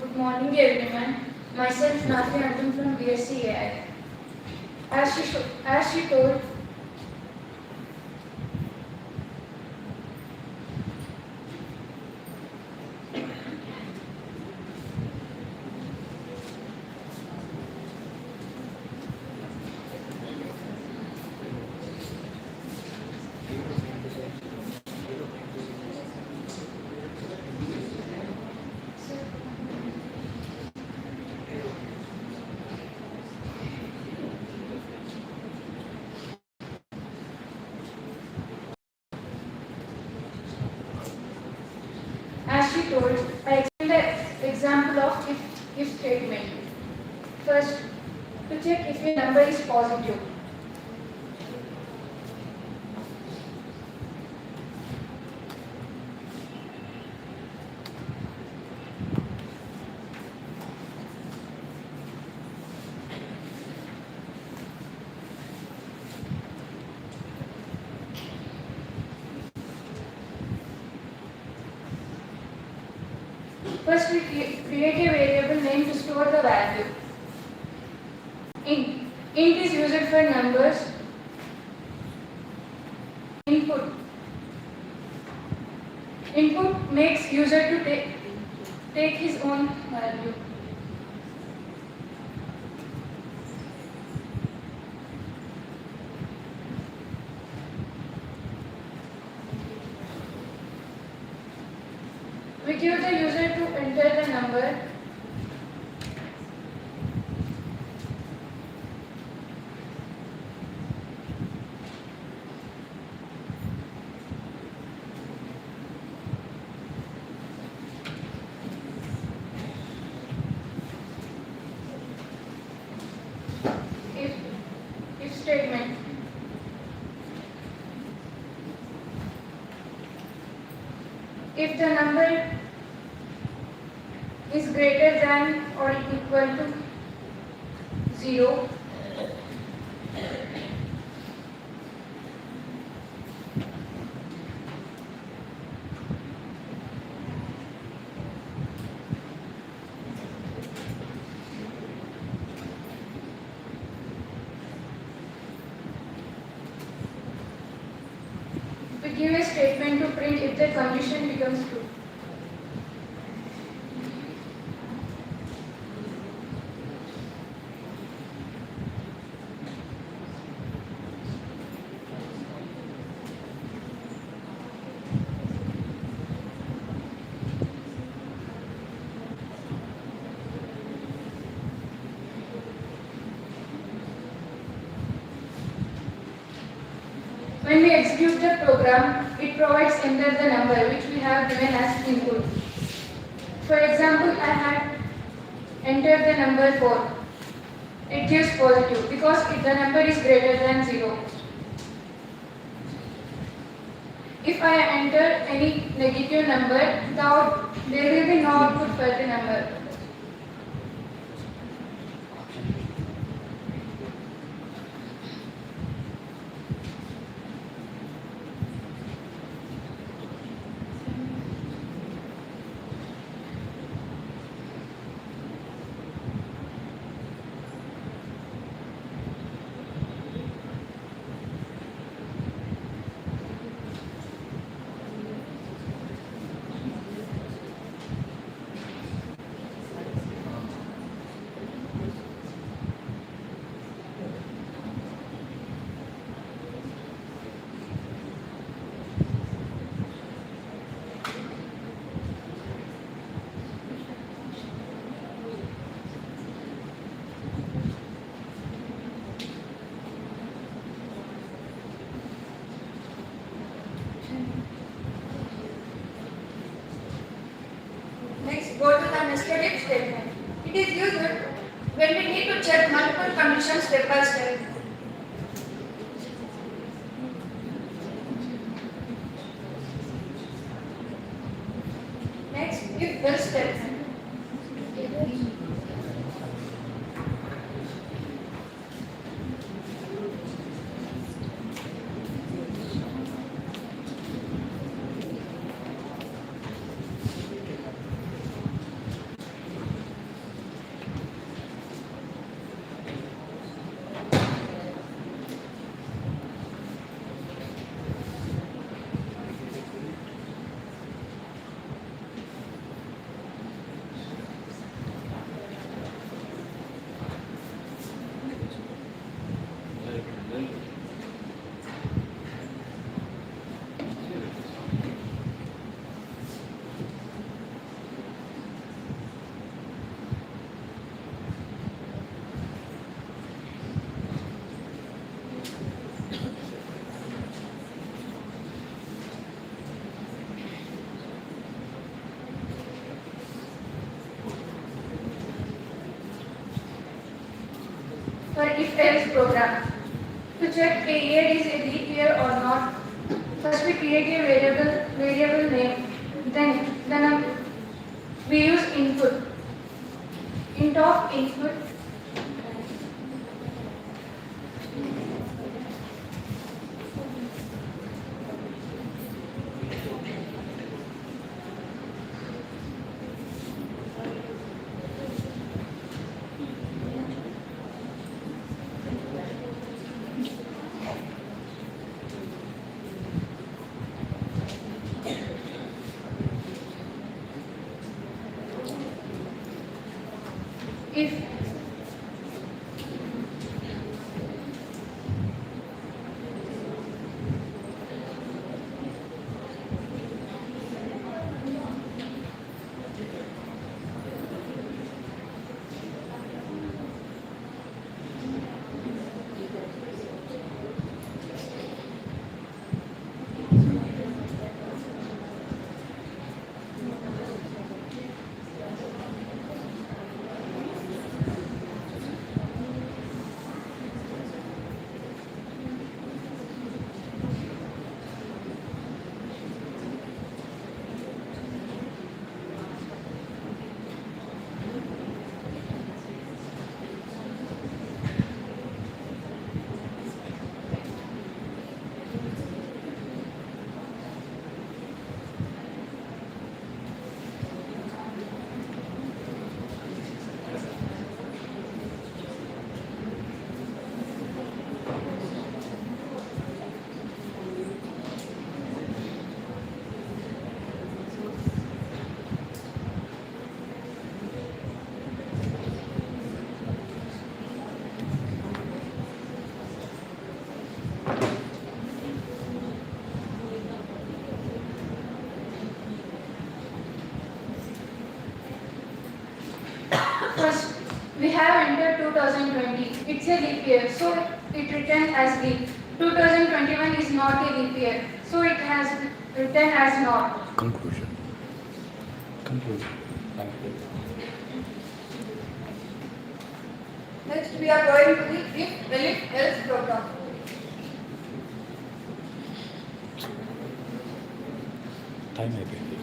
Good morning everyone. Myself Nafi Antum from BSc AI. As she told, she told, I explained the example of if statement. First, to check if a number is positive. First, we create a variable name to store the value. Int. Int is used for numbers. Input. Input makes user to take his own value. We give the user to enter the number. If statement. If the number is greater than or equal to 0, we give a statement to print if the condition becomes true. When we execute the program, it provides enter the number which we have given as input. For example, I had entered the number 4. It gives positive because if the number is greater than 0. If I enter any negative number, there will be no output for the number. Next, go to the nested if statement. It is used when we need to check multiple conditions step by step. Next, if else statement. if-else program. To check a year is a leap year or not, first we create a variable name. Then we use input. Int of input. If first we have entered 2020. It's a leap year, so it returns as leap. 2021 is not a leap year, so it has written as not. Conclusion. Thank you. Next, we are going to the if-else program. Time అయిపోయింది.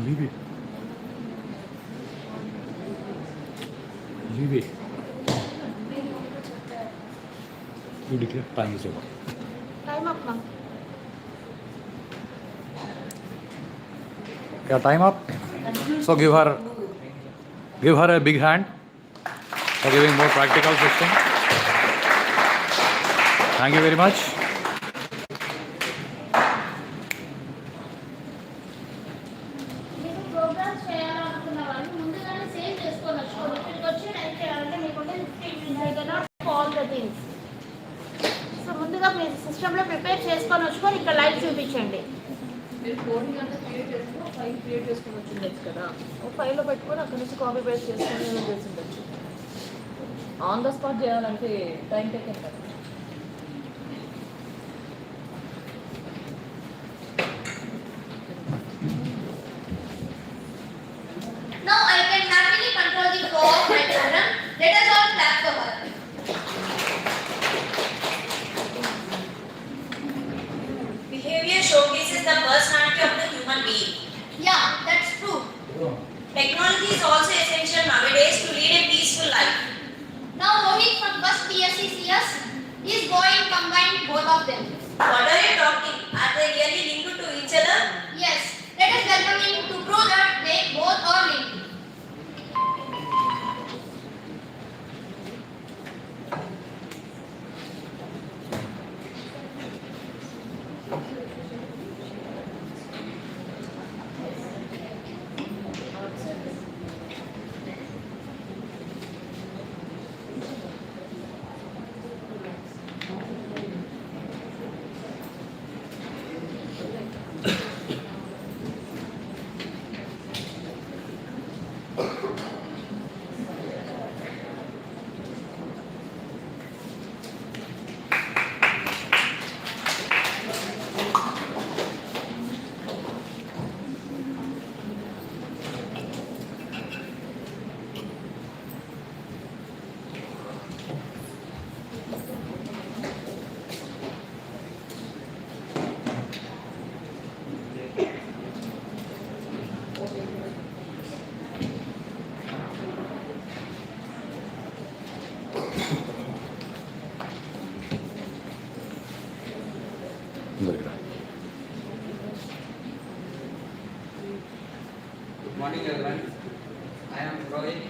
Leave it. Leave it. You declare time is over. Time up, ma'am. Yeah, time up. So give her a big hand for giving more practical system. Thank you very much. మీరు programmes చేయాలనుకున్న వాళ్ళు ముందుగానే save చేసుకొని వచ్చుకోండి. ఇక్కడికి వచ్చి type చేయాలంటే మీకుంటే 15 minutes. I cannot all the things. So ముందుగా మీరు సిస్టంలో ప్రిపేర్ చేసుకొని వచ్చుకొని ఇక్కడ లైవ్ చూపించండి. మీరు కోడింగ్ అంతా క్రియేట్ చేసుకుని ఫైల్ క్రియేట్ చేసుకుని వచ్చిండొచ్చు కదా. ఒక ఫైల్లో పెట్టుకొని అక్కడ నుంచి కాపీ పేస్ట్ చేసుకొని చేసి ఉండొచ్చు. ఆన్ ద స్పాట్ చేయాలంటే టైం టేకెన్ కదా. Now I can happily control the flow of my program. Let us all clap for her. Behavior showcases the personality of the human being. Yeah, that's true. Technology is also essential nowadays to lead a peaceful life. Now Rohit from first BSc CS is going to combine both of them. What are you talking? Are they really linked to each other? Yes, let us welcome him to prove that they both are linked.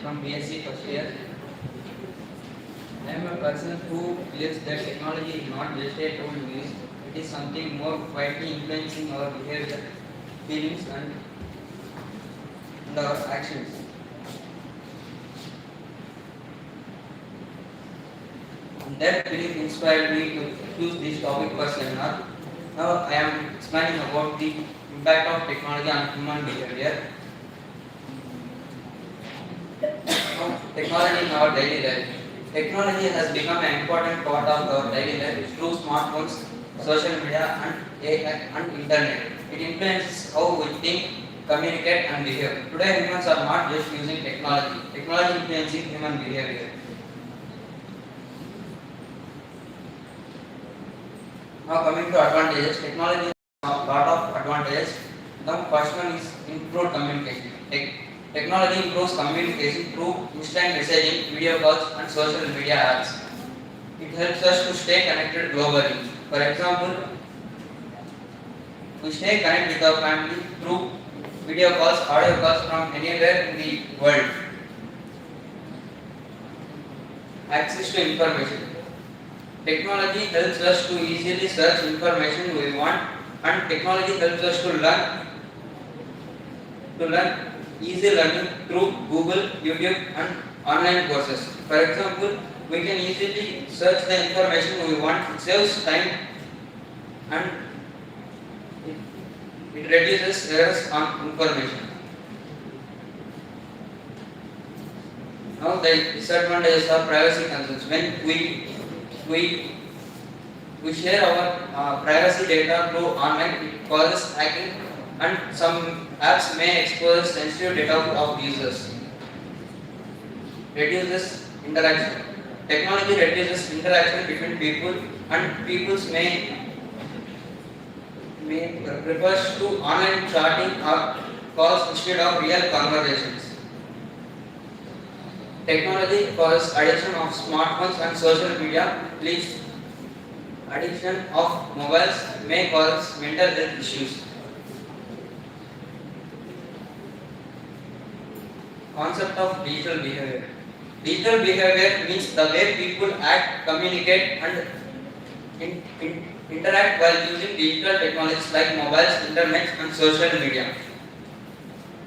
from BSc first year. I am a person who believes that technology is not just a tool we use, it is something more quietly influencing our behavior, feelings, and our actions. And that belief inspired me to choose this topic for seminar. Now I am explaining about the impact of technology on human behavior. Now, technology in our daily life. Technology has become an important part of our daily life through smartphones, social media, and AI and internet. It influences how we think, communicate, and behave. Today, humans are not just using technology. Technology influencing human behavior. Now coming to advantages, technology has a lot of advantages. The first one is improved communication. Technology improves communication through instant messaging, video calls, and social media apps. It helps us to stay connected globally. For example, we stay connected with our family through video calls, audio calls from anywhere in the world. Access to information. Technology helps us to easily search information we want, and technology helps us to learn easy learning through Google, YouTube, and online courses. For example, we can easily search the information we want. It saves time and it reduces errors on information. Now the disadvantages are privacy concerns. When we share our privacy data through online, it causes hacking, and some apps may expose sensitive data of users. Reduces interaction. Technology reduces interaction between people, and peoples may prefers to online chatting or calls instead of real conversations. Technology causes addiction of smartphones and social media, leads addiction of mobiles may cause mental health issues. Concept of digital behavior. Digital behavior means the way people act, communicate, and interact while using digital technologies like mobiles, internet, and social media.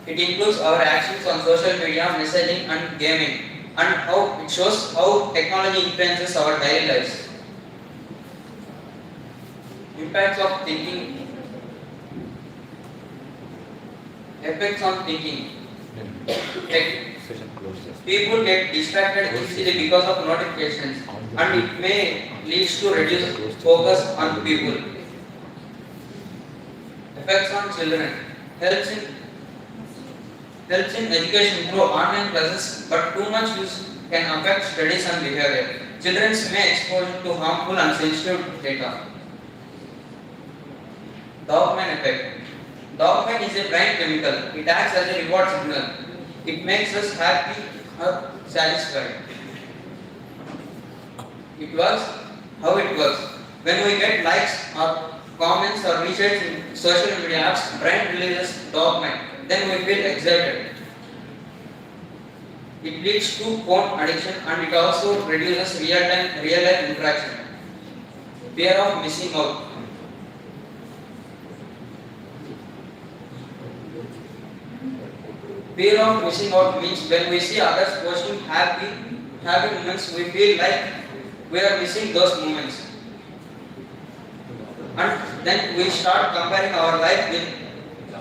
It includes our actions on social media, messaging, and gaming, and how it shows how technology influences our daily lives. Impacts of thinking. Effects on thinking. People get distracted easily because of notifications, and it may lead to reduced focus on people. Effects on children. Helps in education through online classes, but too much use can affect studies and behavior. Children may expose to harmful and sensitive data. Dopamine effect. Dopamine is a brain chemical. It acts as a reward signal. It makes us happy or satisfied. It works. How it works? When we get likes or comments or retweets in social media apps, brain releases dopamine. Then we feel excited. It leads to phone addiction, and it also reduces real life interaction. Fear of missing out. Fear of missing out means when we see others posting happy moments, we feel like we are missing those moments. And then we start comparing our life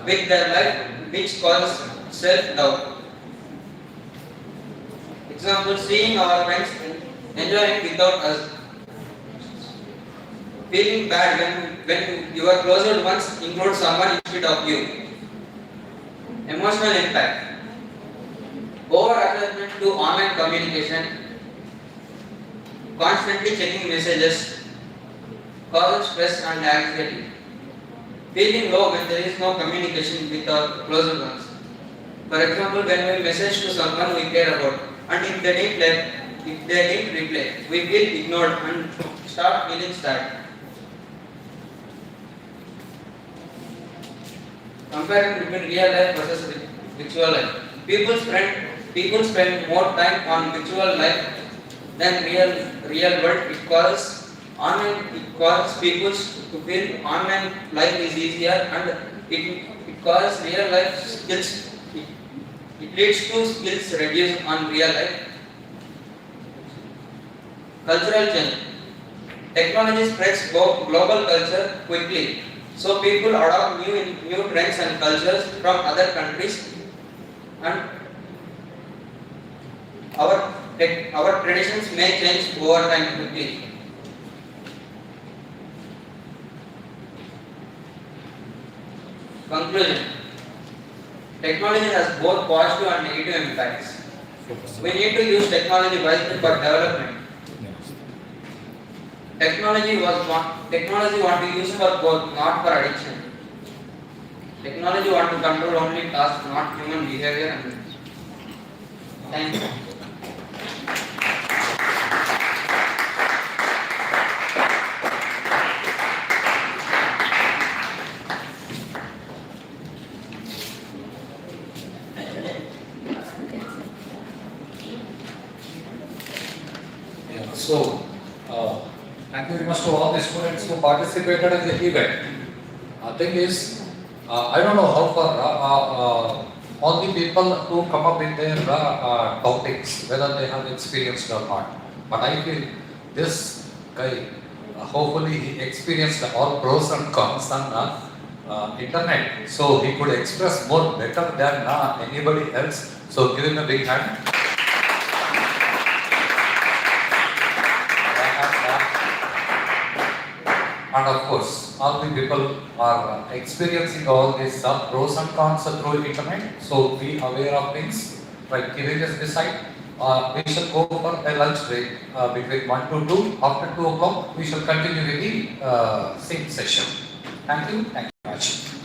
with their life, which causes self-doubt. Example, seeing our friends enjoying without us. Feeling bad when your closest ones include someone instead of you. Emotional impact. Over-attachment to online communication, constantly checking messages, causes stress and anxiety. Feeling low when there is no communication with our close ones. For example, when we message to someone we care about, and if they didn't reply, we feel ignored and start feeling sad. Comparing between real life versus virtual life. People spend people spend more time on virtual life than real world. It causes people to feel online life is easier, and it causes real life skills. It leads to skills reduced on real life. Cultural change. Technology spreads global culture quickly, so people adopt new trends and cultures from other countries, and our traditions may change over time quickly. Conclusion. Technology has both positive and negative impacts. We need to use technology wisely for development. Technology want to use for growth, not for addiction. Technology want to control only tasks, not human behavior. Thank you. So, thank you very much to all the students who participated in the event. Thing is, I don't know how far all the people who come up with their topics, whether they have experienced or not. But I feel this guy, hopefully he experienced all pros and cons on internet. So he could express more better than anybody else. So give him a big hand. And of course, all the people are experiencing all these pros and cons through internet. So be aware of things. Like Kiran decide, we shall go for a lunch break between 1 to 2. After 2 o'clock, we shall continue with the same session. Thank you. Thank you very much.